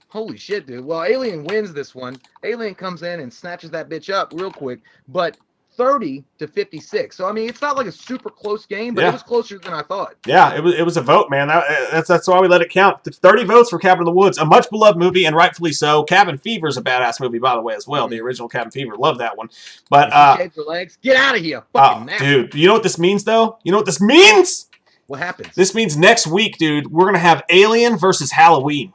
Holy shit, dude. Well, Alien wins this one. Alien comes in and snatches that bitch up real quick, but 30-56. So I mean, it's not like a super close game, but it was closer than I thought. Yeah, it was a vote, man. That's why we let it count. 30 votes for Cabin in the Woods, a much beloved movie, and rightfully so. Cabin Fever is a badass movie, by the way, as well. The original Cabin Fever, love that one. But shave your legs, get out of here, dude. You know what this means, though? You know what this means? What happens? This means next week, dude, we're gonna have Alien versus Halloween.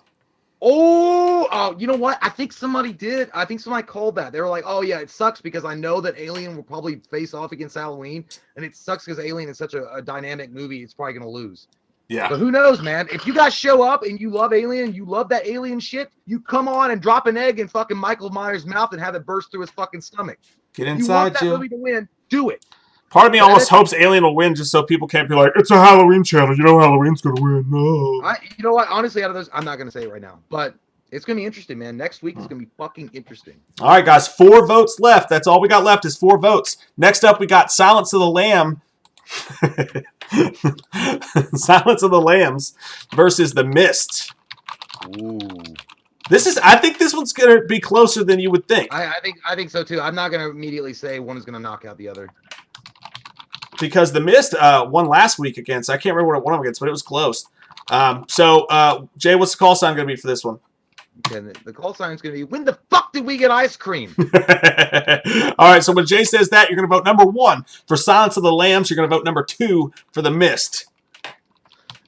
Oh, you know what? I think somebody did. I think somebody called that. They were like, oh, yeah, it sucks because I know that Alien will probably face off against Halloween, and it sucks because Alien is such a dynamic movie, it's probably going to lose. Yeah. But who knows, man? If you guys show up and you love Alien, you love that Alien shit, you come on and drop an egg in fucking Michael Myers' mouth and have it burst through his fucking stomach. Get inside, you want that movie to win, do it. Part of me almost hopes Alien will win just so people can't be like, it's a Halloween channel. You know Halloween's going to win. No. You know what? Honestly, out of those, I'm not going to say it right now. But it's going to be interesting, man. Next week is going to be fucking interesting. All right, guys. 4 votes left. That's all we got left is 4 votes. Next up, we got Silence of the Lamb. Silence of the Lambs versus The Mist. Ooh. I think this one's going to be closer than you would think. I think so, too. I'm not going to immediately say one is going to knock out the other. Because The Mist won last week against, I can't remember what it won against, but it was close. Jay, what's the call sign going to be for this one? Okay, the call sign is going to be, when the fuck did we get ice cream? All right, so when Jay says that, you're going to vote number 1 for Silence of the Lambs. You're going to vote number 2 for The Mist.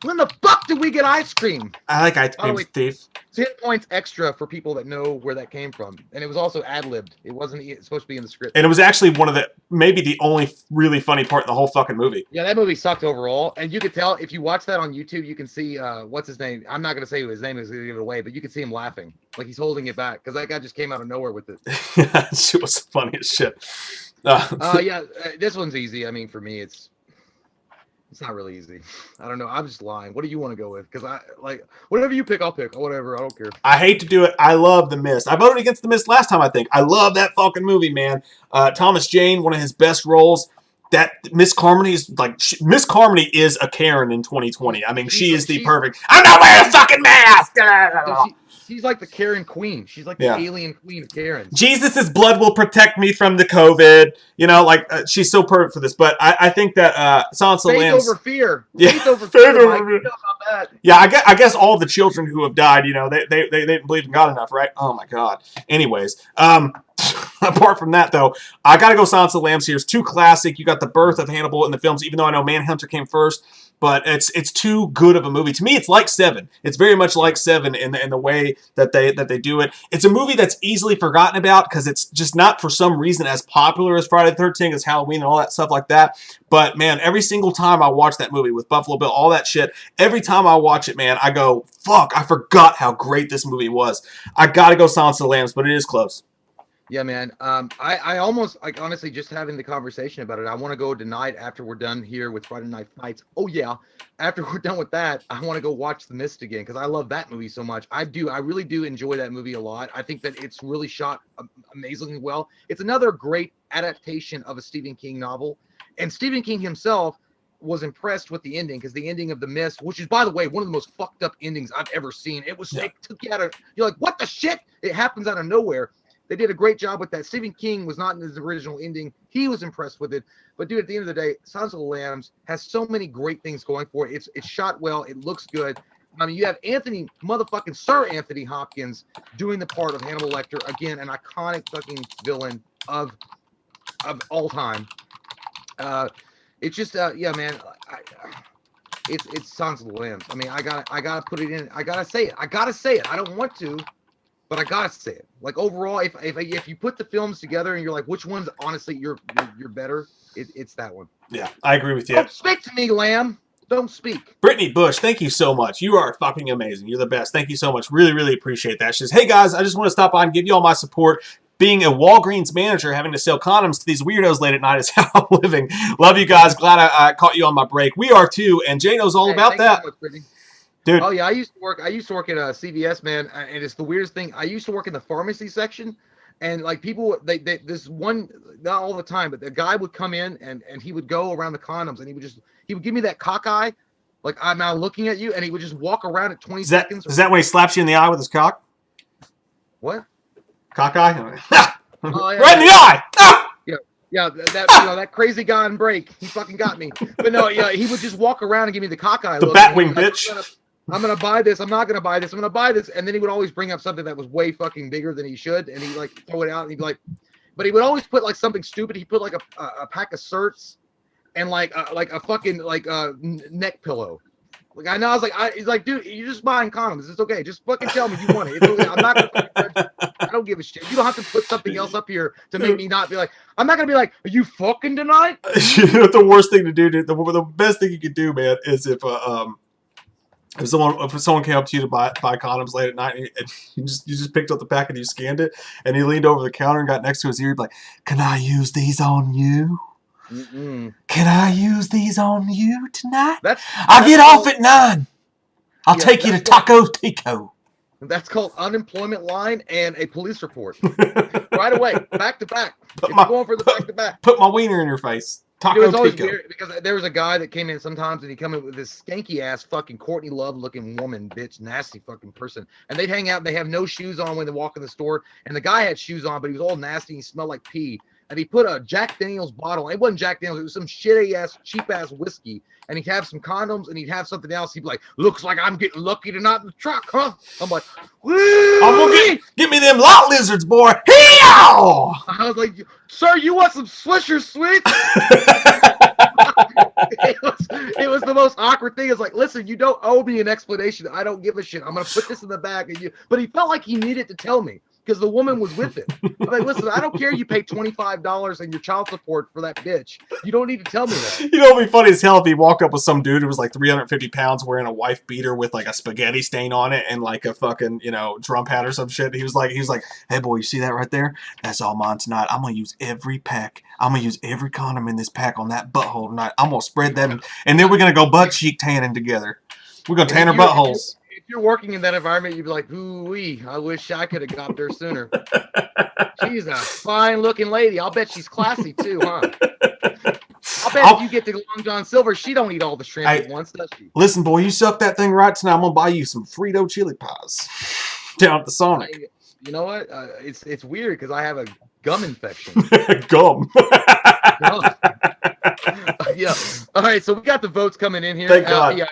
When the fuck did we get ice cream? I like ice cream, Steve. 10 points extra for people that know where that came from. And it was also ad-libbed. It wasn't supposed to be in the script. And it was actually maybe the only really funny part in the whole fucking movie. Yeah, that movie sucked overall. And you could tell, if you watch that on YouTube, you can see, what's his name? I'm not going to say who his name is going to give it away, but you can see him laughing. Like he's holding it back. Because that guy just came out of nowhere with it. Yeah, shit was funny as shit. This one's easy. I mean, for me, it's not really easy. I don't know. I'm just lying. What do you want to go with? Because whatever you pick, I'll pick. Whatever. I don't care. I hate to do it. I love The Mist. I voted against The Mist last time, I think. I love that fucking movie, man. Thomas Jane, one of his best roles. That Miss Carmody is Miss Carmody is a Karen in 2020. I mean, she is the perfect. I'm not wearing a fucking mask. She's like the Karen queen. She's like the alien queen of Karen. Jesus' blood will protect me from the COVID. You know, she's so perfect for this. But I think that Silence of the Lambs. Faith over fear. Yeah, faith over fear. You know about that. Yeah, I guess all the children who have died, you know, they didn't believe in God enough, right? Oh my God. Anyways, apart from that, though, I got to go Silence of the Lambs here. It's too classic. You got the birth of Hannibal in the films, even though I know Manhunter came first. But it's too good of a movie. To me, it's like Seven. It's very much like Seven in the way that they do it. It's a movie that's easily forgotten about because it's just not for some reason as popular as Friday the 13th, as Halloween, and all that stuff like that. But man, every single time I watch that movie with Buffalo Bill, all that shit, every time I watch it, man, I go, fuck, I forgot how great this movie was. I gotta go Silence of the Lambs, but it is close. Yeah, man. I almost like honestly just having the conversation about it. I want to go tonight after we're done here with Friday Night Fights. Oh yeah, after we're done with that, I want to go watch The Mist again because I love that movie so much. I do. I really do enjoy that movie a lot. I think that it's really shot amazingly well. It's another great adaptation of a Stephen King novel, and Stephen King himself was impressed with the ending because the ending of The Mist, which is by the way one of the most fucked up endings I've ever seen. It was it took you out of you're like what the shit? It happens out of nowhere. They did a great job with that. Stephen King was not in his original ending. He was impressed with it. But dude, at the end of the day, Silence of the Lambs has so many great things going for it. It's shot well. It looks good. I mean, you have Sir Anthony Hopkins doing the part of Hannibal Lecter. Again, an iconic fucking villain of all time. It's just yeah, man. It's Silence of the Lambs. I mean, I gotta put it in. I gotta say it. I don't want to. But I gotta say it. Like overall, if you put the films together and you're like, which one's honestly you're better, it's that one. Yeah, I agree with you. Don't speak to me, Lamb. Don't speak. Brittany Bush, thank you so much. You are fucking amazing. You're the best. Thank you so much. Really, really appreciate that. She says, hey guys, I just want to stop by and give you all my support. Being a Walgreens manager, having to sell condoms to these weirdos late at night is how I'm living. Love you guys. Glad I caught you on my break. We are too, and Jay knows all about that. So much, dude. Oh yeah, I used to work at CVS, man, and it's the weirdest thing. I used to work in the pharmacy section, and like people, they this one, not all the time, but the guy would come in and he would go around the condoms and he would give me that cock eye, like I'm now looking at you, and he would just walk around at 20 seconds. Is that when he slaps you in the eye with his cock? What? Cock eye? Oh, yeah, right in the eye! Ah! Yeah, that that crazy guy on break, he fucking got me. But no, yeah, he would just walk around and give me the cock eye. The look, Batwing bitch. I'm gonna buy this. I'm not gonna buy this. I'm gonna buy this. And then he would always bring up something that was way fucking bigger than he should, and he'd like throw it out, and he'd be like, but he would always put like something stupid. He put like a pack of certs and like a fucking like neck pillow. Like I know, I was like, he's like, dude, you're just buying condoms. It's okay. Just fucking tell me you want it. It's okay. I'm not gonna, I don't give a shit. You don't have to put something else up here to make me not be like, I'm not gonna be like, are you fucking tonight? You know what the worst thing to do, dude? The best thing you could do, man, is if someone came up to you to buy condoms late at night, and you just picked up the pack and you scanned it, and he leaned over the counter and got next to his ear, he'd be like, "Can I use these on you? Can I use these on you tonight? I'll get off at 9. I'll take you to Taco Tico." That's called unemployment line and a police report. Right away, back to back. If you're going for the back to back. Put my wiener in your face. Taco it was always Tico. Weird because there was a guy that came in sometimes and he'd come in with this skanky ass fucking Courtney Love looking woman, bitch, nasty fucking person. And they'd hang out and they have no shoes on when they walk in the store. And the guy had shoes on, but he was all nasty and he smelled like pee. And he put a Jack Daniels bottle. It wasn't Jack Daniels. It was some shitty ass, cheap ass whiskey. And he'd have some condoms and he'd have something else. He'd be like, "Looks like I'm getting lucky tonight in the truck, huh?" I'm like, "Woo!" I'm gonna get me them lot lizards, boy. Heow! I was like, "Sir, you want some Swisher Sweets?" it was the most awkward thing. It's like, listen, you don't owe me an explanation. I don't give a shit. I'm gonna put this in the bag of you. But he felt like he needed to tell me because the woman was with him. I'm like, listen, I don't care. You pay $25 in your child support for that bitch. You don't need to tell me that. You know, it'd be funny as hell if he walked up with some dude who was like 350 pounds wearing a wife beater with like a spaghetti stain on it and like a fucking, drum hat or some shit. He was like, "Hey boy, you see that right there? That's all mine tonight. I'm gonna use every pack. I'm gonna use every condom in this pack on that butthole tonight. I'm gonna spread them, and then we're gonna go butt cheek tanning together. We're gonna tan our buttholes." If you're working in that environment, you'd be like, "Ooh-wee, I wish I could have got there sooner." She's a fine-looking lady. I'll bet she's classy too, huh? I'll bet if you get to Long John Silver, she don't eat all the shrimp at once, does she? Listen, boy, you suck that thing right tonight. I'm gonna buy you some Frito chili pies down at the Sonic. You know what? It's weird because I have a gum infection. Gum. Yeah. All right, so we got the votes coming in here. Thank God.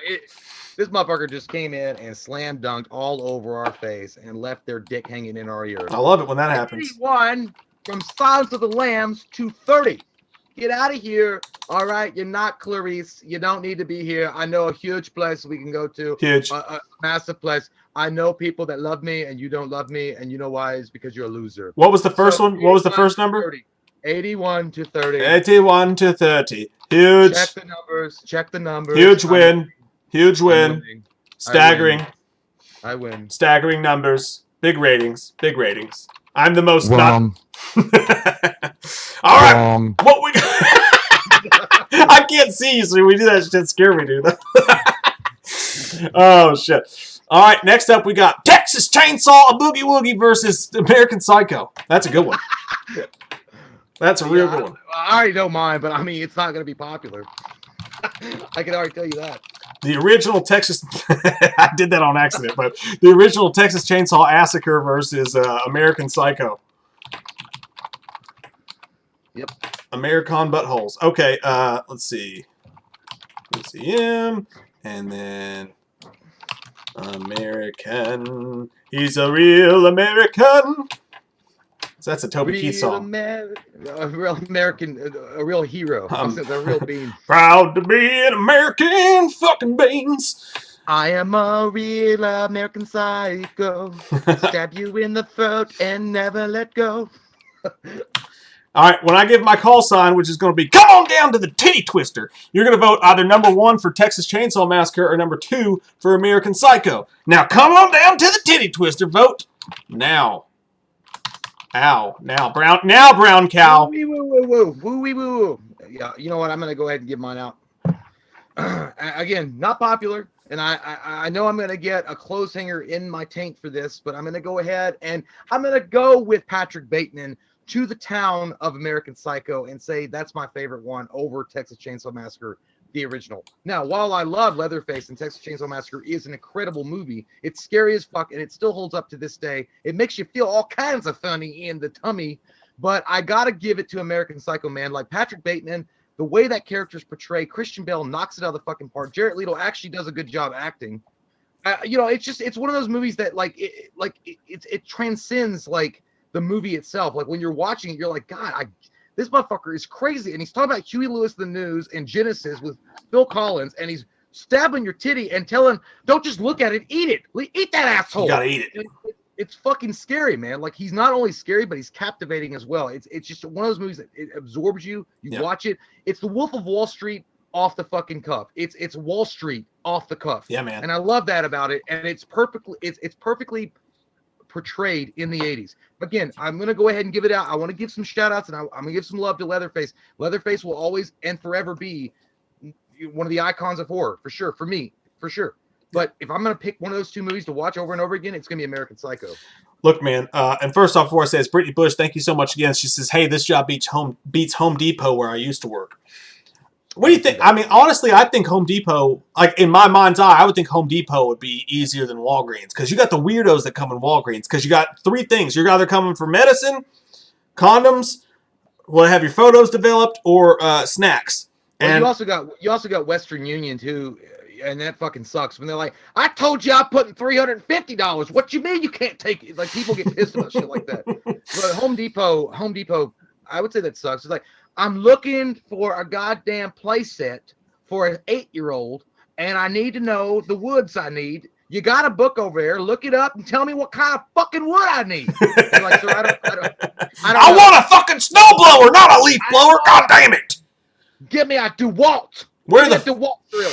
This motherfucker just came in and slam dunked all over our face and left their dick hanging in our ear. I love it when that happens. 31 from Silence of the Lambs to 30. Get out of here. All right, you're not Clarice. You don't need to be here. I know a huge place we can go to. Huge. A massive place. I know people that love me and you don't love me, and you know why? It's because you're a loser. What was the first one? What was the first number? 30. 81 to 30. 81 to 30. Huge. Check the numbers. Check the numbers. Huge win. Huge win. Staggering. I win. Staggering numbers. Big ratings. Big ratings. I'm the most Wrong. not. All right. Wrong. What we I can't see you, so we do that shit scare me, dude. Oh, shit. All right, next up we got Texas Chainsaw, a Boogie Woogie versus American Psycho. That's a good one. That's a real good one. I already know mine, but I mean, it's not going to be popular. I can already tell you that. The original Texas... I did that on accident, but the original Texas Chainsaw Massacre versus American Psycho. Yep. American Buttholes. Okay, let's see. Museum, and then American. He's a real American. So that's a Toby Keith song. A real American, a real hero. A real bean. Proud to be an American fucking beans. I am a real American psycho. Stab you in the throat and never let go. All right, when I give my call sign, which is going to be, come on down to the titty twister, you're going to vote either number 1 for Texas Chainsaw Massacre or number 2 for American Psycho. Now, come on down to the titty twister. Vote now. Ow. Now, brown cow. Woo. Yeah, you know what? I'm going to go ahead and give mine out. Again, not popular. And I know I'm going to get a clothes hanger in my tank for this, but I'm going to go ahead and I'm going to go with Patrick Bateman to the town of American Psycho and say that's my favorite one over Texas Chainsaw Massacre, the original. Now, while I love Leatherface and Texas Chainsaw Massacre is an incredible movie, it's scary as fuck and it still holds up to this day. It makes you feel all kinds of funny in the tummy, but I got to give it to American Psycho, man. Like Patrick Bateman, the way that character's portrayed, Christian Bale knocks it out of the fucking park. Jared Leto actually does a good job acting. It's one of those movies that it transcends like the movie itself. Like when you're watching it, you're like, God, this motherfucker is crazy. And he's talking about Huey Lewis the News and Genesis with Phil Collins, and he's stabbing your titty and telling, don't just look at it, eat it. Eat that asshole. You gotta eat it. It's fucking scary, man. Like he's not only scary, but he's captivating as well. It's just one of those movies that it absorbs you. You watch it. It's the Wolf of Wall Street off the fucking cuff. It's Wall Street off the cuff. Yeah, man. And I love that about it. And it's perfectly portrayed in the 80s. Again, I'm going to go ahead and give it out. I want to give some shout outs and I'm going to give some love to Leatherface. Leatherface will always and forever be one of the icons of horror, for sure, for me, for sure. But if I'm going to pick one of those two movies to watch over and over again, it's going to be American Psycho. Look, man, and first off, before I say it's Brittany Bush, thank you so much again. She says, hey, this job beats Home Depot where I used to work. What do you think? I mean, honestly, I think Home Depot, like in my mind's eye, I would think Home Depot would be easier than Walgreens because you got the weirdos that come in Walgreens because you got three things. You're either coming for medicine, condoms, have your photos developed, or snacks. Well, and you also got Western Union too, and that fucking sucks when they're like, I told you I'm putting $350. What you mean you can't take it? Like people get pissed about shit like that. But Home Depot, I would say that sucks. It's like, I'm looking for a goddamn play set for an 8-year-old, and I need to know the woods I need. You got a book over there. Look it up and tell me what kind of fucking wood I need. Like, sir, I want a fucking snowblower, not a leaf blower. God damn it! Give me a DeWalt. Where the DeWalt drill?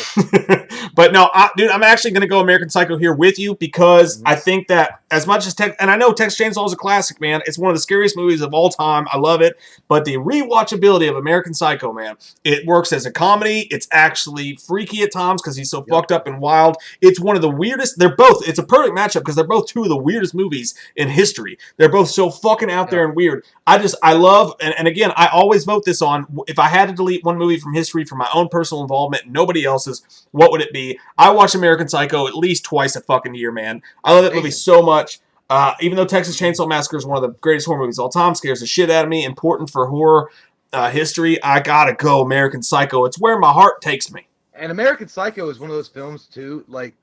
But no, dude, I'm actually going to go American Psycho here with you because I think that as much as and I know Texas Chainsaw is a classic, man. It's one of the scariest movies of all time. I love it. But the rewatchability of American Psycho, man, it works as a comedy. It's actually freaky at times because he's so fucked up and wild. It's one of the weirdest. It's a perfect matchup because they're both two of the weirdest movies in history. They're both so fucking out there and weird. I love, and again, I always vote this on, if I had to delete one movie from history for my own personal involvement, nobody else's, what would it be? I watch American Psycho at least twice a fucking year, man. I love that movie so much. Even though Texas Chainsaw Massacre is one of the greatest horror movies of all time, scares the shit out of me, important for horror history, I gotta go American Psycho. It's where my heart takes me. And American Psycho is one of those films, too, like,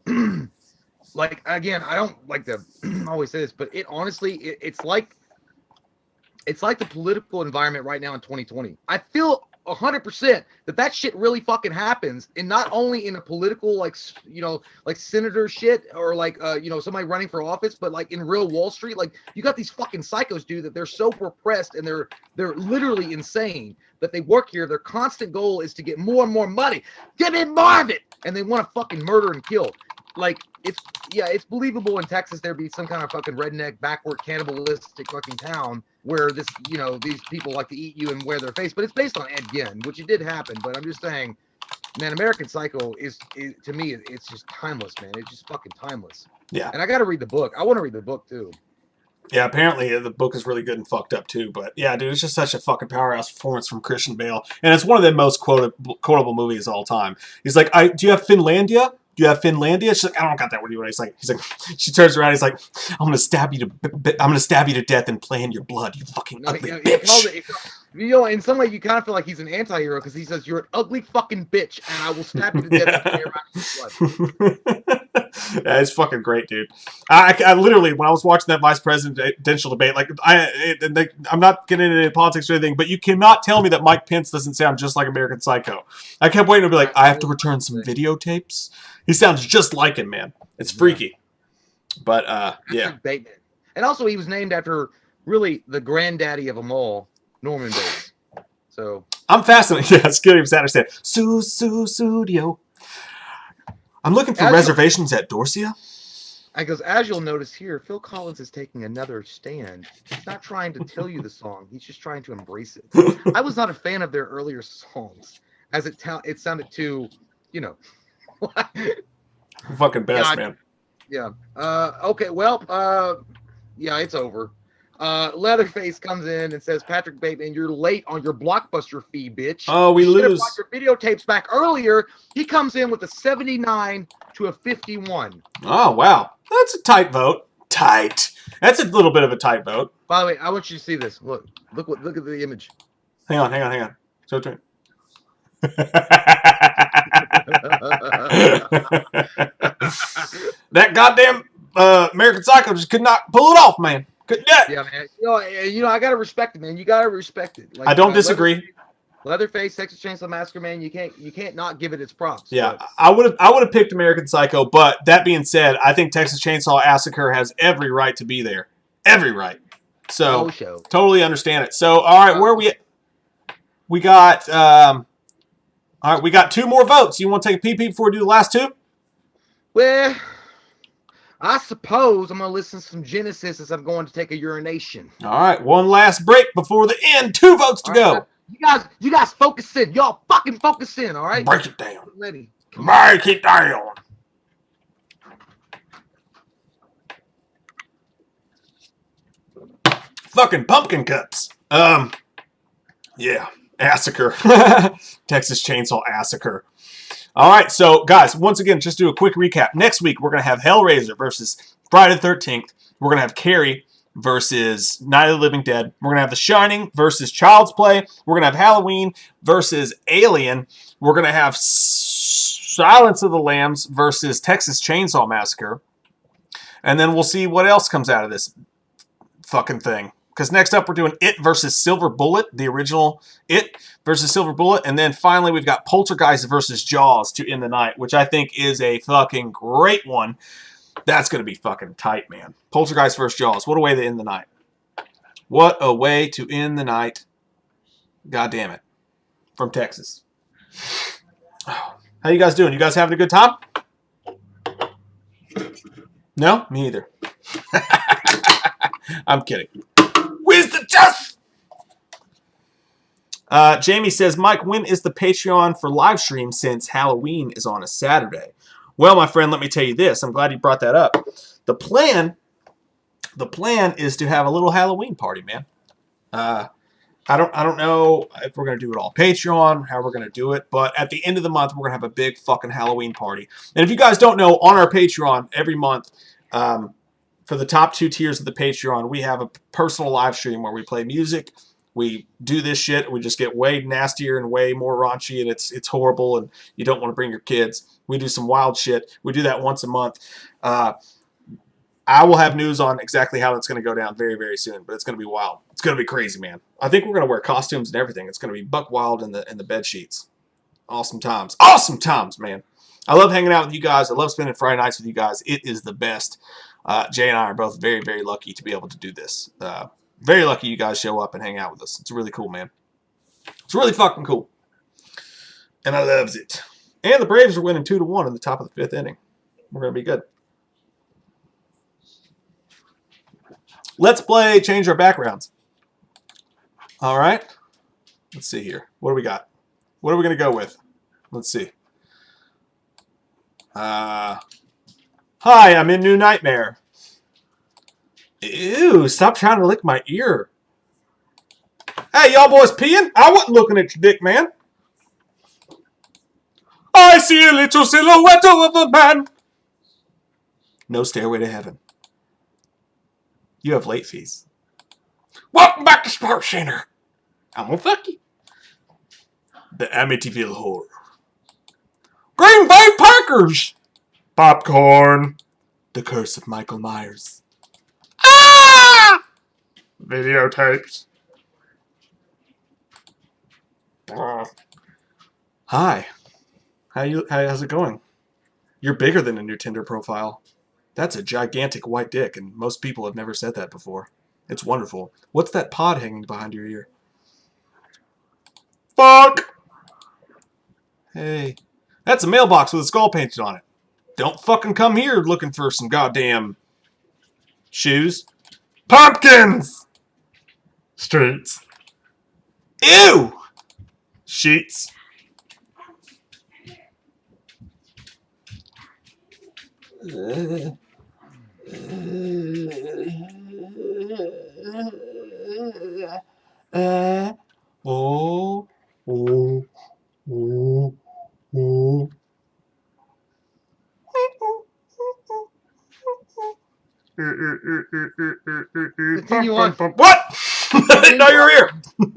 again, I don't like to always say this, but it honestly, it's like the political environment right now in 2020. I feel 100% that shit really fucking happens, and not only in a political, like senator shit or somebody running for office, but like in real Wall Street. Like you got these fucking psychos, dude, that they're so repressed and they're literally insane that they work here. Their constant goal is to get more and more money. Give me more of it, and they want to fucking murder and kill. like it's believable in Texas there'd be some kind of fucking redneck, backward, cannibalistic fucking town where this, these people like to eat you and wear their face. But it's based on Ed Gein, which it did happen. But I'm just saying, man, American Psycho is to me, it's just timeless, man. It's just fucking timeless. Yeah. And I got to read the book. I want to read the book too. Yeah, apparently the book is really good and fucked up too. But yeah, dude, it's just such a fucking powerhouse performance from Christian Bale, and it's one of the most quotable movies of all time. He's like, "Do you have Finlandia? Do you have Finlandia?" She's like, "I don't got that. What do you want?" He's like, she turns around. He's like, "I'm gonna stab you to death and play in your blood. You fucking ugly bitch." In some way, you kind of feel like he's an anti-hero because he says, "You're an ugly fucking bitch, and I will stab you to death and play around your blood." Yeah, it's fucking great, dude. I literally, when I was watching that vice presidential debate, like I'm not getting into politics or anything, but you cannot tell me that Mike Pence doesn't sound just like American Psycho. I kept waiting to be like, I have to return some videotapes. He sounds just like him, man. It's freaky. But yeah. Bateman. And also, he was named after really the granddaddy of them all, Norman Bates. So I'm fascinated. Yeah, it's good. He understand. Studio. I'm looking for reservations at Dorsia. I goes, as you'll notice here, Phil Collins is taking another stand. He's not trying to tell you the song. He's just trying to embrace it. I was not a fan of their earlier songs, as it sounded too, Fucking best, man. Yeah. Okay, well, yeah, it's over. Leatherface comes in and says, "Patrick Bateman, you're late on your Blockbuster fee, bitch. Oh, we you lose. Brought your videotapes back earlier." He comes in with a 79 to a 51. Oh, wow. That's a tight vote. Tight. That's a little bit of a tight vote. By the way, I want you to see this. Look at the image. Hang on. So turn. That goddamn American Psycho just could not pull it off, man. Yeah, man. I gotta respect it, man. You gotta respect it. Like, I don't disagree. Leatherface, Texas Chainsaw Massacre, man. You can't not give it its props. Yeah, but I would have picked American Psycho, but that being said, I think Texas Chainsaw Massacre has every right to be there. Every right. So totally understand it. So all right, where are we at? We got all right, we got 2 more votes. You want to take a pee before we do the last 2? Well, I suppose I'm going to listen to some Genesis as I'm going to take a urination. All right, one last break before the end. 2 votes to go. You guys focus in. Y'all fucking focus in, all right? Break it down. Ready. Break it down. Fucking pumpkin cups. Yeah, Massacre. Texas Chainsaw Massacre. All right, so guys, once again, just do a quick recap. Next week, we're going to have Hellraiser versus Friday the 13th. We're going to have Carrie versus Night of the Living Dead. We're going to have The Shining versus Child's Play. We're going to have Halloween versus Alien. We're going to have Silence of the Lambs versus Texas Chainsaw Massacre. And then we'll see what else comes out of this fucking thing. Because next up, we're doing It versus Silver Bullet, the original It versus Silver Bullet. And then finally, we've got Poltergeist versus Jaws to end the night, which I think is a fucking great one. That's going to be fucking tight, man. Poltergeist versus Jaws. What a way to end the night. What a way to end the night. God damn it. From Texas. How you guys doing? You guys having a good time? No? Me either. I'm kidding. Where's the chest? Jamie says, Mike, when is the Patreon for live stream since Halloween is on a Saturday? Well, my friend, let me tell you this. I'm glad you brought that up. The plan is to have a little Halloween party, man. I don't know if we're going to do it all Patreon, how we're going to do it, but at the end of the month, we're going to have a big fucking Halloween party. And if you guys don't know, on our Patreon, every month, for the top 2 tiers of the Patreon, we have a personal live stream where we play music. We do this shit. We just get way nastier and way more raunchy, and it's horrible, and you don't want to bring your kids. We do some wild shit. We do that once a month. I will have news on exactly how that's going to go down very, very soon, but it's going to be wild. It's going to be crazy, man. I think we're going to wear costumes and everything. It's going to be buck wild in the bed sheets. Awesome times. Awesome times, man. I love hanging out with you guys. I love spending Friday nights with you guys. It is the best. Jay and I are both very, very lucky to be able to do this. Very lucky you guys show up and hang out with us. It's really cool, man. It's really fucking cool. And I loves it. And the Braves are winning 2-1 in the top of the 5th inning. We're going to be good. Let's play Change Our Backgrounds. All right. Let's see here. What do we got? What are we going to go with? Let's see. Hi, I'm in New Nightmare. Ew, stop trying to lick my ear. Hey, y'all boys peeing? I wasn't looking at your dick, man. I see a little silhouette of a man. No Stairway to Heaven. You have late fees. Welcome back to Sports Center. I'm gonna fuck you. The Amityville Horror. Green Bay Packers. Popcorn. The Curse of Michael Myers. Ah! Videotapes. Hi. How's it going? You're bigger than in your Tinder profile. That's a gigantic white dick, and most people have never said that before. It's wonderful. What's that pod hanging behind your ear? Fuck! Hey. That's a mailbox with a skull painted on it. Don't fucking come here looking for some goddamn shoes. Pumpkins! Streets. Ew! Sheets. Oh. Continue on. What? I didn't know you were here.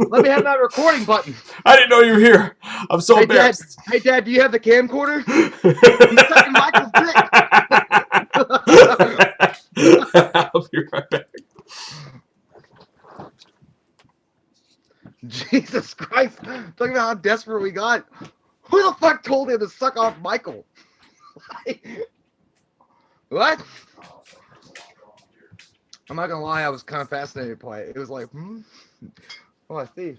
Let me have that recording button. I didn't know you were here. I'm so embarrassed. Hey, Dad, do you have the camcorder? He's sucking Michael's dick. I'll be right back. Jesus Christ. Talking about how desperate we got. Who the fuck told him to suck off Michael? What? I'm not gonna lie, I was kind of fascinated by it. It was like, Oh, I see.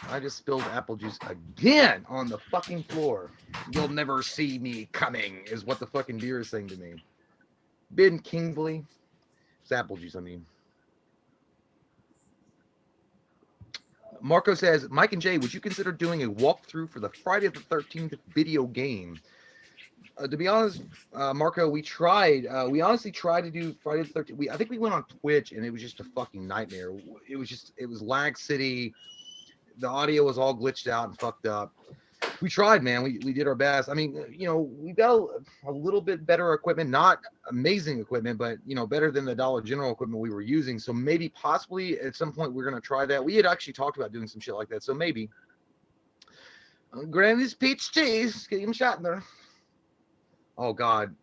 I just spilled apple juice again on the fucking floor. You'll never see me coming, is what the fucking deer is saying to me. Ben Kingsley. It's apple juice, I mean. Marco says, Mike and Jay, would you consider doing a walkthrough for the Friday the 13th video game? To be honest, Marco, we tried. We honestly tried to do Friday the 13th. I think we went on Twitch, and it was just a fucking nightmare. It was lag city. The audio was all glitched out and fucked up. We tried, man. We did our best. I mean, we got a little bit better equipment, not amazing equipment, but, better than the Dollar General equipment we were using. So maybe possibly at some point we're going to try that. We had actually talked about doing some shit like that. So maybe. Granny's peach cheese. Get him shot in there. Oh, God.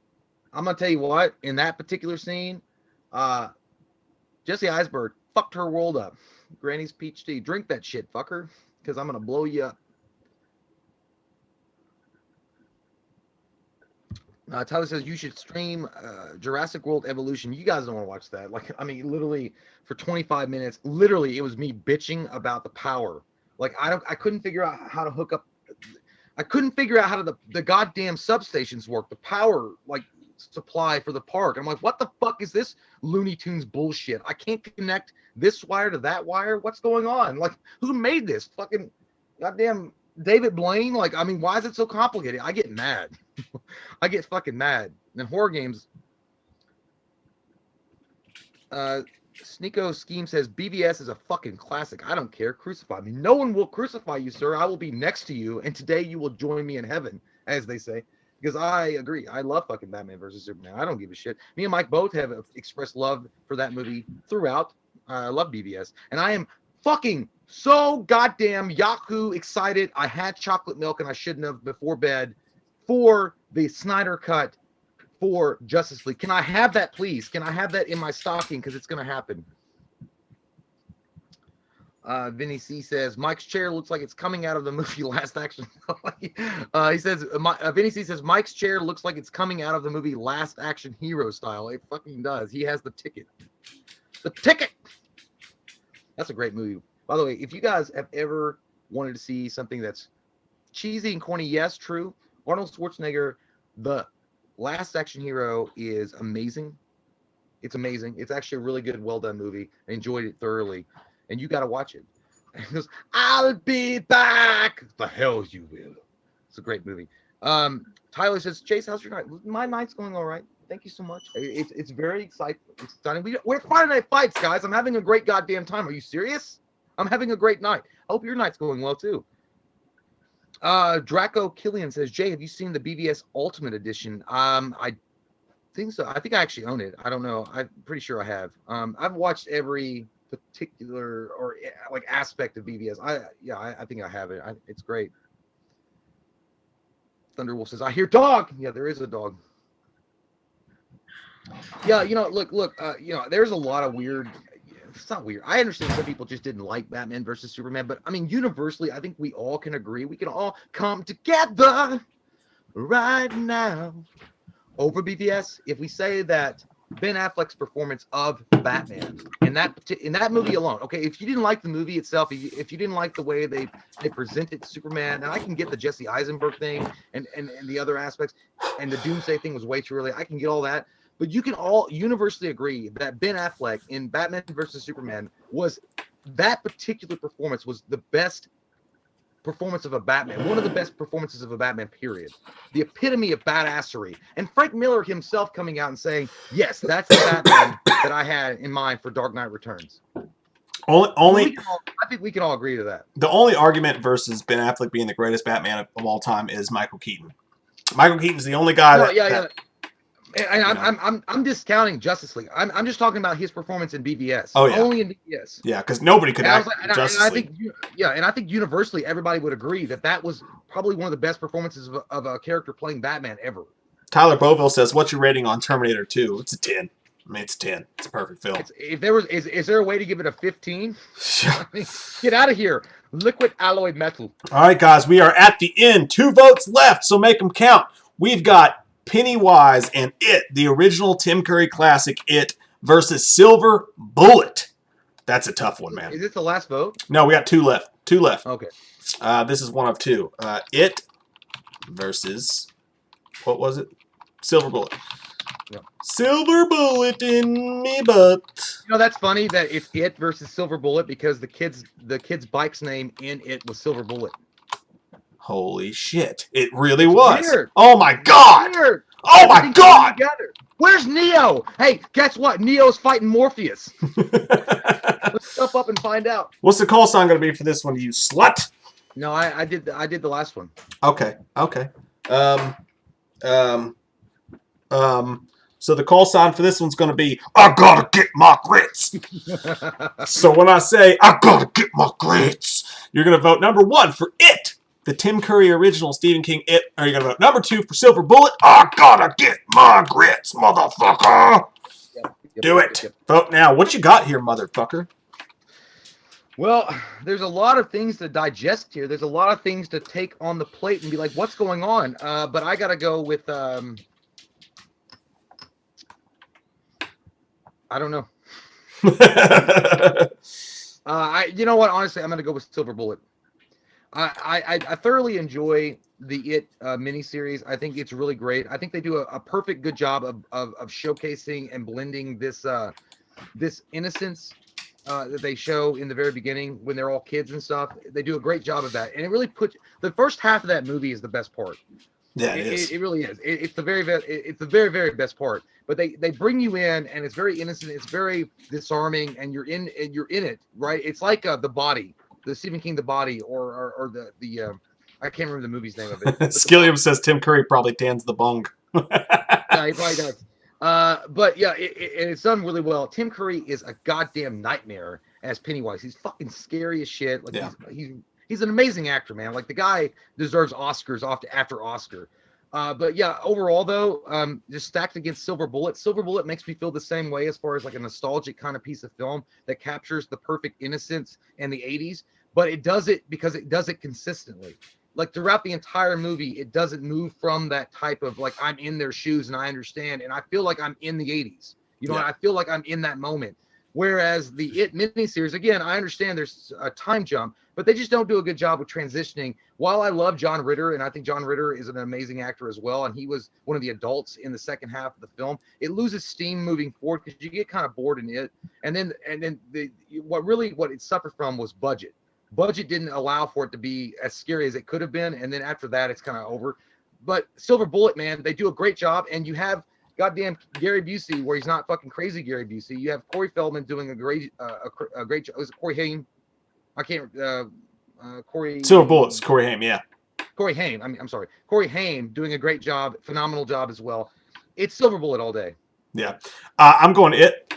I'm going to tell you what. In that particular scene, Jesse Eisberg fucked her world up. Granny's peach tea. Drink that shit, fucker, because I'm going to blow you up. Tyler says you should stream Jurassic World Evolution. You guys don't want to watch that. Like, I mean, literally for 25 minutes, literally it was me bitching about the power. Like, I couldn't figure out how to hook up. I couldn't figure out how the goddamn substations work. The power, like, supply for the park. I'm like, what the fuck is this Looney Tunes bullshit? I can't connect this wire to that wire. What's going on? Like, who made this? Fucking goddamn David Blaine? Like, I mean, why is it so complicated? I get mad. I get fucking mad. And horror games. Sneeko Scheme says BVS is a fucking classic. I don't care. Crucify me. No one will crucify you, sir. I will be next to you, and today you will join me in heaven, as they say. Because I agree. I love fucking Batman versus Superman. I don't give a shit. Me and Mike both have expressed love for that movie throughout. I love BVS. And I am fucking so goddamn Yahoo excited. I had chocolate milk, and I shouldn't have before bed for the Snyder Cut for Justice League. Can I have that, please? Can I have that in my stocking? Because it's going to happen. Vinny C says, Mike's chair looks like it's coming out of the movie Last Action. He says, Vinny C says, Mike's chair looks like it's coming out of the movie Last Action Hero style. It fucking does. He has the ticket. The ticket! That's a great movie. By the way, if you guys have ever wanted to see something that's cheesy and corny, yes, true, Arnold Schwarzenegger, the Last Action Hero, is amazing. It's amazing. It's actually a really good, well done movie. I enjoyed it thoroughly, and you got to watch it. And he goes, "I'll be back." The hell you will. It's a great movie. Tyler says, "Chase, how's your night?" My night's going all right. Thank you so much. It's very exciting. We're Friday Night Fights, guys. I'm having a great goddamn time. Are you serious? I'm having a great night. I hope your night's going well too. Draco Killian says, "Jay, have you seen the BVS Ultimate Edition?" I think so. I think I actually own it. I don't know. I'm pretty sure I have. I've watched every particular or like aspect of BVS. I think I have it. It's great. Thunderwolf says, "I hear dog." Yeah, there is a dog. Yeah, look, there's a lot of weird. It's not weird. I understand some people just didn't like Batman versus Superman, but I mean, universally, I think we all can agree. We can all come together right now over BVS if we say that Ben Affleck's performance of Batman in that movie alone. Okay, if you didn't like the movie itself, if you didn't like the way they presented Superman, and I can get the Jesse Eisenberg thing and the other aspects, and the Doomsday thing was way too early. I can get all that. But you can all universally agree that Ben Affleck in Batman versus Superman that particular performance was the best performance of a Batman, one of the best performances of a Batman, period. The epitome of badassery. And Frank Miller himself coming out and saying, "Yes, that's the Batman that I had in mind for Dark Knight Returns." I think we can all agree to that. The only argument versus Ben Affleck being the greatest Batman of all time is Michael Keaton. Michael Keaton's the only guy I'm discounting Justice League. I'm just talking about his performance in BVS. Oh, yeah. Only in BVS. Yeah, because nobody could act Justice League. I think universally everybody would agree that was probably one of the best performances of a character playing Batman ever. Tyler Boville says, "What's your rating on Terminator 2?" It's a 10. I mean, it's 10. It's a perfect film. Is there a way to give it a 15? I mean, get out of here. Liquid alloy metal. All right, guys, we are at the end. 2 votes left, so make them count. We've got Pennywise and It, the original Tim Curry classic It, versus Silver Bullet. That's a tough one, man. Is this the last vote? No, we got 2 left. 2 left. Okay. This is one of 2. It versus, what was it? Silver Bullet. Yeah. Silver bullet in me butt. That's funny that it's It versus Silver Bullet because the kid's bike's name in It was Silver Bullet. Holy shit. It really was. Weird. Oh my god. Weird. Oh my god. Where's Neo? Hey, guess what? Neo's fighting Morpheus. Let's step up and find out. What's the call sign going to be for this one, you slut? No, I did the last one. Okay. So the call sign for this one's going to be, "I gotta get my grits." So when I say, "I gotta get my grits," you're going to vote number 1 for It, the Tim Curry original Stephen King It. Or you're going to vote number 2 for Silver Bullet. "I gotta get my grits, motherfucker." Do it. Yep. Vote now. What you got here, motherfucker? Well, there's a lot of things to digest here. There's a lot of things to take on the plate and be like, what's going on? But I got to go with... I don't know. You know what? Honestly, I'm going to go with Silver Bullet. I thoroughly enjoy the It miniseries. I think it's really great. I think they do a perfect good job of showcasing and blending this innocence that they show in the very beginning when they're all kids and stuff. They do a great job of that, and it really puts the first half of that movie is the best part. Yeah, it is. It really is. It's the very very best part. But they bring you in, and it's very innocent. It's very disarming, and you're in it, right? It's like The Body, the Stephen King The Body, or the I can't remember the movie's name of it. Skilliam says Tim Curry probably tans the bung. Yeah, he probably does. But yeah, it's done really well. Tim Curry is a goddamn nightmare as Pennywise. He's fucking scary as shit. Like yeah. He's an amazing actor, man. Like the guy deserves Oscars after Oscar. But yeah, overall though, just stacked against Silver Bullet. Silver Bullet makes me feel the same way as far as like a nostalgic kind of piece of film that captures the perfect innocence in the 80s, but it does it because it does it consistently. Like throughout the entire movie, it doesn't move from that type of like, I'm in their shoes and I understand. And I feel like I'm in the 80s, you know, yeah. and I feel like I'm in that moment. Whereas the It miniseries, again, I understand there's a time jump, but they just don't do a good job with transitioning. While I love John Ritter, and I think John Ritter is an amazing actor as well, and he was one of the adults in the second half of the film, it loses steam moving forward because you get kind of bored in it. And then what it suffered from was budget. Budget didn't allow for it to be as scary as it could have been, and then after that, it's kind of over. But Silver Bullet, man, they do a great job, and you have goddamn Gary Busey, where he's not fucking crazy Gary Busey. You have Corey Feldman doing a great job. Was it Corey Haim? I can't. Corey. Silver Bullets, Corey Haim, yeah. Corey Haim. I'm sorry. Corey Haim doing a great job, phenomenal job as well. It's Silver Bullet all day. Yeah, I'm going It.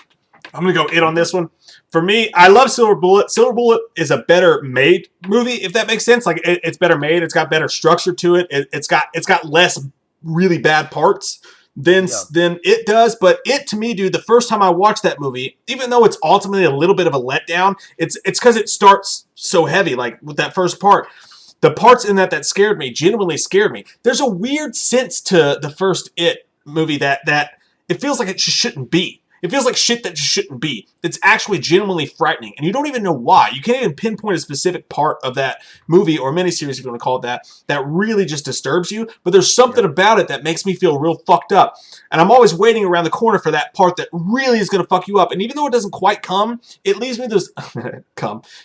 I'm going to go It on this one. For me, I love Silver Bullet. Silver Bullet is a better made movie, if that makes sense. Like it's better made. It's got better structure to it. It's got less really bad parts than It does. But It, to me, dude, the first time I watched that movie, even though it's ultimately a little bit of a letdown, it's because it starts so heavy, like with that first part. The parts in that scared me, genuinely scared me. There's a weird sense to the first It movie that it feels like it just shouldn't be. It feels like shit that just shouldn't be. It's actually genuinely frightening, and you don't even know why. You can't even pinpoint a specific part of that movie or miniseries, if you want to call it that really just disturbs you. But there's something about it that makes me feel real fucked up. And I'm always waiting around the corner for that part that really is going to fuck you up. And even though it doesn't quite come, it leaves me this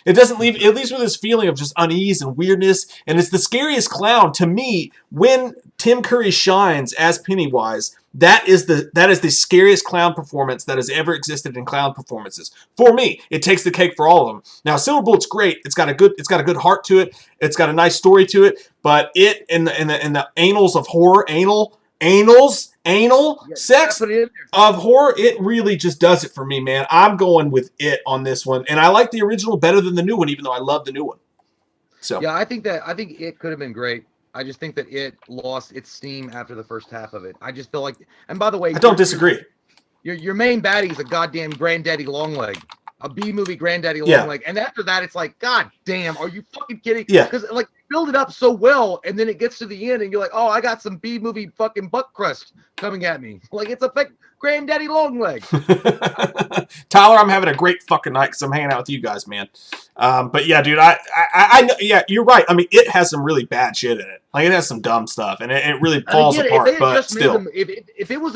It leaves me this feeling of just unease and weirdness. And it's the scariest clown to me when Tim Curry shines as Pennywise. That is the scariest clown performance that has ever existed in clown performances. For me, it takes the cake for all of them. Now, Silver Bullet's great. It's got a good heart to it. It's got a nice story to it. But it in the annals of horror, sex of horror, it really just does it for me, man. I'm going with It on this one, and I like the original better than the new one, even though I love the new one. So yeah, I think It could have been great. I just think that it lost its steam after the first half of it. I just feel like, and by the way, I don't disagree. Your main baddie is a goddamn granddaddy Longleg, a B movie granddaddy Longleg, and after that, it's like, god damn, are you fucking kidding? Yeah. Because like build it up so well, and then it gets to the end, and you're like, oh, I got some B movie fucking butt crust coming at me. Like it's a fake granddaddy Longleg. Tyler, I'm having a great fucking night because I'm hanging out with you guys, man. But yeah, dude, I know, yeah, you're right. I mean, it has some really bad shit in it. Like it has some dumb stuff, and it really falls apart. But still, if it was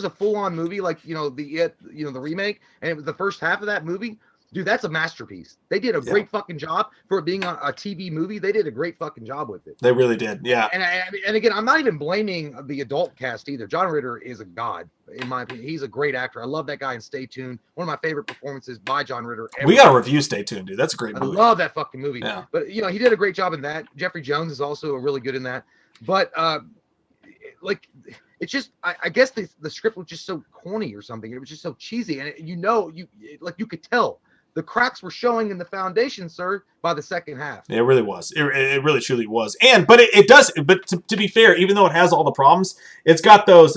a full-on movie, like the remake, and it was the first half of that movie, dude, that's a masterpiece. They did a great fucking job for it being a TV movie. They did a great fucking job with it. They really did, yeah. And again, I'm not even blaming the adult cast either. John Ritter is a god, in my opinion. He's a great actor. I love that guy in Stay Tuned. One of my favorite performances by John Ritter ever. We got to review Stay Tuned, dude. That's a great movie. I love that fucking movie. Yeah. But he did a great job in that. Jeffrey Jones is also really good in that. But like, it's just I guess the script was just so corny or something. It was just so cheesy, and you could tell. The cracks were showing in the foundation, sir, by the second half. It really was. It really, truly was. But it does. But to be fair, even though it has all the problems, it's got those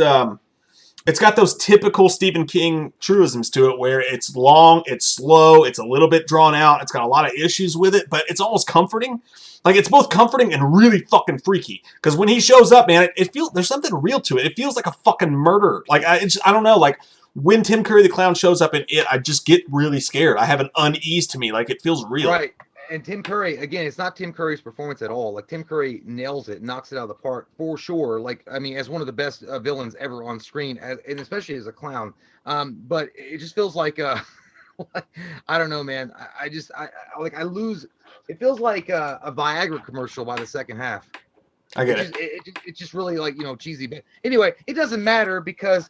typical Stephen King truisms to it, where it's long, it's slow, it's a little bit drawn out. It's got a lot of issues with it, but it's almost comforting. Like it's both comforting and really fucking freaky. Because when he shows up, man, it feels there's something real to it. It feels like a fucking murder. Like I don't know, like. When Tim Curry the Clown shows up in It, I just get really scared. I have an unease to me. Like, it feels real. Right. And Tim Curry, again, it's not Tim Curry's performance at all. Like, Tim Curry nails it, knocks it out of the park for sure. Like, I mean, as one of the best villains ever on screen, and especially as a clown. But it just feels like, I don't know, man. I lose. It feels like a Viagra commercial by the second half. I get it. It's just really, like, cheesy. But anyway, it doesn't matter because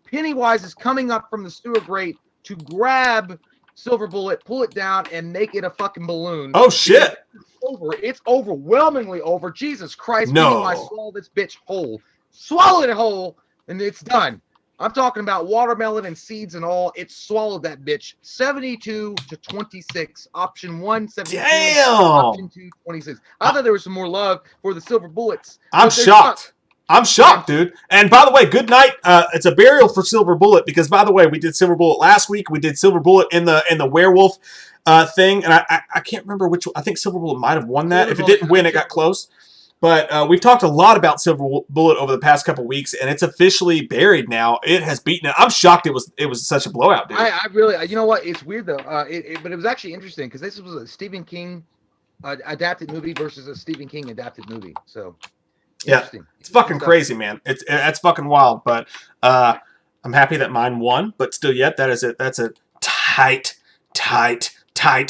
Pennywise is coming up from the sewer grate to grab Silver Bullet, pull it down, and make it a fucking balloon. Oh, shit. It's overwhelmingly over. Jesus Christ. No. Pennywise swallowed this bitch whole. Swallowed it whole, and it's done. I'm talking about watermelon and seeds and all. It swallowed that bitch. 72-26. Option 1, 72. Damn. Option 2, 26. I thought there was some more love for the Silver Bullets. I'm shocked. I'm shocked, dude. And by the way, good night. It's a burial for Silver Bullet because, by the way, we did Silver Bullet last week. We did Silver Bullet in the Werewolf thing, and I can't remember which one. I think Silver Bullet might have won that. If it didn't win, it got close. But we've talked a lot about Silver Bullet over the past couple weeks, and it's officially buried now. It has beaten it. I'm shocked it was such a blowout, dude. I really, you know what? It's weird though. But it was actually interesting because this was a Stephen King adapted movie versus a Stephen King adapted movie. So yeah, it's fucking crazy, man. That's fucking wild. But I'm happy that mine won. But still, yet that's a tight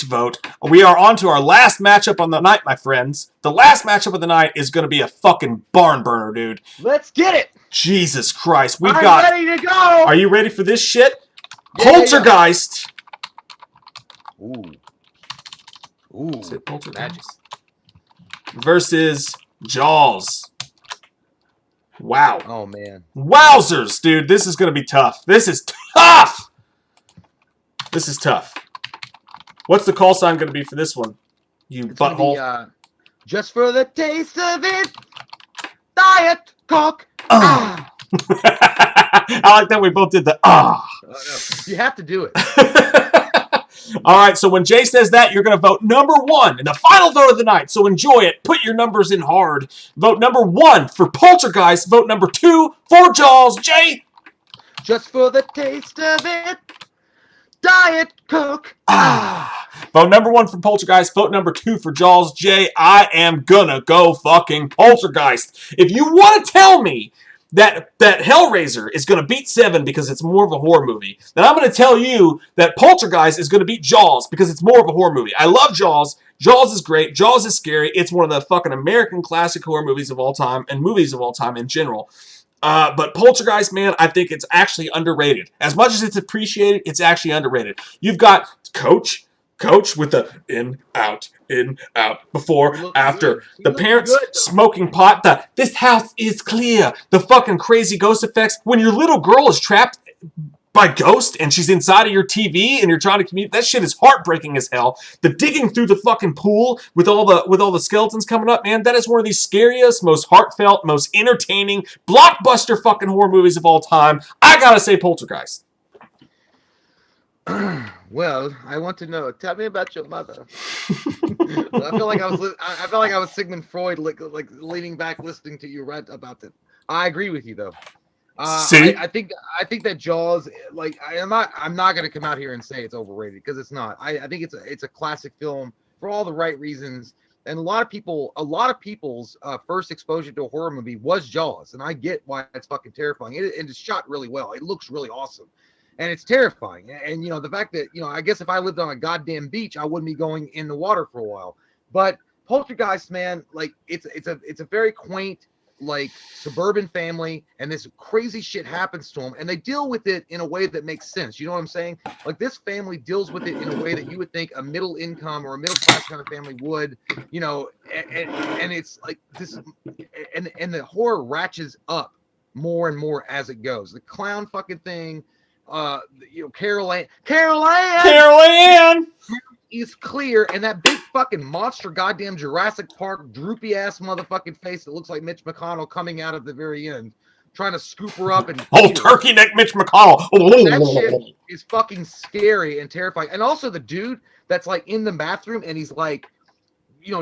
vote. We are on to our last matchup on the night, my friends. The last matchup of the night is going to be a fucking barn burner, dude. Let's get it. Jesus Christ. I'm ready to go. Are you ready for this shit? Yeah, Poltergeist. Yeah. Ooh. Is it Poltergeist? Versus Jaws. Wow. Oh, man. Wowzers, dude. This is going to be tough. This is tough. What's the call sign going to be for this one? You butthole. Just for the taste of it, Diet Coke. I like that we both did the No. You have to do it. All right, so when Jay says that, you're going to vote number 1 in the final vote of the night. So enjoy it. Put your numbers in hard. Vote number 1 for Poltergeist. Vote number 2 for Jaws. Jay? Just for the taste of it, Diet Coke. Vote number 1 for Poltergeist. Vote number 2 for Jaws. Jay, I am gonna go fucking Poltergeist. If you want to tell me that Hellraiser is going to beat 7 because it's more of a horror movie, then I'm going to tell you that Poltergeist is going to beat Jaws because it's more of a horror movie. I love Jaws. Jaws is great. Jaws is scary. It's one of the fucking American classic horror movies of all time and movies of all time in general. But Poltergeist, man, I think it's actually underrated. As much as it's appreciated, it's actually underrated. You've got Coach with the in, out, before, after. The parents smoking pot. This house is clear. The fucking crazy ghost effects. When your little girl is trapped by ghost and she's inside of your TV and you're trying to communicate, that shit is heartbreaking as hell. The digging through the fucking pool with all the skeletons coming up, man, that is one of the scariest, most heartfelt, most entertaining, blockbuster fucking horror movies of all time. I gotta say Poltergeist. Well, I want to know. Tell me about your mother. I feel like I was Sigmund Freud, like leaning back, listening to you right about it. I agree with you though. See, I think that Jaws, like, I'm not gonna come out here and say it's overrated because it's not. I think it's a classic film for all the right reasons. And a lot of people's first exposure to a horror movie was Jaws, and I get why it's fucking terrifying. And it's shot really well. It looks really awesome. And it's terrifying. And, the fact that, I guess if I lived on a goddamn beach, I wouldn't be going in the water for a while. But Poltergeist, man, like, it's a very quaint, like, suburban family, and this crazy shit happens to them, and they deal with it in a way that makes sense. You know what I'm saying? Like, this family deals with it in a way that you would think a middle income or a middle class kind of family would, and it's like this, and the horror ratchets up more and more as it goes. The clown fucking thing. Carol Ann is clear, and that big fucking monster goddamn Jurassic Park droopy ass motherfucking face that looks like Mitch McConnell coming out at the very end, trying to scoop her up and turkey neck Mitch McConnell. That shit is fucking scary and terrifying. And also the dude that's like in the bathroom and he's like,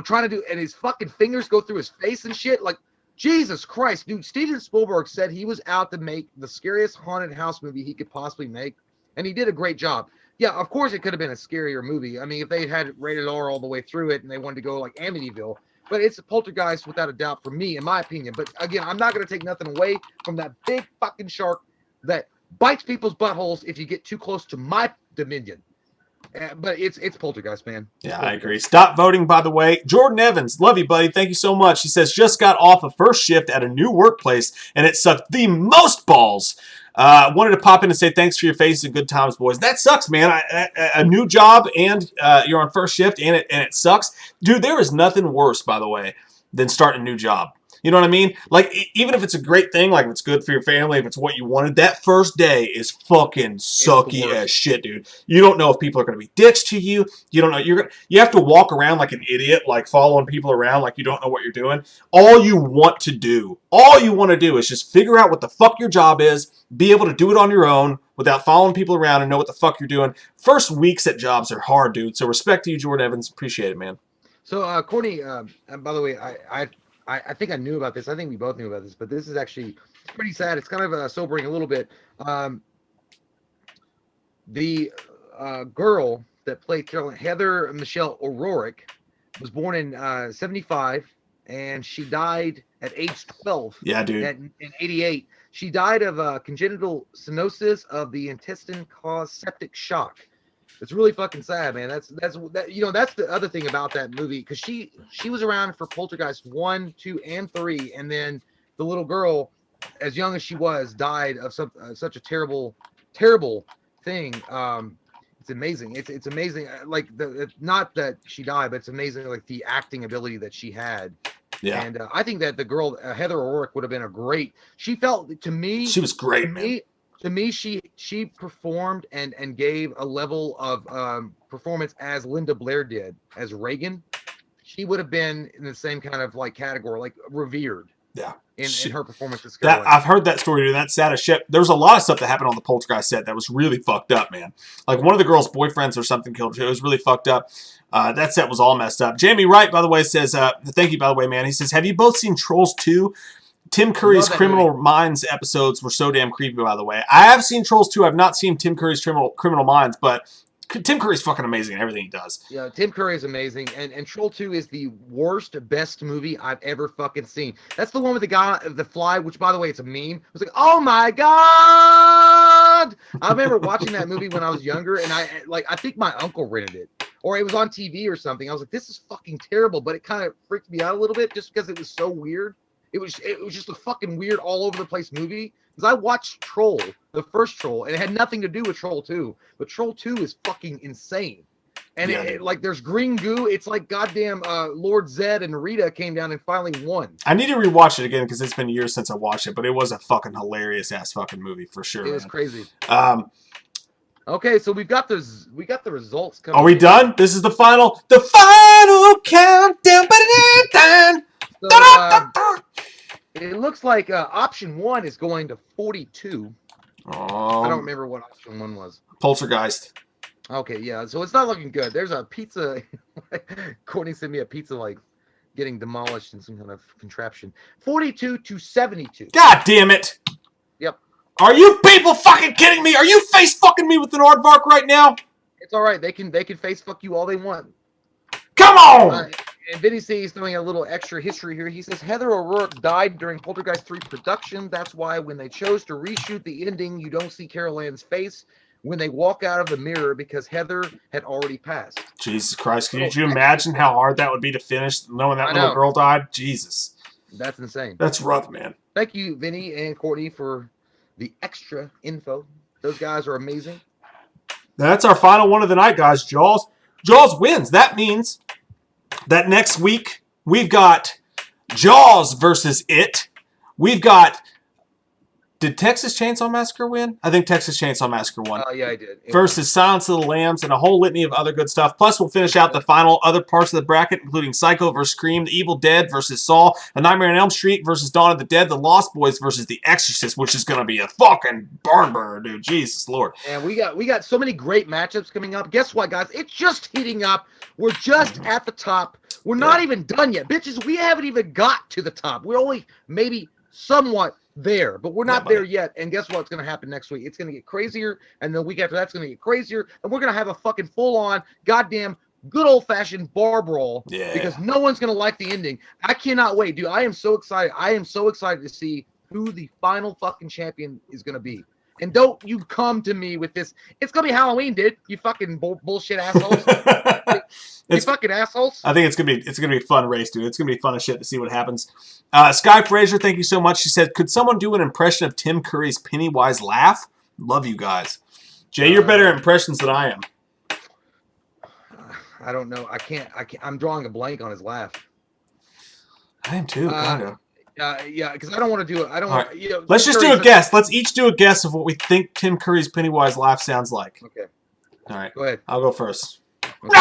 trying to do, and his fucking fingers go through his face and shit, like, Jesus Christ, dude. Steven Spielberg said he was out to make the scariest haunted house movie he could possibly make, and he did a great job. Yeah, of course it could have been a scarier movie. I mean, if they had rated R all the way through it and they wanted to go like Amityville, but it's a Poltergeist without a doubt for me, in my opinion. But again, I'm not going to take nothing away from that big fucking shark that bites people's buttholes if you get too close to my dominion. But it's Poltergeist, man. Yeah, I agree. Stop voting, by the way. Jordan Evans, love you, buddy. Thank you so much. He says, just got off a first shift at a new workplace, and it sucked the most balls. Wanted to pop in and say thanks for your faces and good times, boys. That sucks, man. A new job, and you're on first shift, and it sucks. Dude, there is nothing worse, by the way, than starting a new job. You know what I mean? Like, even if it's a great thing, like if it's good for your family, if it's what you wanted, that first day is fucking sucky as shit, dude. You don't know if people are going to be dicks to you. You don't know. You have to walk around like an idiot, like following people around like you don't know what you're doing. All you want to do is just figure out what the fuck your job is, be able to do it on your own without following people around and know what the fuck you're doing. First weeks at jobs are hard, dude. So respect to you, Jordan Evans. Appreciate it, man. So, Courtney, by the way, I think I knew about this. I think we both knew about this, but this is actually pretty sad. It's kind of sobering a little bit. The girl that played Carolyn, Heather Michelle O'Rourke, was born in 75, and she died at age 12. Yeah, dude. In 88. She died of congenital stenosis of the intestine caused septic shock. It's really fucking sad, man. That's the other thing about that movie, because she was around for Poltergeist 1, 2, and 3, and then the little girl, as young as she was, died of such a terrible thing. It's amazing. It's amazing. Like not that she died, but it's amazing, like the acting ability that she had. Yeah. And I think that the girl Heather O'Rourke would have been a great. She felt to me. She was great, man. To me, she performed and gave a level of performance as Linda Blair did as Reagan. She would have been in the same kind of like category, like revered. Yeah. In her performance as that I've heard that story, dude. That's sad as shit. There was a lot of stuff that happened on the Poltergeist set that was really fucked up, man. Like one of the girl's boyfriends or something killed her. It was really fucked up. That set was all messed up. Jamie Wright, by the way, says, thank you, by the way, man. He says, have you both seen Trolls 2? Tim Curry's Criminal Minds episodes were so damn creepy, by the way. I have seen Trolls 2. I've not seen Tim Curry's Criminal Minds, but Tim Curry's fucking amazing in everything he does. Yeah, Tim Curry is amazing. And Troll 2 is the worst, best movie I've ever fucking seen. That's the one with the guy, the fly, which, by the way, it's a meme. It was like, oh my God! I remember watching that movie when I was younger, and I think my uncle rented it. Or it was on TV or something. I was like, this is fucking terrible, but it kind of freaked me out a little bit just because it was so weird. It was just a fucking weird all over the place movie. Because I watched Troll, the first Troll, and it had nothing to do with Troll 2. But Troll 2 is fucking insane. And like there's green goo. It's like goddamn Lord Zed and Rita came down and finally won. I need to rewatch it again because it's been years since I watched it, but it was a fucking hilarious ass fucking movie for sure. It was crazy. Okay, so we got the results coming. Are we done? This is the final countdown. So, it looks like option 1 is going to 42. I don't remember what option 1 was. Poltergeist. Okay, yeah. So it's not looking good. There's a pizza. Courtney sent me a pizza like getting demolished in some kind of contraption. 42 to 72. God damn it. Yep. Are you people fucking kidding me? Are you face fucking me with an aardvark right now? It's all right. They can face fuck you all they want. Come on. And Vinny C is throwing a little extra history here. He says Heather O'Rourke died during Poltergeist 3 production. That's why when they chose to reshoot the ending, you don't see Carol Ann's face when they walk out of the mirror because Heather had already passed. Jesus Christ. Could you imagine how hard that would be to finish knowing that little girl died? Jesus. That's insane. That's rough, man. Thank you, Vinny and Courtney, for the extra info. Those guys are amazing. That's our final one of the night, guys. Jaws wins. That means that next week we've got Jaws versus It. We've got... Did Texas Chainsaw Massacre win? I think Texas Chainsaw Massacre won. Yeah, I did. Versus Silence of the Lambs and a whole litany of other good stuff. Plus, we'll finish out the final other parts of the bracket, including Psycho versus Scream, The Evil Dead versus Saw, A Nightmare on Elm Street versus Dawn of the Dead, The Lost Boys versus The Exorcist, which is going to be a fucking barn burner, dude. Jesus Lord. And we got so many great matchups coming up. Guess what, guys? It's just heating up. We're just at the top. We're not even done yet. Bitches, we haven't even got to the top. We're only maybe somewhat there, but we're not there yet. And guess what's going to happen next week? It's going to get crazier, and the week after that's going to get crazier, and we're going to have a fucking full-on goddamn good old-fashioned bar brawl because no one's going to like the ending. I cannot wait, dude. I am so excited. I am so excited to see who the final fucking champion is going to be. And don't you come to me with this. It's going to be Halloween, dude. You fucking bullshit assholes. You fucking assholes. I think it's gonna be a fun race, dude. It's gonna be fun as shit to see what happens. Sky Fraser, thank you so much. She said, "Could someone do an impression of Tim Curry's Pennywise laugh?" Love you guys. Jay, you're better at impressions than I am. I don't know. I can't. I'm drawing a blank on his laugh. I am too. Kind of. Yeah, because I don't want to do it. I don't want. Right. Let's just do a guess. Let's each do a guess of what we think Tim Curry's Pennywise laugh sounds like. Okay. All right. Go ahead. I'll go first. Okay.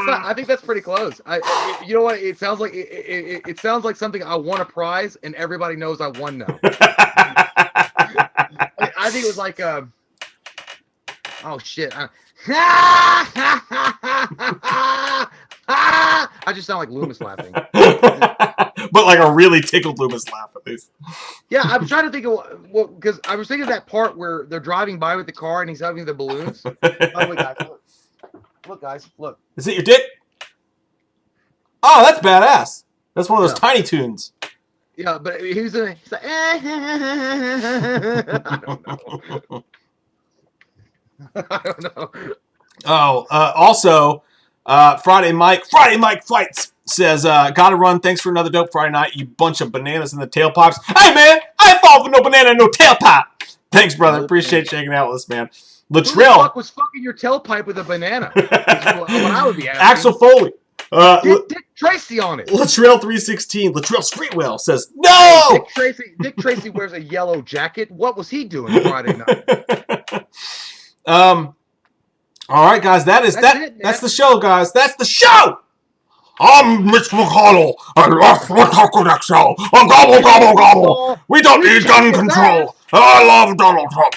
I think that's pretty close. You know what? It sounds like it sounds like something I won a prize and everybody knows I won now. I think it was like oh shit. I just sound like Loomis laughing. But like a really tickled Loomis laugh at least. Yeah, I'm trying to think of what, because I was thinking of that part where they're driving by with the car and he's having the balloons. By the way, guys, look, guys, look. Is it your dick? Oh, that's badass. That's one of those Tiny Toons. Yeah, but he's like, I don't know. I don't know. Oh, also, Friday Mike Fights says, gotta run. Thanks for another dope Friday night, you bunch of bananas in the tailpipes. Hey, man, I ain't falling for no banana in no tailpipe. Thanks, brother. Appreciate you hanging out with us, man. Who the fuck was fucking your tailpipe with a banana? What I would be asking. Axel Foley. Dick Tracy on it. Latrell 316. Latrell Streetwell says, no! Dick Tracy wears a yellow jacket. What was he doing Friday night? All right, guys, that's the show, guys. That's the show. I'm Mitch McConnell, and that's the Taco Deck Show. Gobble, gobble, gobble. We don't need gun control. I love Donald Trump.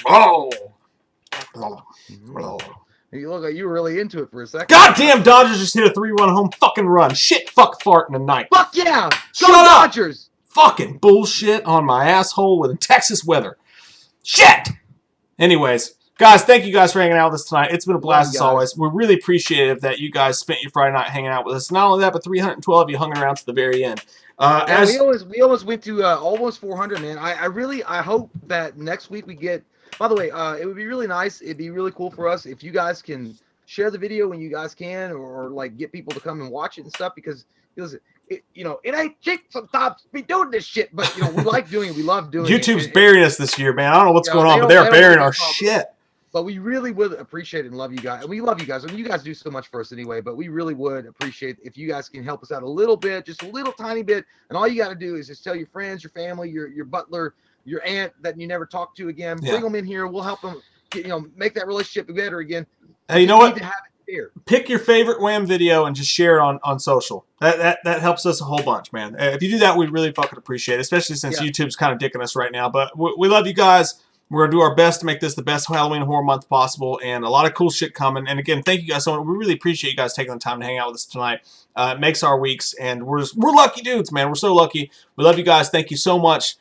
You look like you were really into it for a second. Goddamn Dodgers just hit a 3-run home fucking run. Shit, fuck, fart in the night. Fuck yeah. Shut Go up. Dodgers. Fucking bullshit on my asshole with Texas weather. Shit. Anyways. Guys, thank you guys for hanging out with us tonight. It's been a blast as always. We're really appreciative that you guys spent your Friday night hanging out with us. Not only that, but 312 of you hung around to the very end. We almost went to almost 400, man. I hope that next week we get. By the way, it would be really nice. It'd be really cool for us if you guys can share the video when you guys can, or like get people to come and watch it and stuff, because it ain't cheap sometimes to be doing this shit, but we like doing it. We love doing it. YouTube's burying us this year, man. I don't know what's going on, but they're burying our shit. But we really would appreciate it and love you guys. And we love you guys. I mean, you guys do so much for us anyway, but we really would appreciate if you guys can help us out a little bit, just a little tiny bit. And all you got to do is just tell your friends, your family, your butler, your aunt that you never talked to again. Yeah. Bring them in here. We'll help them make that relationship better again. Hey, you know what? Pick your favorite Wham video and just share it on social. That helps us a whole bunch, man. If you do that, we really fucking appreciate it, especially since YouTube's kind of dicking us right now. But we love you guys. We're going to do our best to make this the best Halloween horror month possible, and a lot of cool shit coming. And again, thank you guys so much. We really appreciate you guys taking the time to hang out with us tonight. It makes our weeks, and we're lucky dudes, man. We're so lucky. We love you guys. Thank you so much.